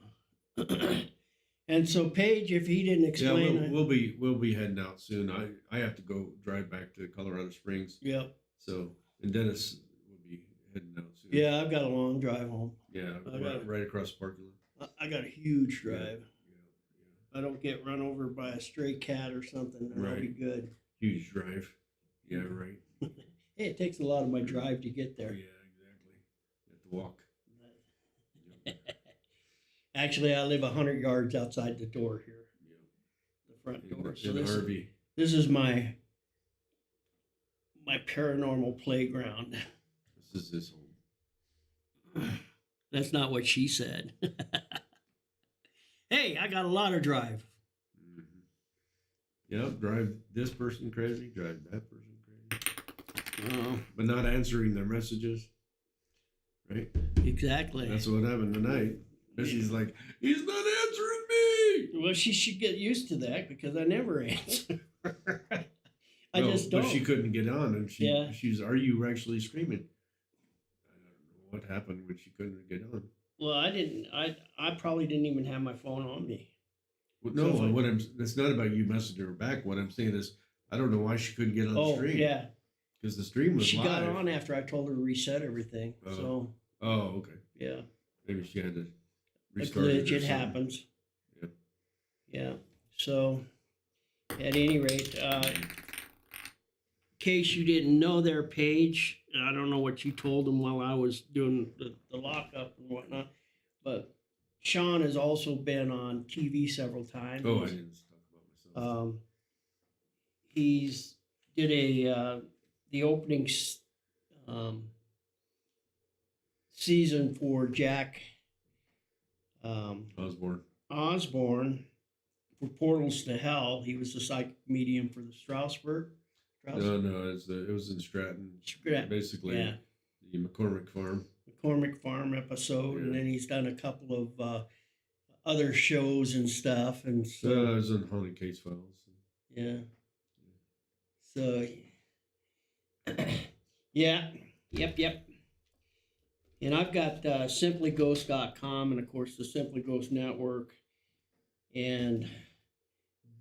And so Paige, if he didn't explain, yeah, we'll be heading out soon. I have to go drive back to Colorado Springs. Yep. So, and Dennis will be heading out soon. Yeah, I've got a long drive home. Yeah, right across the parking lot. I got a huge drive. Yeah. I don't get run over by a stray cat or something, and I'll be good. Huge drive. Yeah, right. Hey, it takes a lot of my drive to get there. Yeah, exactly. You have to walk. Actually, I live 100 yards outside the door here. Yeah. The front door. So this is my paranormal playground. This is his home. That's not what she said. Hey, I got a lot of drive. Mm-hmm. Yep, drive this person crazy, drive that person crazy. But not answering their messages. Right? Exactly. That's what happened tonight. She's like, he's not answering me. Well, she should get used to that because I never answer. I just don't. But she couldn't get on, and she's, are you actually screaming? I don't know what happened when she couldn't get on. Well, I didn't. I probably didn't even have my phone on me. Well, no, it's not about you messaging her back. What I'm saying is, I don't know why she couldn't get on the stream. Oh, yeah. Because the stream was live. She got on after I told her to reset everything. So. Oh, okay. Yeah. Maybe she had to restarted glitch. or It something. happens. Yep. Yeah. So, at any rate, in case you didn't know their page, I don't know what you told them while I was doing the lockup and whatnot, but Shaun has also been on TV several times. Oh, I didn't talk about myself. He's did the opening season for Jack Osborne. for Portals to Hell. He was the psychic medium for the Strasbourg. No, it was in Stratton. Basically, yeah. the McCormick Farm. McCormick Farm episode, and then he's done a couple of other shows and stuff, and so I was on Haunted Case Files. yeah. So yeah, yep. And I've got simplyghost.com and of course the Simply Ghost Network, and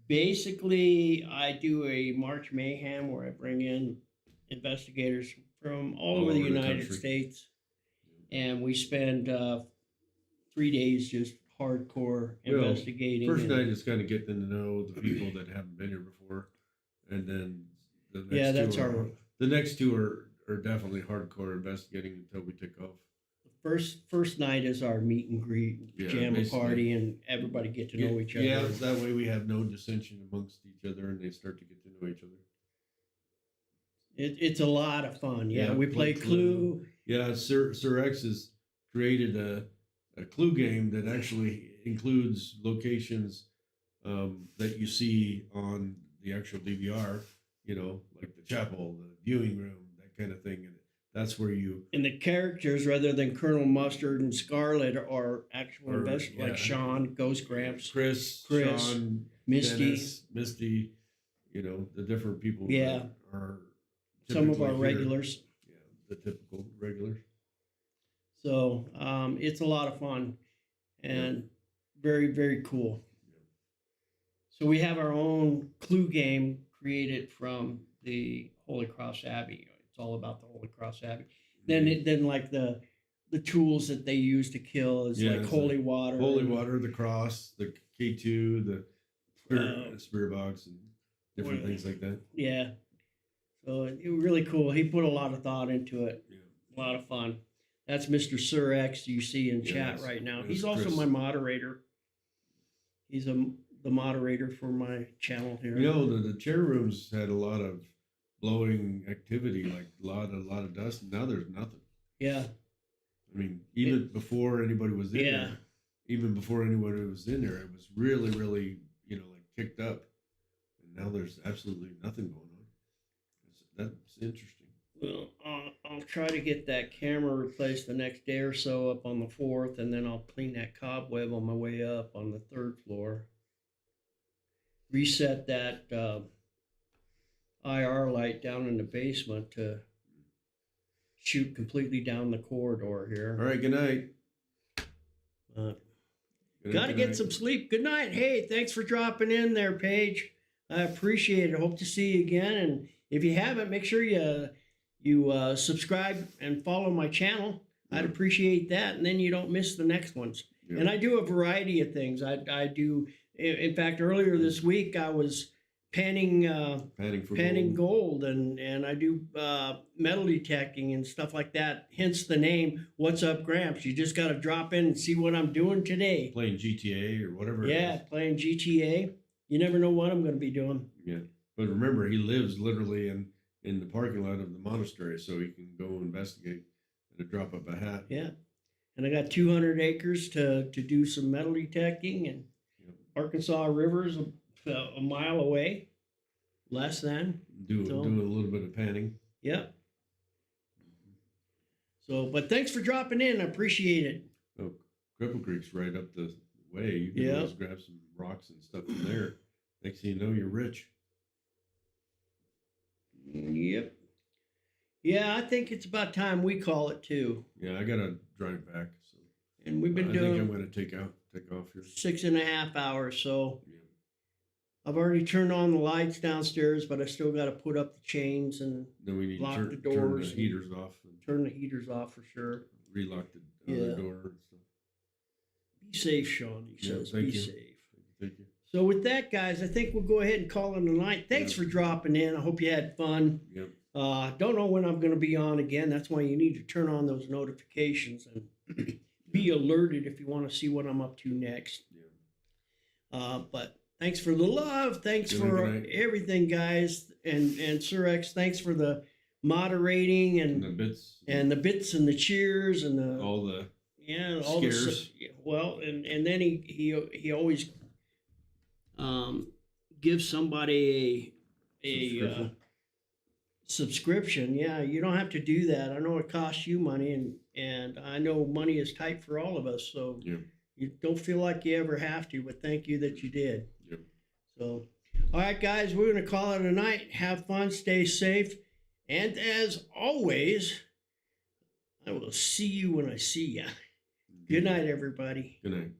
basically I do a March Mayhem where I bring in investigators from all over the United States, and we spend 3 days just hardcore investigating. First night is kind of getting to know the people that haven't been here before, and then the next two are definitely hardcore investigating until we take off. First night is our meet and greet, jam a party, and everybody get to know each other. Yeah, that way we have no dissension amongst each other, and they start to get to know each other. It's a lot of fun. Yeah, we play Clue. Yeah, Sir X has created a Clue game that actually includes locations that you see on the actual DVR. You know, like the chapel, the viewing room, that kind of thing. And that's where you... And the characters, rather than Colonel Mustard and Scarlet, are actual investigators, like Shaun, Ghost Gramps, Chris, Shaun, Misty, you know, the different people that are some of our regulars. Yeah, the typical regulars. So it's a lot of fun and very, very cool. So we have our own Clue game created from the Holy Cross Abbey. It's all about the Holy Cross Abbey. Then like the tools that they use to kill is like holy water, the cross, the K2, the spirit box, and different things like that. Yeah. So it was really cool. He put a lot of thought into it. Yeah. A lot of fun. That's Mr. Sir X you see in chat right now. He's also Chris. my moderator. He's the moderator for my channel here. You know, the chair rooms had a lot of blowing activity, like a lot of dust. And now there's nothing. Yeah. I mean, even before anybody was in there, it was really, really, you know, like kicked up. And now there's absolutely nothing going on. That's interesting. Well, I'll try to get that camera replaced the next day or so up on the 4th, and then I'll clean that cobweb on my way up on the 3rd floor. Reset that IR light down in the basement to shoot completely down the corridor here. All right, good night. Got to get some sleep. Good night. Hey, thanks for dropping in there, Paige. I appreciate it. Hope to see you again. And if you haven't, make sure you subscribe and follow my channel. I'd appreciate that, and then you don't miss the next ones. Yeah. And I do a variety of things. I do. In fact, earlier this week I was panning gold, and I do metal detecting and stuff like that. Hence the name "What's Up, Gramps." You just got to drop in and see what I'm doing today. Playing GTA or whatever. Yeah, playing GTA. You never know what I'm going to be doing. Yeah, but remember, he lives literally in the parking lot of the monastery, so he can go investigate at a drop of a hat. Yeah, and I got 200 acres to do some metal detecting, and Arkansas River's a mile away, less than. Doing a little bit of panning. Yep. So, but thanks for dropping in. I appreciate it. Oh, Cripple Creek's right up the way. You can always grab some rocks and stuff from there. Next thing you know, you're rich. Yep. Yeah, I think it's about time we call it too. Yeah, I gotta drive back. So, and we've been doing. I think I'm gonna take off here. 6.5 hours. So, I've already turned on the lights downstairs, but I still got to put up the chains and then we need lock to the doors, turn the heaters off. Turn the heaters off for sure. Relock the other door and stuff. Be safe, Shaun. He says, thank be you. safe. Thank you. So with that, guys, I think we'll go ahead and call it a night. Thanks for dropping in. I hope you had fun. Yep. Don't know when I'm going to be on again. That's why you need to turn on those notifications and be alerted if you want to see what I'm up to next. But thanks for the love. Thanks for everything, guys. And Sir X, thanks for the moderating and the bits and the cheers and the all the all scares. well, and then he always gives somebody a subscription. Yeah, you don't have to do that. I know it costs you money, and I know money is tight for all of us. So you don't feel like you ever have to, but thank you that you did. Yep. So, all right, guys, we're gonna call it a night. Have fun, stay safe, and as always, I will see you when I see ya. Good night, everybody. Good night.